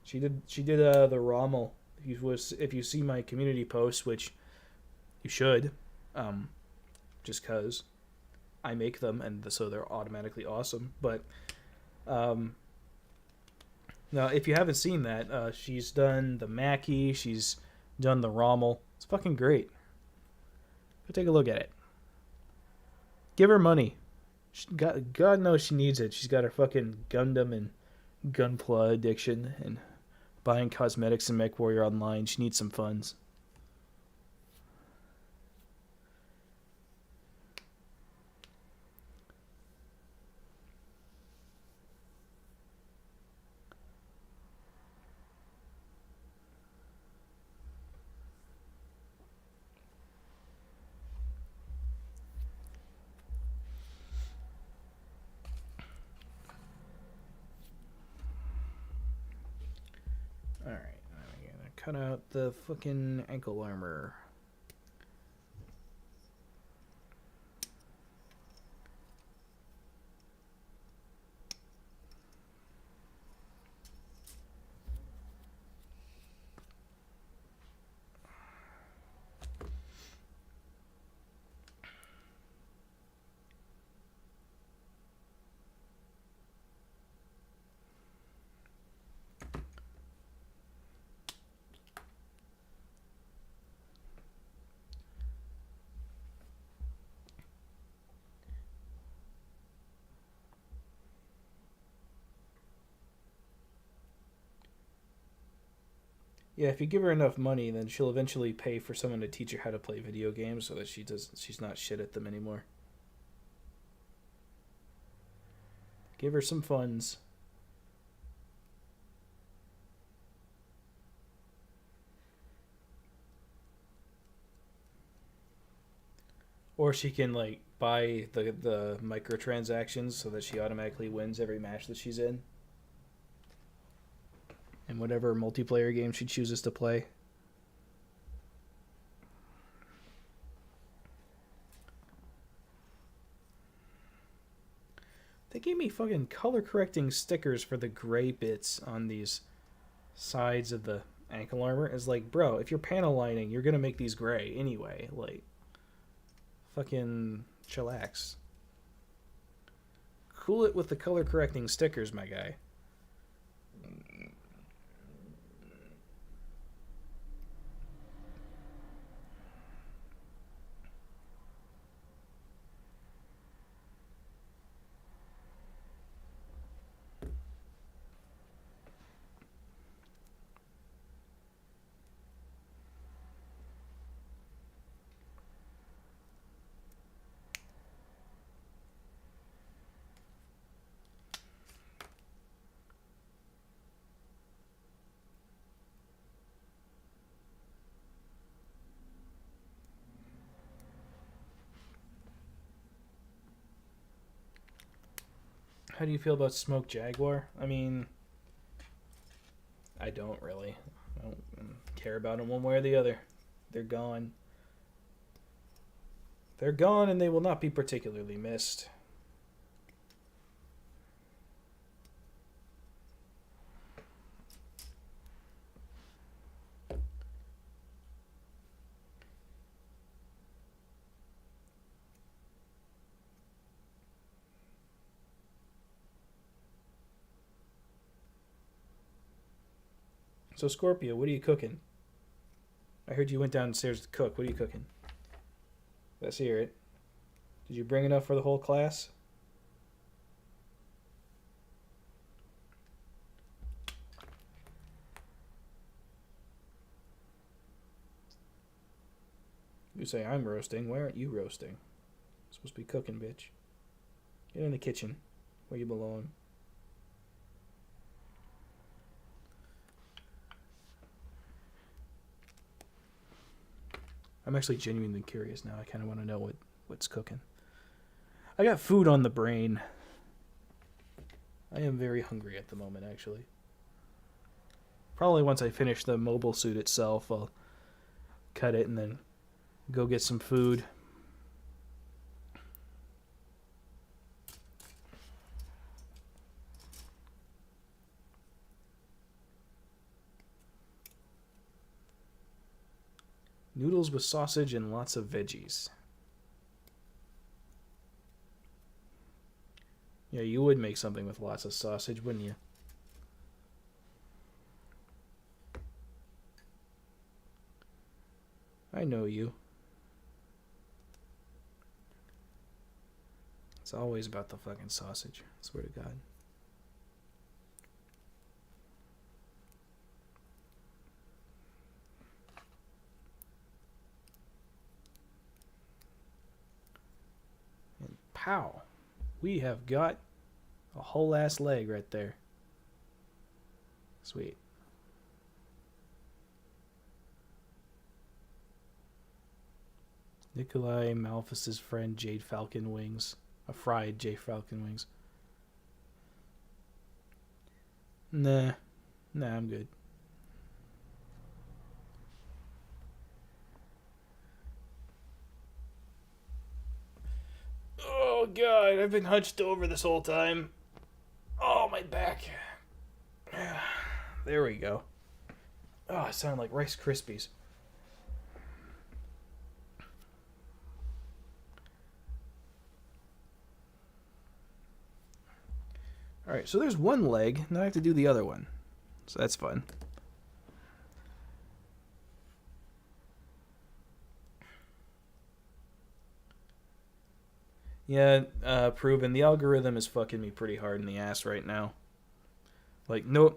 She did the Rommel. If you see my community posts, which you should, just cause I make them and so they're automatically awesome. But now if you haven't seen that, she's done the Mackie, she's done the Rommel. It's fucking great. Go take a look at it. Give her money. God knows she needs it. She's got her fucking Gundam and Gunpla addiction and buying cosmetics in MechWarrior Online. She needs some funds. Alright, I'm gonna cut out the fucking ankle armor. Yeah, if you give her enough money, then she'll eventually pay for someone to teach her how to play video games so that she's not shit at them anymore. Give her some funds. Or she can like buy the microtransactions so that she automatically wins every match that she's in. And whatever multiplayer game she chooses to play. They gave me fucking color correcting stickers for the gray bits on these sides of the ankle armor. It's like, bro, if you're panel lining, you're gonna make these gray anyway. Like, fucking chillax. Cool it with the color correcting stickers, my guy. How do you feel about Smoked Jaguar? I mean, I don't really. I don't care about them one way or the other. They're gone. They're gone, and they will not be particularly missed. So, Scorpio, what are you cooking? I heard you went downstairs to cook. What are you cooking? Let's hear it. Did you bring enough for the whole class? You say I'm roasting. Why aren't you roasting? You're supposed to be cooking, bitch. Get in the kitchen where you belong. I'm actually genuinely curious now. I kind of want to know what's cooking. I got food on the brain. I am very hungry at the moment, actually. Probably once I finish the mobile suit itself, I'll cut it and then go get some food. Noodles with sausage and lots of veggies. Yeah, you would make something with lots of sausage, wouldn't you? I know you. It's always about the fucking sausage. I swear to God. And pow. We have got a whole ass leg right there. Sweet. Nikolai Malphus's friend Jade Falcon Wings. A fried Jade Falcon Wings. Nah, I'm good. Oh God, I've been hunched over this whole time. Oh, my back. There we go. Oh, I sound like Rice Krispies. Alright, so there's one leg. Now I have to do the other one. So that's fun. Yeah, proven. The algorithm is fucking me pretty hard in the ass right now. Like, no...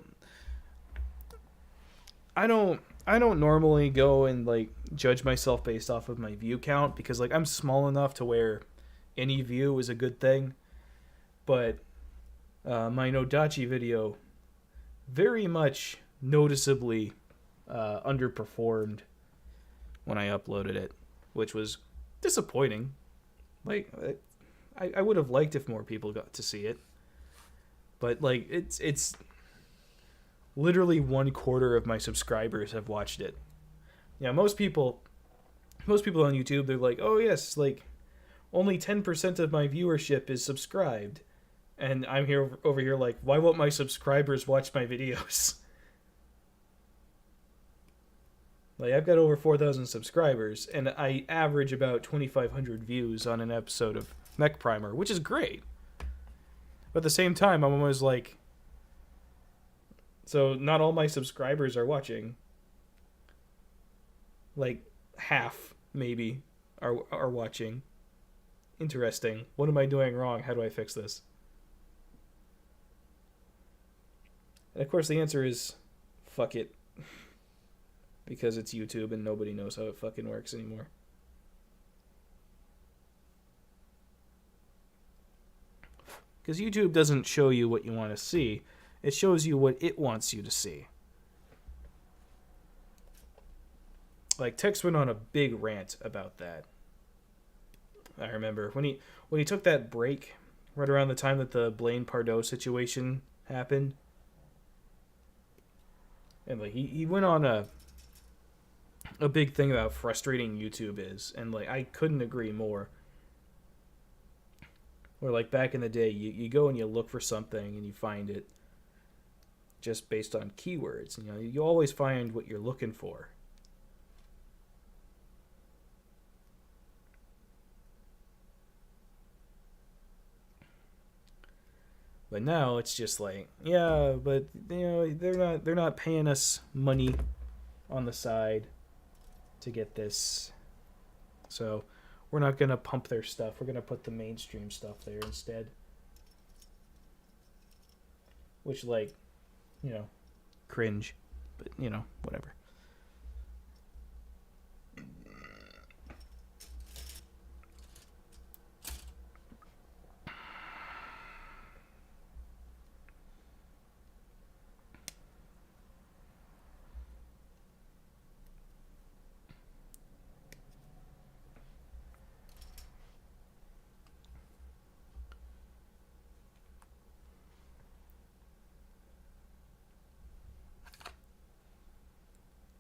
I don't normally go and, like, judge myself based off of my view count, because, like, I'm small enough to where any view is a good thing. But my Nodachi video very much noticeably underperformed when I uploaded it, which was disappointing. Like, I would have liked if more people got to see it, but like it's literally 1/4 of my subscribers have watched it. Yeah, most people on YouTube, they're like, oh yes, like only 10% of my viewership is subscribed. And I'm over here like, why won't my subscribers watch my videos? Like, I've got over 4,000 subscribers, and I average about 2,500 views on an episode of Mech Primer, which is great. But at the same time, I'm always like, so not all my subscribers are watching. Like, half, maybe, are watching. Interesting. What am I doing wrong? How do I fix this? And of course the answer is, fuck it. Because it's YouTube and nobody knows how it fucking works anymore. Because YouTube doesn't show you what you want to see. It shows you what it wants you to see. Like, Tex went on a big rant about that. I remember when he took that break right around the time that the Blaine Pardoe situation happened. And like he went on a big thing about how frustrating YouTube is, and like I couldn't agree more. Where like back in the day, you go and you look for something and you find it just based on keywords. You know, you always find what you're looking for. But now it's just like, yeah, but you know, they're not paying us money on the side to get this. So we're not gonna pump their stuff. We're gonna put the mainstream stuff there instead. Which, like, you know, cringe. But, you know, whatever.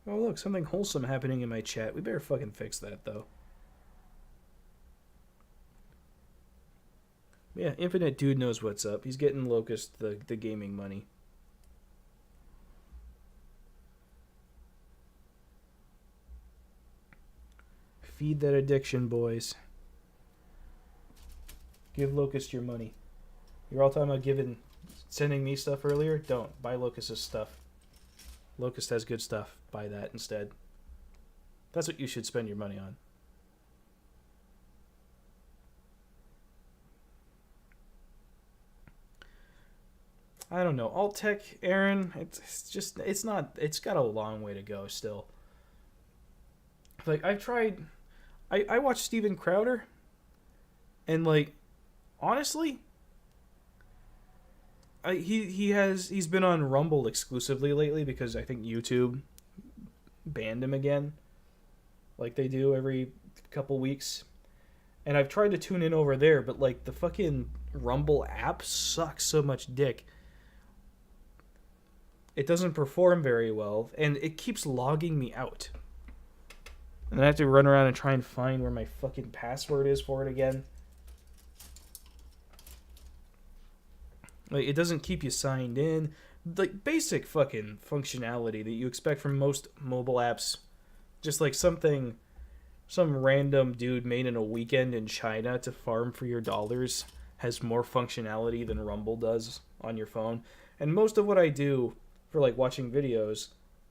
Oh, look, something wholesome happening in my chat. We better fucking fix that, though. Yeah, Infinite Dude knows what's up. He's getting Locust the gaming money. Feed that addiction, boys. Give Locust your money. You're all talking about sending me stuff earlier? Don't. Buy Locust's stuff. Locust has good stuff. Buy that instead. That's what you should spend your money on. I don't know. Alt Tech, Aaron, it's got a long way to go still. Like, I watched Steven Crowder, and like, honestly, he's been on Rumble exclusively lately because I think YouTube banned him again, like they do every couple weeks. And I've tried to tune in over there, but like the fucking Rumble app sucks so much dick. It doesn't perform very well, and it keeps logging me out. And I have to run around and try and find where my fucking password is for it again. Like, it doesn't keep you signed in. Like, basic fucking functionality that you expect from most mobile apps. Just like some random dude made in a weekend in China to farm for your dollars has more functionality than Rumble does on your phone. And most of what I do for like watching videos,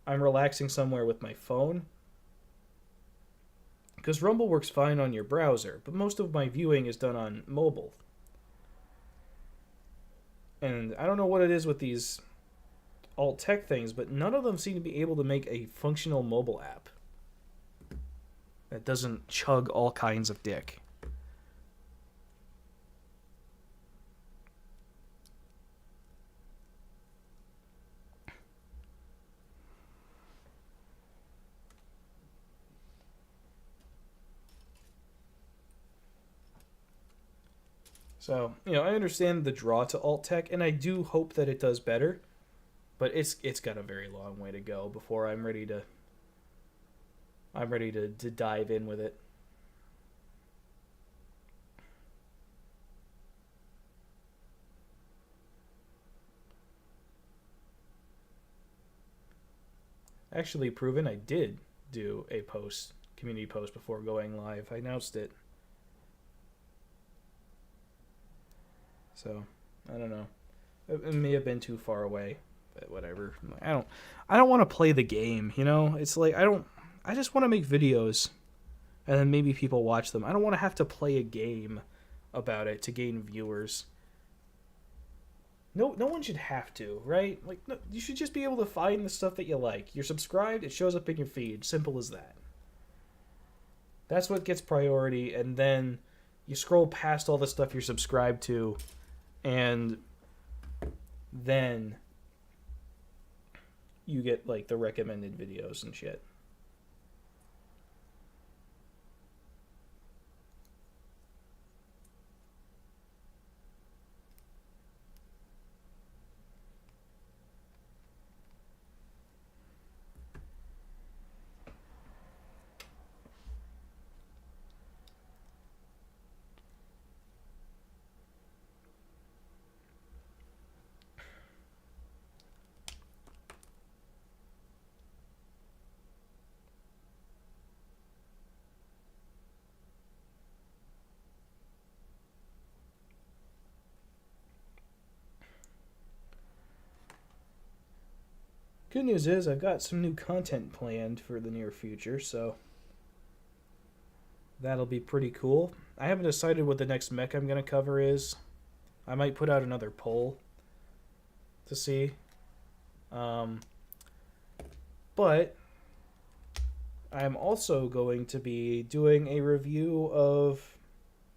I'm relaxing somewhere with my phone. Because Rumble works fine on your browser, but most of my viewing is done on mobile. And I don't know what it is with these alt tech things, but none of them seem to be able to make a functional mobile app that doesn't chug all kinds of dick. So, you know, I understand the draw to alt tech, and I do hope that it does better, but it's got a very long way to go before I'm ready to dive in with it. Actually, Proven, I did do a community post before going live. I announced it. So, I don't know. It may have been too far away, but whatever. I don't want to play the game, you know? It's like I just want to make videos and then maybe people watch them. I don't want to have to play a game about it to gain viewers. No one should have to, right? Like, no, you should just be able to find the stuff that you like. You're subscribed, it shows up in your feed. Simple as that. That's what gets priority, and then you scroll past all the stuff you're subscribed to, and then you get like the recommended videos and shit. Good news is I've got some new content planned for the near future, so that'll be pretty cool. I haven't decided what the next mech I'm going to cover is. I might put out another poll to see. But I'm also going to be doing a review of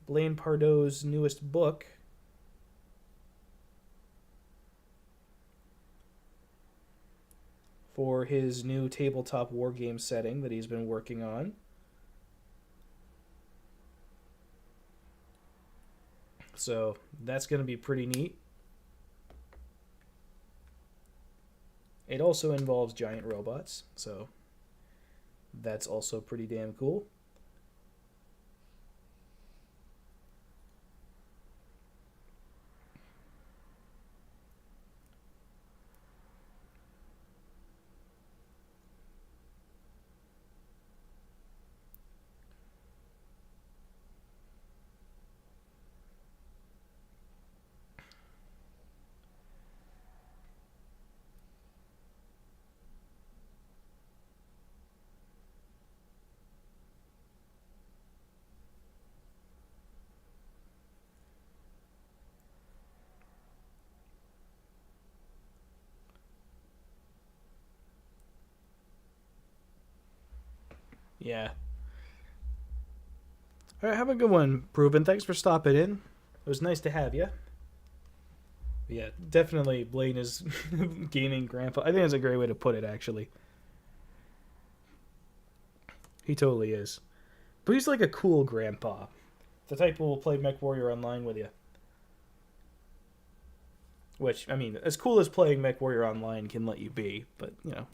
Blaine Pardoe's newest book, for his new tabletop wargame setting that he's been working on. So that's going to be pretty neat. It also involves giant robots, so that's also pretty damn cool. Yeah. All right, have a good one, Proven. Thanks for stopping in. It was nice to have you. Yeah, definitely Blaine is gaming grandpa. I think that's a great way to put it, actually. He totally is. But he's like a cool grandpa. The type who will play MechWarrior Online with you. Which, I mean, as cool as playing MechWarrior Online can let you be, but, you know.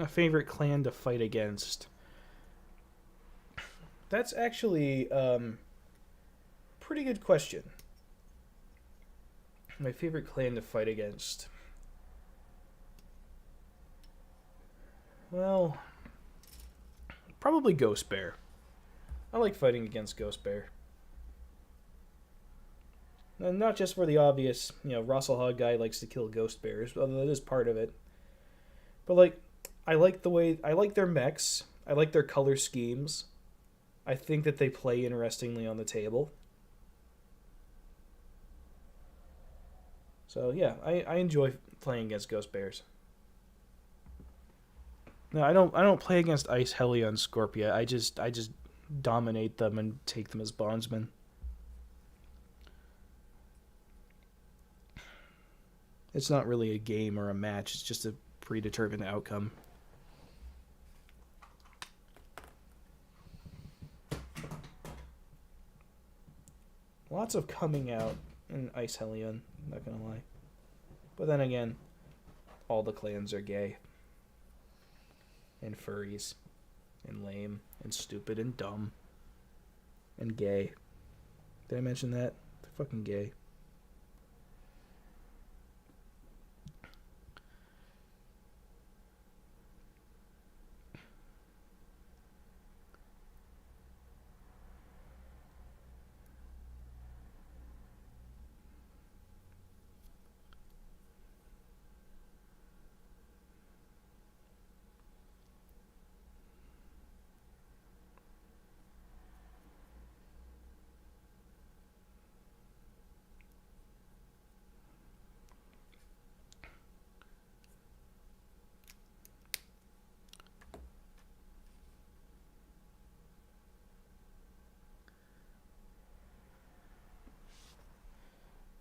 Favorite clan to fight against. That's actually pretty good question. My favorite clan to fight against. Well, probably Ghost Bear. I like fighting against Ghost Bear. And not just for the obvious, Russell Hog guy likes to kill Ghost Bears, although that is part of it. But like, I like their mechs. I like their color schemes. I think that they play interestingly on the table. So yeah, I enjoy playing against Ghost Bears. No, I don't play against Ice Hellion Scorpia. I just dominate them and take them as bondsmen. It's not really a game or a match. It's just a predetermined outcome. Lots of coming out in Ice Hellion, not gonna lie. But then again, all the clans are gay. And furries. And lame. And stupid and dumb. And gay. Did I mention that? They're fucking gay.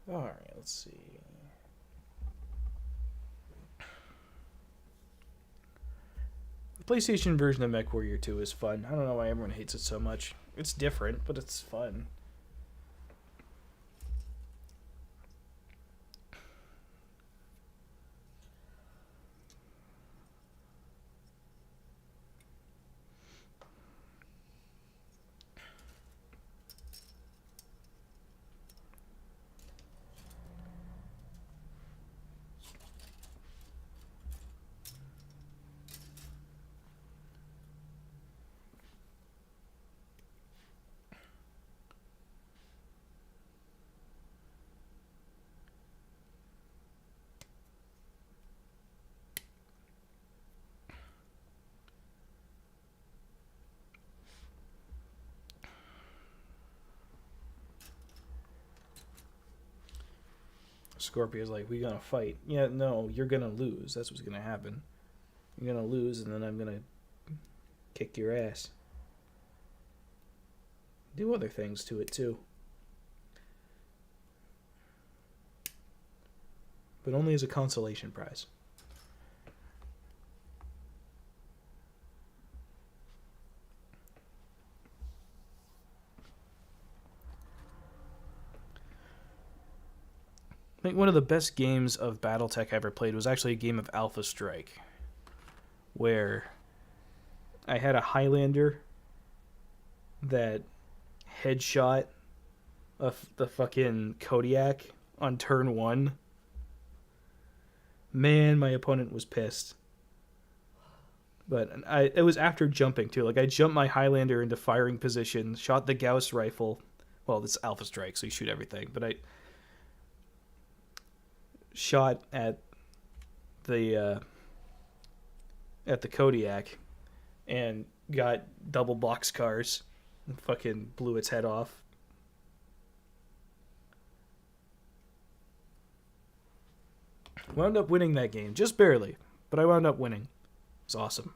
Alright, let's see. The PlayStation version of MechWarrior 2 is fun. I don't know why everyone hates it so much. It's different, but it's fun. Scorpio's like, we gonna fight. Yeah, no, you're gonna lose. That's what's gonna happen. You're gonna lose, and then I'm gonna kick your ass. Do other things to it, too. But only as a consolation prize. I think one of the best games of BattleTech I ever played was actually a game of Alpha Strike, where I had a Highlander that headshot the fucking Kodiak on turn 1. Man, my opponent was pissed. But it was after jumping, too. Like, I jumped my Highlander into firing position, shot the Gauss rifle. Well, it's Alpha Strike, so you shoot everything. But I shot at the Kodiak and got double boxcars and fucking blew its head off. Wound up winning that game, just barely, but I wound up winning. It's awesome.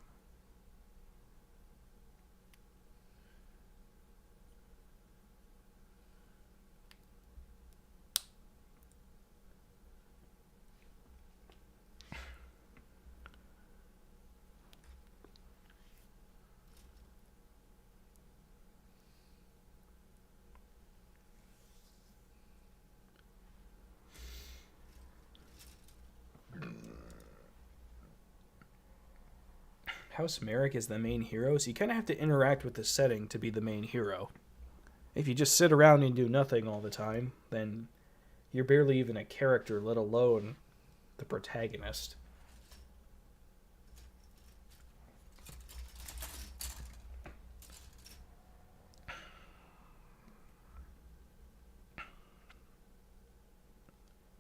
House Merrick is the main hero, so you kind of have to interact with the setting to be the main hero. If you just sit around and do nothing all the time, then you're barely even a character, let alone the protagonist.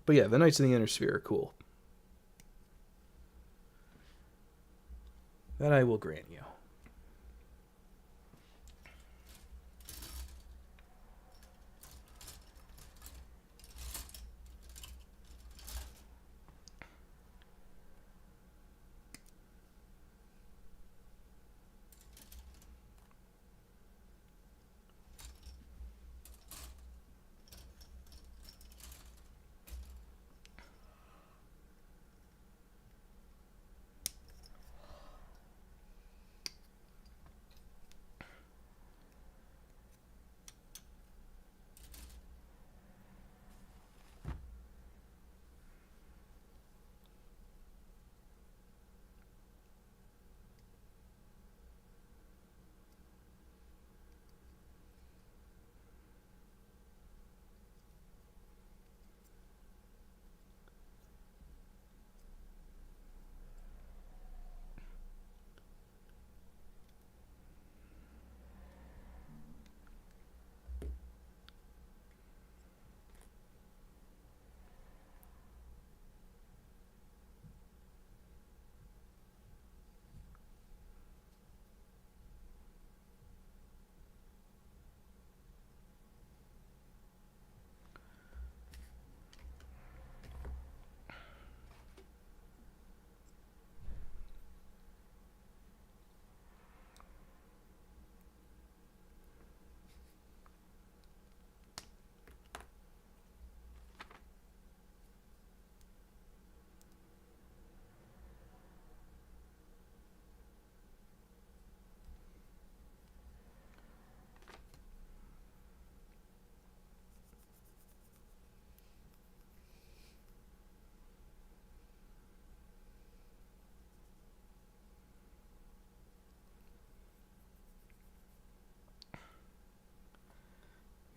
But yeah, the Knights in the Inner Sphere are cool. That I will grant you.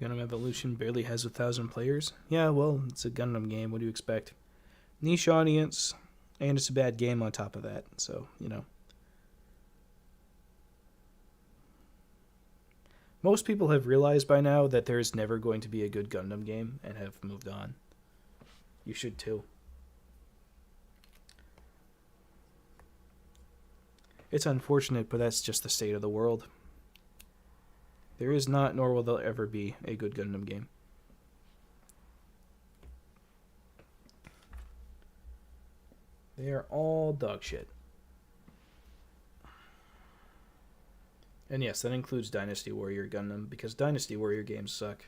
Gundam Evolution barely has 1,000 players. Yeah, well, it's a Gundam game. What do you expect? Niche audience, and it's a bad game on top of that. So, you know. Most people have realized by now that there's never going to be a good Gundam game and have moved on. You should too. It's unfortunate, but that's just the state of the world. There is not, nor will there ever be, a good Gundam game. They are all dog shit. And yes, that includes Dynasty Warrior Gundam, because Dynasty Warrior games suck.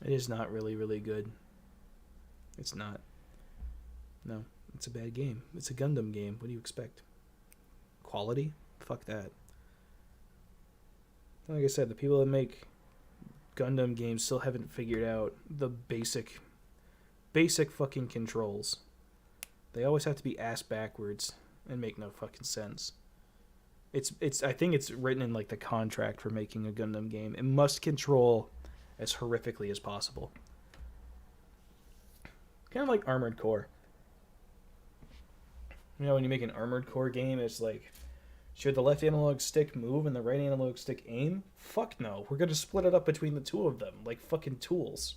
It is not really, really good. It's not. No, it's a bad game. It's a Gundam game. What do you expect? Quality? Fuck that. Like I said, the people that make Gundam games still haven't figured out the basic fucking controls. They always have to be ass backwards and make no fucking sense. It's I think it's written in like the contract for making a Gundam game. It must control as horrifically as possible. Kind of like Armored Core. You know, when you make an Armored Core game, it's like, should the left analog stick move and the right analog stick aim? Fuck no. We're going to split it up between the two of them, like fucking tools.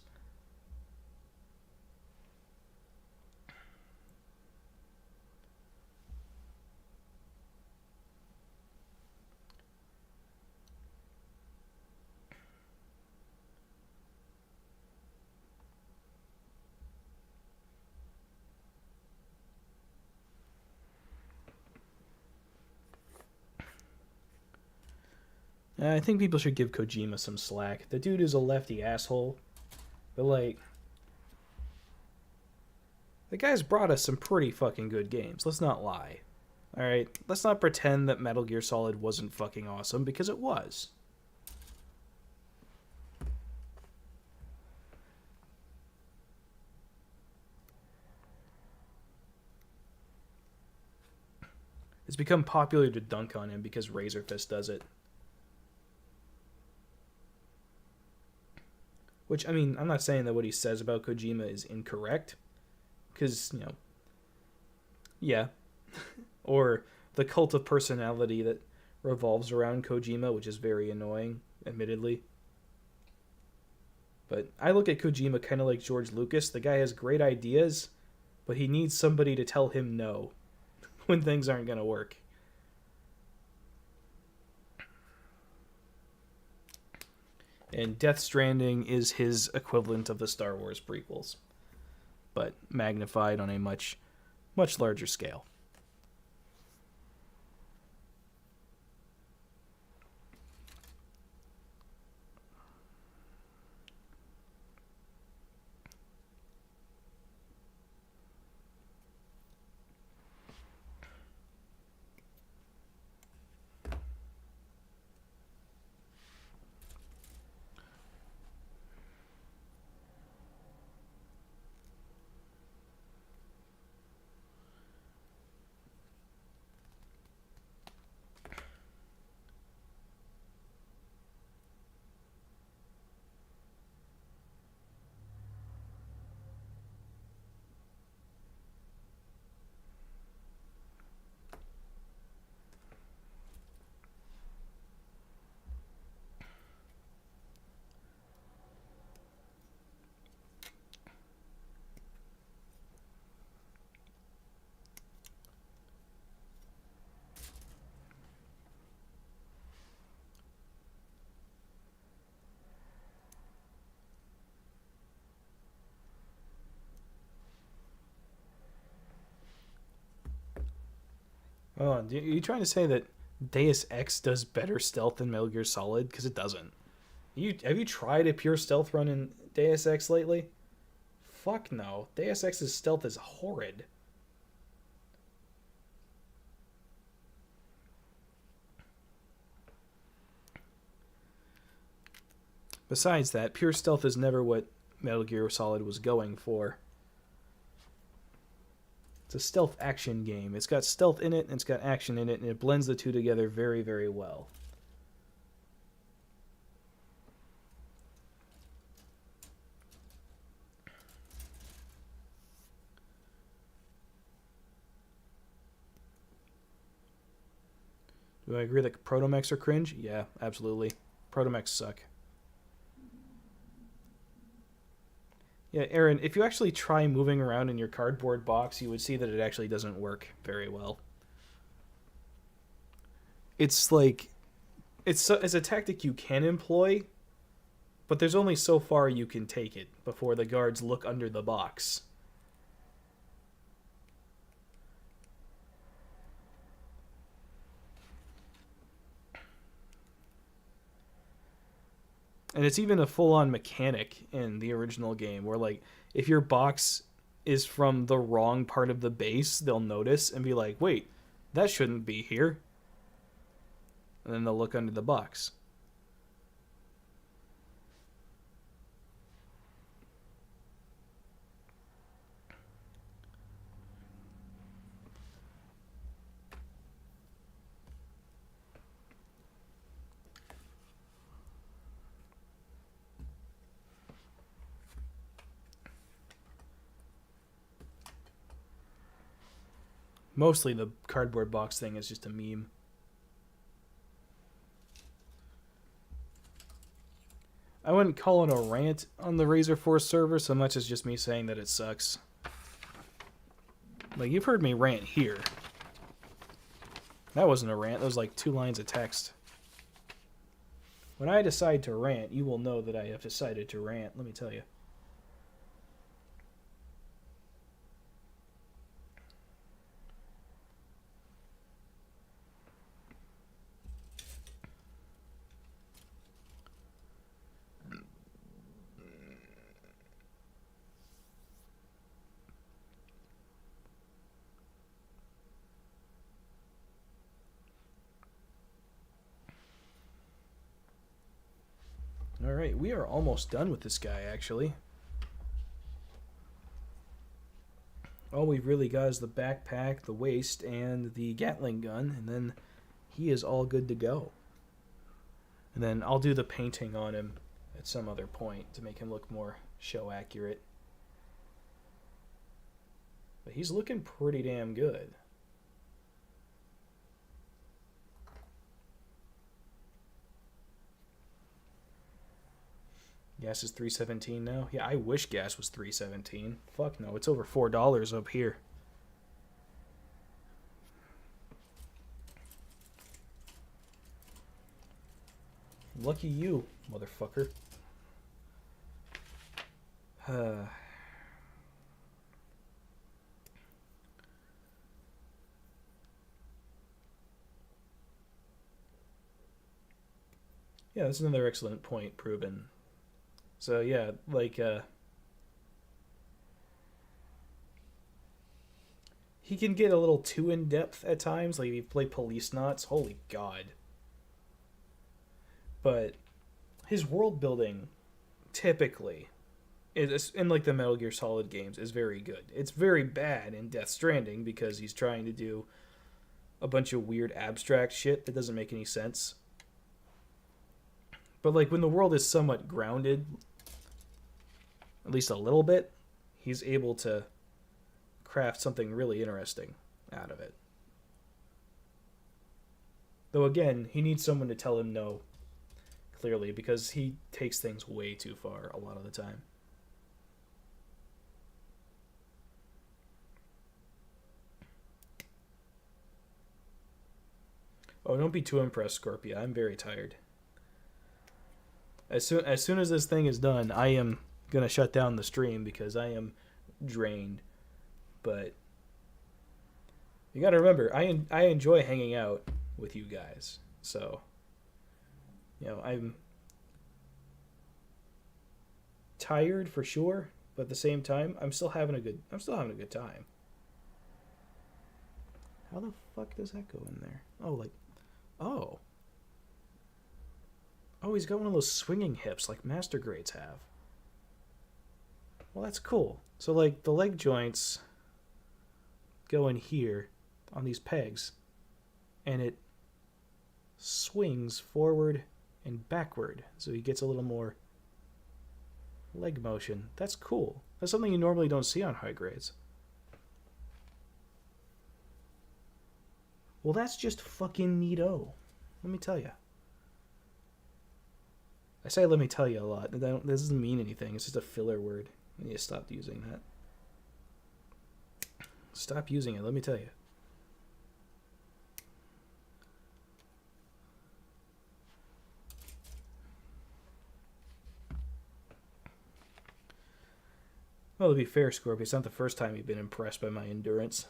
I think people should give Kojima some slack. The dude is a lefty asshole. But, like, the guy's brought us some pretty fucking good games. Let's not lie. Alright? Let's not pretend that Metal Gear Solid wasn't fucking awesome, because it was. It's become popular to dunk on him because Razor Fist does it. Which, I mean, I'm not saying that what he says about Kojima is incorrect. Because, you know, yeah. Or the cult of personality that revolves around Kojima, which is very annoying, admittedly. But I look at Kojima kind of like George Lucas. The guy has great ideas, but he needs somebody to tell him no when things aren't going to work. And Death Stranding is his equivalent of the Star Wars prequels, but magnified on a much, much larger scale. Oh, are you trying to say that Deus Ex does better stealth than Metal Gear Solid? Because it doesn't. Have you tried a pure stealth run in Deus Ex lately? fuck no. Deus Ex's stealth is horrid. Besides that, pure stealth is never what Metal Gear Solid was going for. It's a stealth action game. It's got stealth in it, and it's got action in it, and it blends the two together very, very well. Do I agree that protomechs are cringe? Yeah, absolutely. Protomechs suck. Yeah, Aaron, if you actually try moving around in your cardboard box, you would see that it actually doesn't work very well. It's like... It's a tactic you can employ, but there's only so far you can take it before the guards look under the box. And it's even a full-on mechanic in the original game where, like, if your box is from the wrong part of the base, they'll notice and be like, wait, that shouldn't be here. And then they'll look under the box. Mostly the cardboard box thing is just a meme. I wouldn't call it a rant on the Razor Force server so much as just me saying that it sucks. Like, you've heard me rant here. That wasn't a rant, that was like 2 lines of text. When I decide to rant, you will know that I have decided to rant, let me tell you. Alright, we are almost done with this guy, actually. All we've really got is the backpack, the waist, and the Gatling gun, and then he is all good to go. And then I'll do the painting on him at some other point to make him look more show accurate. But he's looking pretty damn good. Gas is $3.17 now. Yeah, I wish gas was $3.17. Fuck no, it's over $4 up here. Lucky you, motherfucker. Yeah, that's another excellent point proven. So yeah, like he can get a little too in depth at times. Like if you play Police Knots, holy god. But his world building, typically, is in like the Metal Gear Solid games, is very good. It's very bad in Death Stranding because he's trying to do a bunch of weird abstract shit that doesn't make any sense. But like when the world is somewhat grounded, at least a little bit, he's able to craft something really interesting out of it. Though again, he needs someone to tell him no, clearly, because he takes things way too far a lot of the time. Oh, don't be too impressed, Scorpia. I'm very tired. As soon as this thing is done, I am gonna shut down the stream because I am drained. But you gotta remember, I enjoy hanging out with you guys. So, you know, I'm tired for sure, but at the same time, I'm still having a good time. How the fuck does that go in there? Oh, like, oh. Oh, he's got one of those swinging hips like master grades have. Well, that's cool. So, like, the leg joints go in here on these pegs, and it swings forward and backward, so he gets a little more leg motion. That's cool. That's something you normally don't see on high grades. Well, that's just fucking neato. Let me tell you. I say let me tell you a lot. That doesn't mean anything. It's just a filler word. I need to stop using that. Stop using it, let me tell you. Well, to be fair, Scorpio, it's not the first time you've been impressed by my endurance.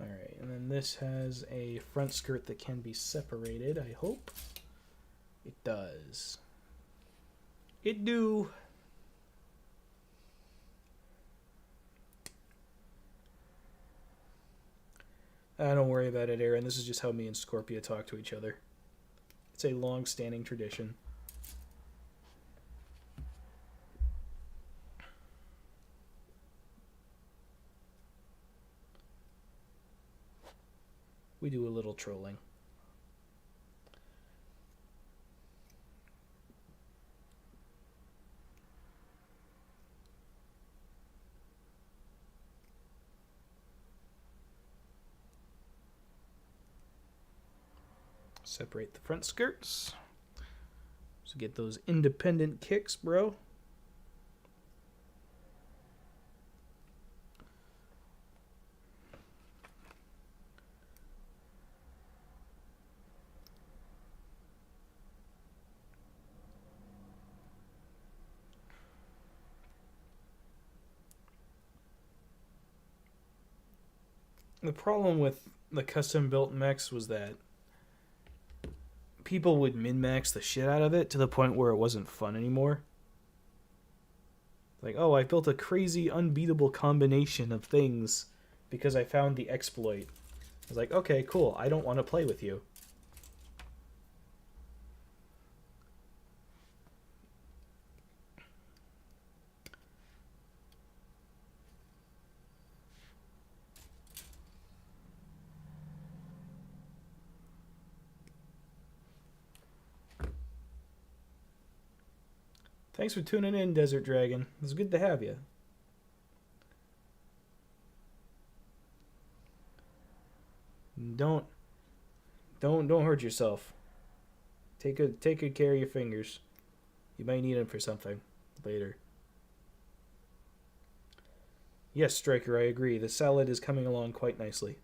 Alright, and then this has a front skirt that can be separated, I hope. It does. It do. Don't worry about it, Aaron. This is just how me and Scorpio talk to each other. It's a long-standing tradition. We do a little trolling. Separate the front skirts. So get those independent kicks, bro. The problem with the custom built mechs was that people would min-max the shit out of it to the point where it wasn't fun anymore. Like, oh, I built a crazy unbeatable combination of things because I found the exploit. I was like, okay, cool, I don't want to play with you. Thanks for tuning in, Desert Dragon. It was good to have you. Don't hurt yourself. Take good care of your fingers. You might need them for something later. Yes, Striker, I agree. The salad is coming along quite nicely.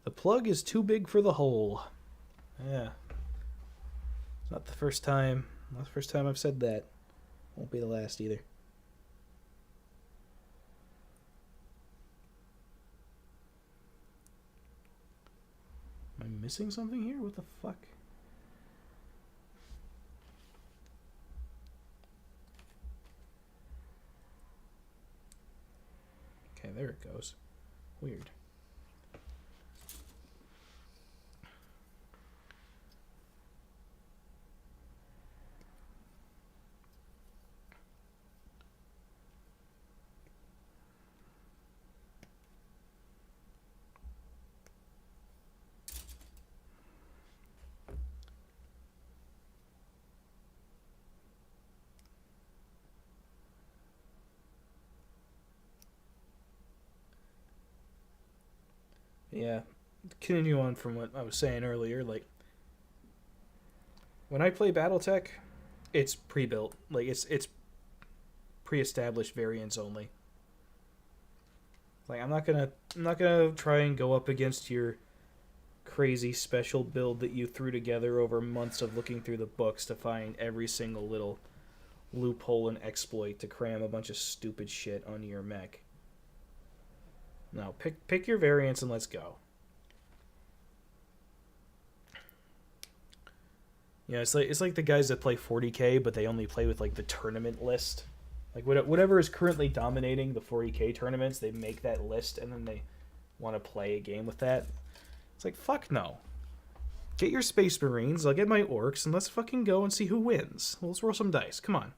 The plug is too big for the hole. Yeah. It's not the first time. Not the first time I've said that. Won't be the last either. Am I missing something here? What the fuck? Okay, there it goes. Weird. Yeah, continue on from what I was saying earlier, like when I play BattleTech, it's pre-built. Like it's pre-established variants only. Like I'm not gonna try and go up against your crazy special build that you threw together over months of looking through the books to find every single little loophole and exploit to cram a bunch of stupid shit onto your mech. No, pick your variants and let's go. Yeah, it's like the guys that play 40k, but they only play with like the tournament list. Like whatever is currently dominating the 40k tournaments, they make that list and then they want to play a game with that. It's like fuck no. Get your Space Marines, I'll get my Orcs, and let's fucking go and see who wins. Let's roll some dice. Come on.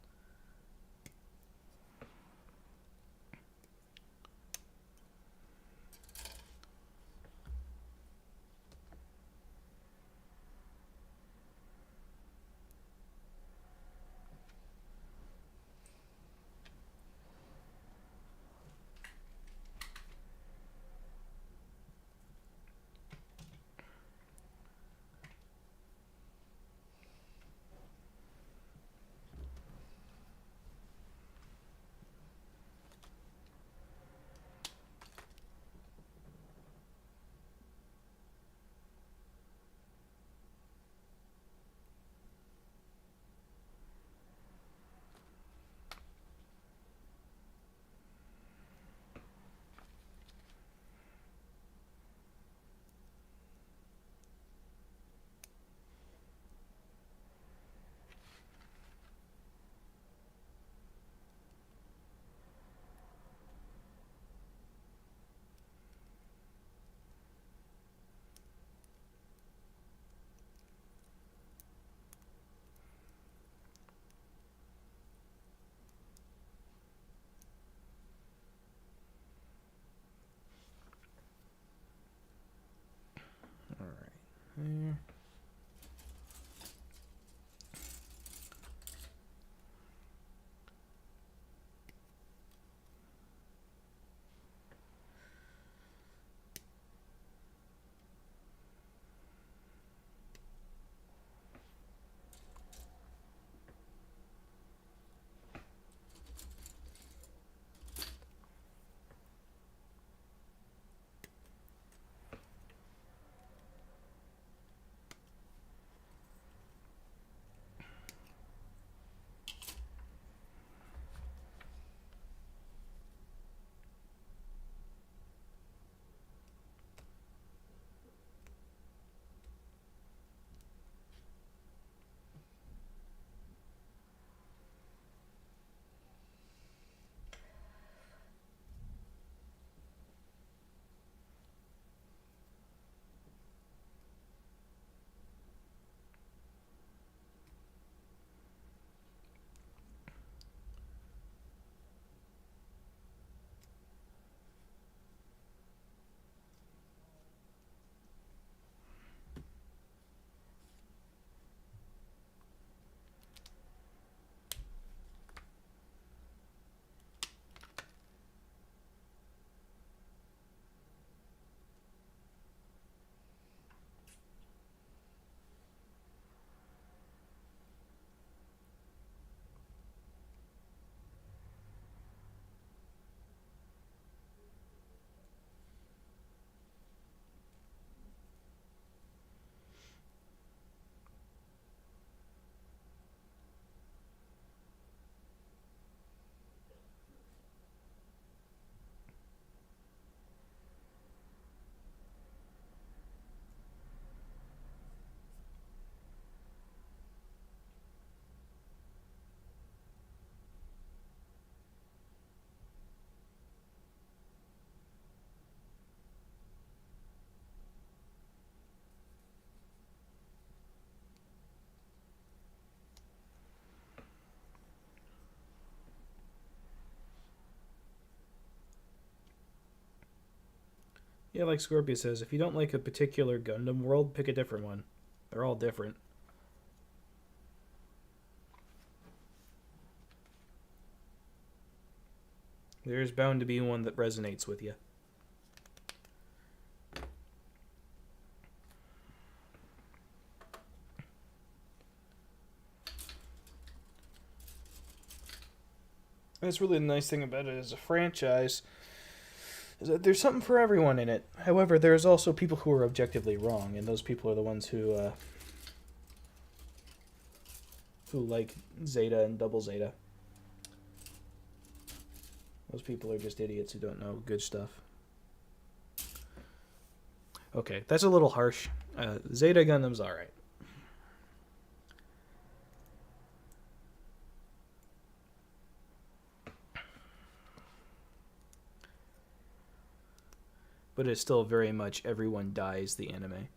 All right. Yeah, like Scorpio says, if you don't like a particular Gundam world, pick a different one. They're all different. There's bound to be one that resonates with you. That's really the nice thing about it as a franchise, is that there's something for everyone in it. However, there's also people who are objectively wrong, and those people are the ones who like Zeta and Double Zeta. Those people are just idiots who don't know good stuff. Okay, that's a little harsh. Zeta Gundam's alright. But it's still very much everyone dies the anime.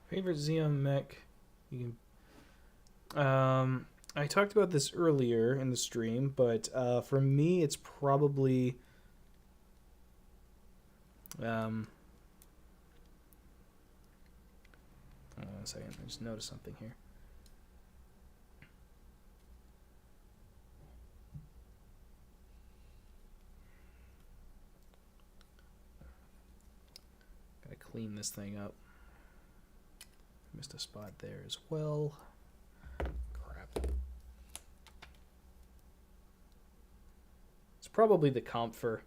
Favorite Xeon mech? You can. I talked about this earlier in the stream, but for me, it's probably. Hold on a second. I just noticed something here. Gotta clean this thing up. Missed a spot there as well. Crap. It's probably the Comfer.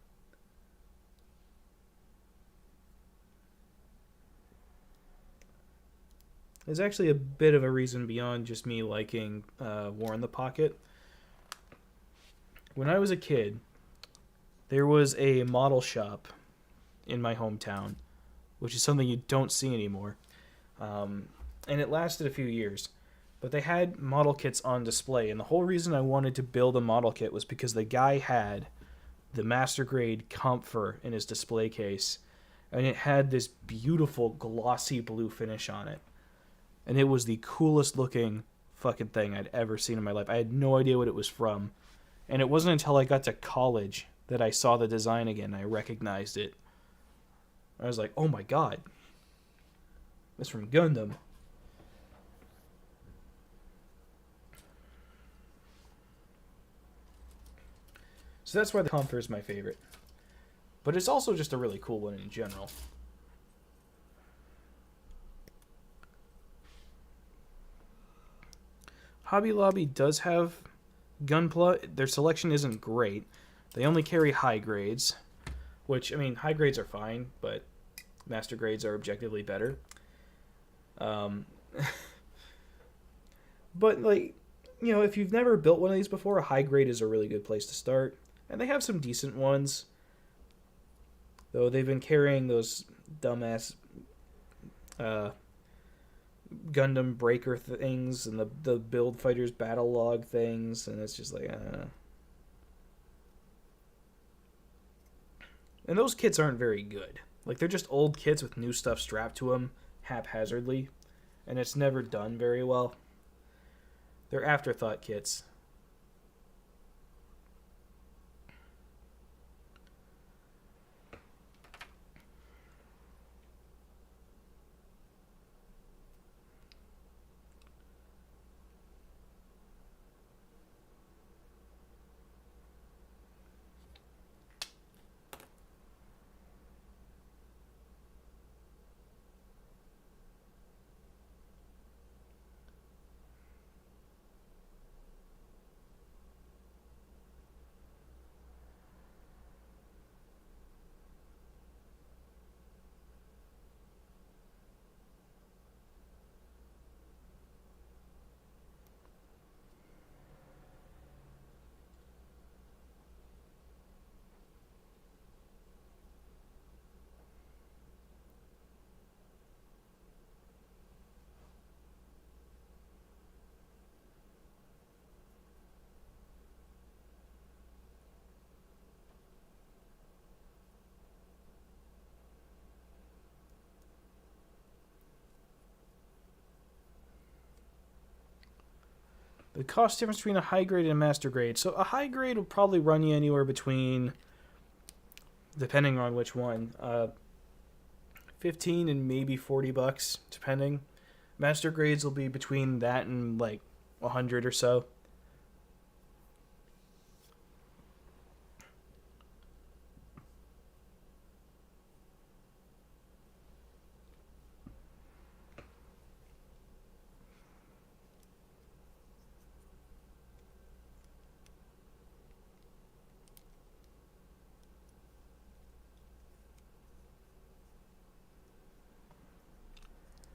There's actually a bit of a reason beyond just me liking War in the Pocket. When I was a kid, there was a model shop in my hometown, which is something you don't see anymore. And it lasted a few years. But they had model kits on display, and the whole reason I wanted to build a model kit was because the guy had the master grade Comfer in his display case, and it had this beautiful glossy blue finish on it. And it was the coolest looking fucking thing I'd ever seen in my life. I had no idea what it was from. And it wasn't until I got to college that I saw the design again and I recognized it. I was like, oh my god. That's from Gundam. So that's why the Comfer is my favorite. But it's also just a really cool one in general. Hobby Lobby does have Gunpla. Their selection isn't great. They only carry high grades, which, I mean, high grades are fine, but master grades are objectively better. But, like, you know, if you've never built one of these before, a high grade is a really good place to start. And they have some decent ones. Though they've been carrying those dumbass Gundam breaker things and the Build Fighters battle log things, and it's just like, And those kits aren't very good. Like, they're just old kits with new stuff strapped to them haphazardly, and it's never done very well. They're afterthought kits. The cost difference between a high grade and a master grade. So a high grade will probably run you anywhere between, depending on which one, 15 and maybe $40, depending. Master grades will be between that and like 100 or so.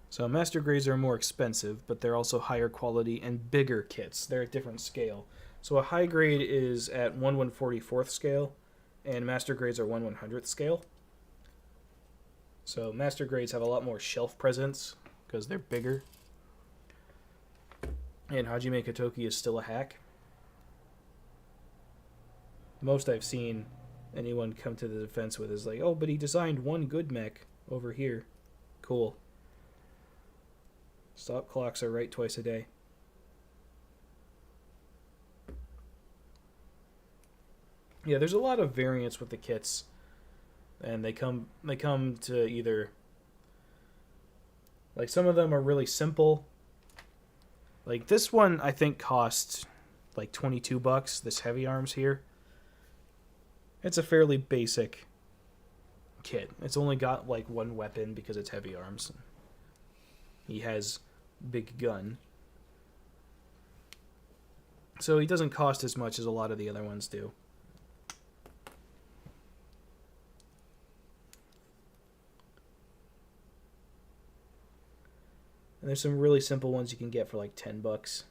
So master grades are more expensive, but they're also higher quality and bigger kits. They're at different scale. So a high grade is at 1/144th scale, and master grades are 1/100th scale. So master grades have a lot more shelf presence because they're bigger. And Hajime Katoki is still a hack. Most I've seen anyone come to the defense with is like, oh, but he designed one good mech over here. Cool. Stop clocks are right twice a day. Yeah, there's a lot of variance with the kits, and they come to either, like, some of them are really simple. Like this one, I think costs like $22. This Heavyarms here. It's a fairly basic kit. It's only got like one weapon because it's Heavyarms. He has big gun. So he doesn't cost as much as a lot of the other ones do. And there's some really simple ones you can get for like $10.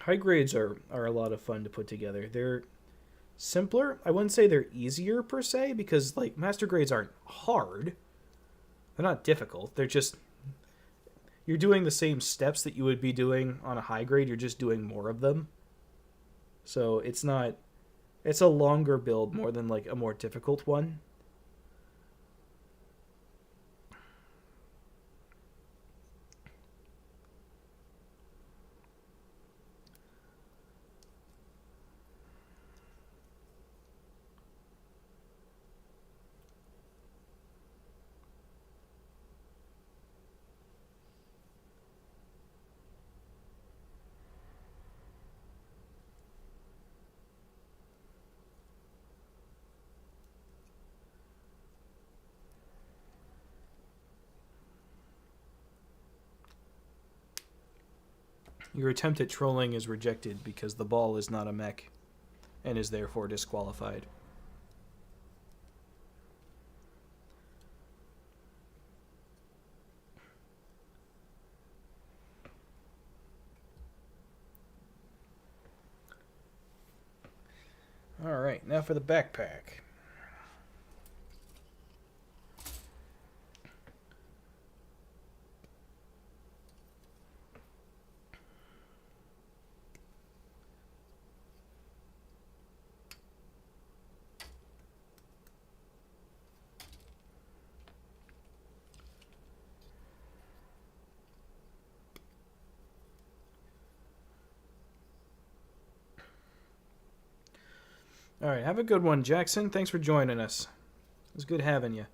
High grades are a lot of fun to put together. They're simpler. I wouldn't say they're easier per se, because like master grades aren't hard. They're not difficult. They're just, you're doing the same steps that you would be doing on a high grade. You're just doing more of them. So it's a longer build more than like a more difficult one. Your attempt at trolling is rejected because the ball is not a mech and is therefore disqualified. Alright, now for the backpack. All right, have a good one, Jackson. Thanks for joining us. It was good having you.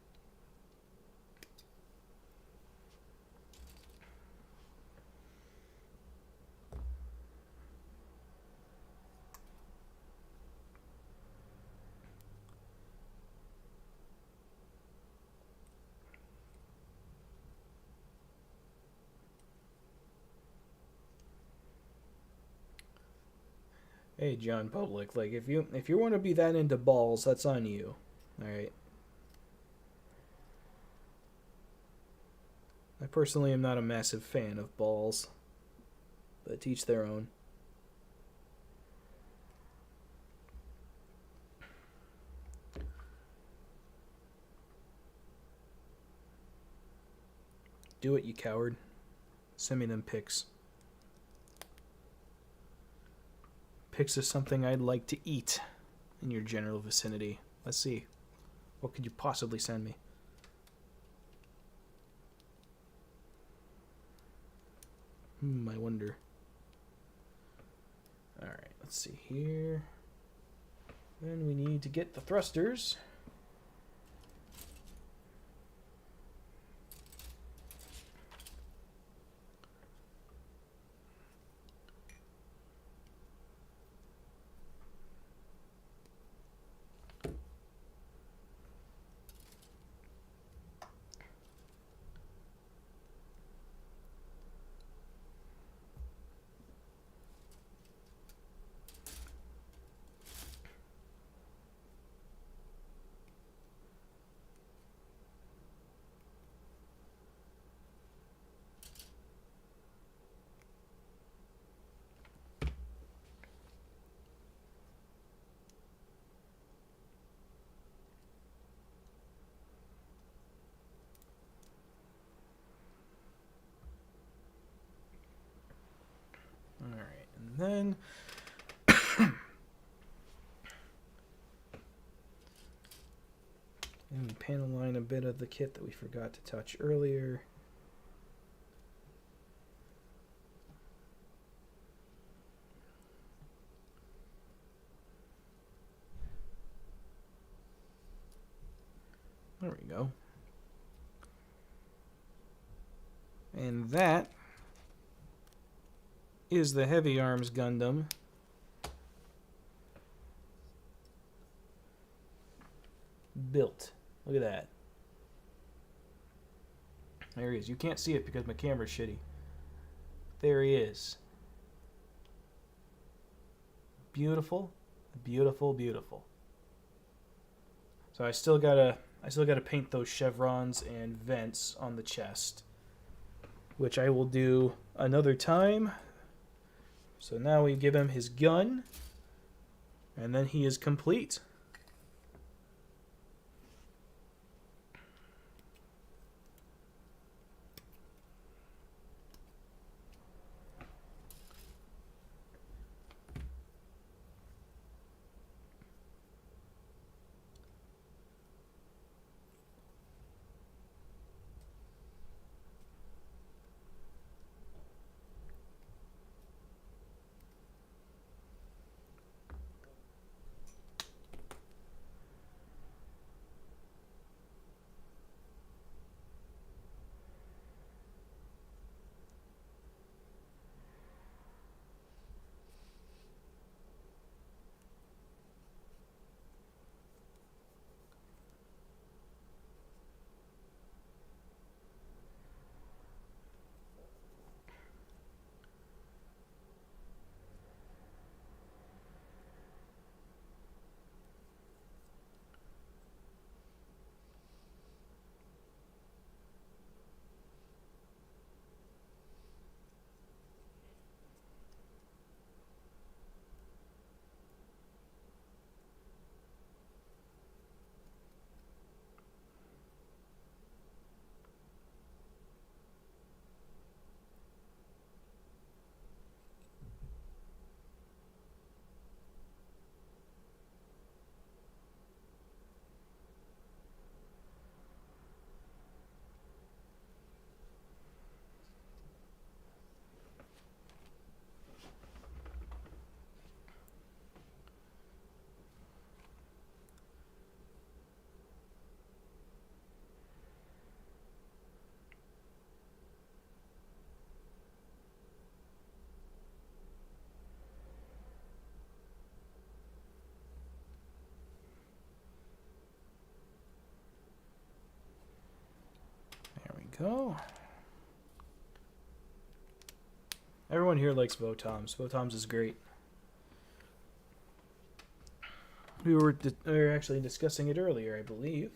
Hey, John Public, like if you want to be that into balls, that's on you. All right. I personally am not a massive fan of balls, but to each their own. Do it, you coward. Send me them pics. pics of something I'd like to eat in your general vicinity. Let's see. What could you possibly send me? I wonder. Alright, let's see here. Then we need to get the thrusters. Alright, and then and we panel line a bit of the kit that we forgot to touch earlier. There we go. And that is the Heavyarms Gundam. Built. Look at that. There he is. You can't see it because my camera's shitty. There he is. Beautiful, beautiful, beautiful. So I still gotta paint those chevrons and vents on the chest, which I will do another time. So now we give him his gun, and then he is complete. Go. Everyone here likes Votoms. Votoms is great. We were actually discussing it earlier, I believe.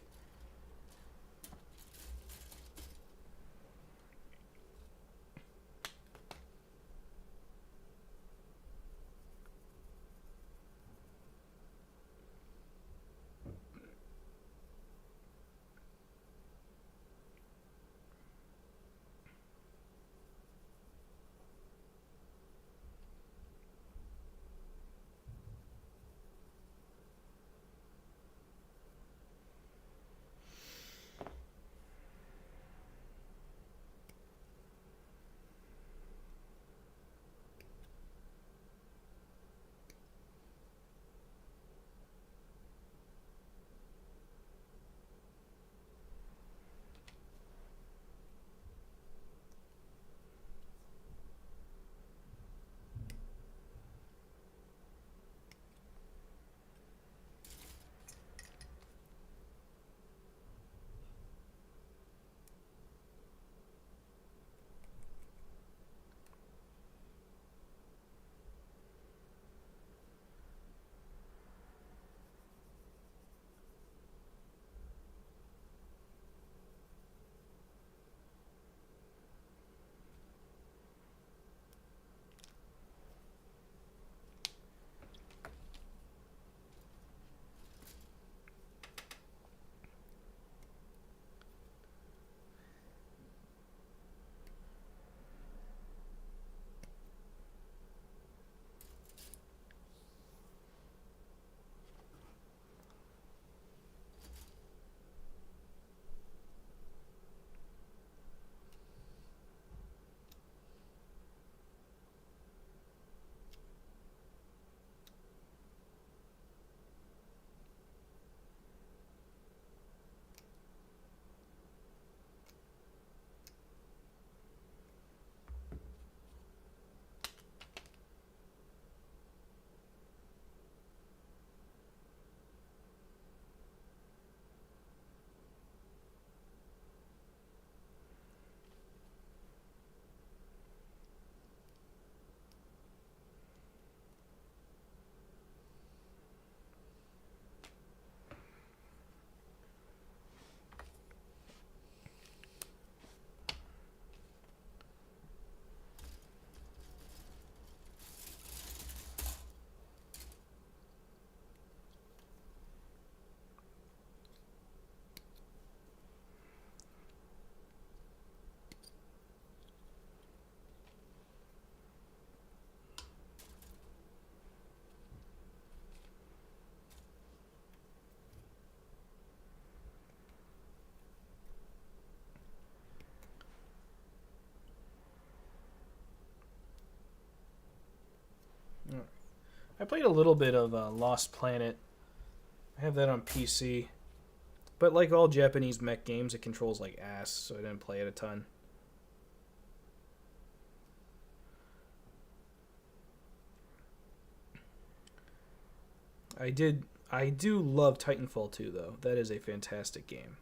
I played a little bit of Lost Planet. I have that on PC. But like all Japanese mech games, it controls like ass, so I didn't play it a ton. I do love Titanfall 2 though. That is a fantastic game.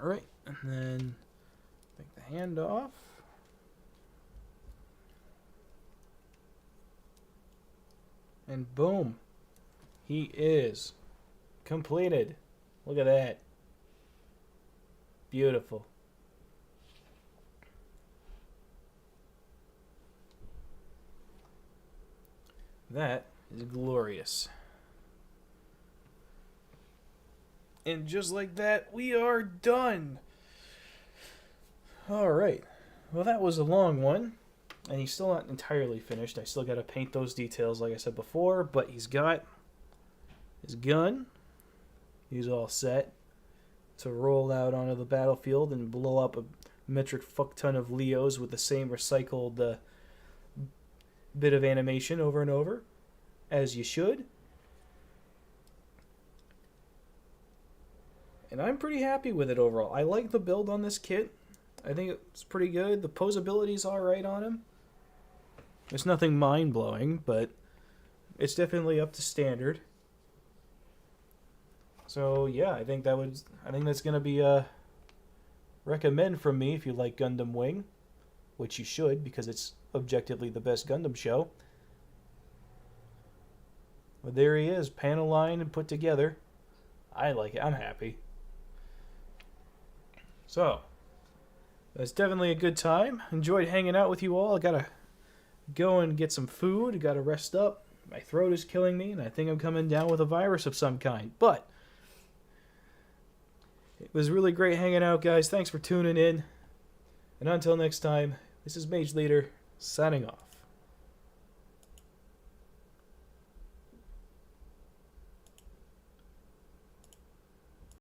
Alright, and then take the hand off. And boom. He is completed. Look at that. Beautiful. That is glorious. And just like that, we are done. Alright. Well, that was a long one. And he's still not entirely finished. I still got to paint those details, like I said before. But he's got his gun. He's all set to roll out onto the battlefield and blow up a metric fuck ton of Leos with the same recycled bit of animation over and over. As you should. And I'm pretty happy with it overall. I like the build on this kit. I think it's pretty good. The posability's alright on him. It's nothing mind-blowing, but it's definitely up to standard. So yeah, I think that's gonna be a recommend from me if you like Gundam Wing, which you should because it's objectively the best Gundam show. But there he is, panel line and put together. I like it. I'm happy. So, that's definitely a good time. Enjoyed hanging out with you all. I gotta go and get some food. I gotta rest up. My throat is killing me, and I think I'm coming down with a virus of some kind. But it was really great hanging out, guys. Thanks for tuning in. And until next time, this is Mage Leader, signing off.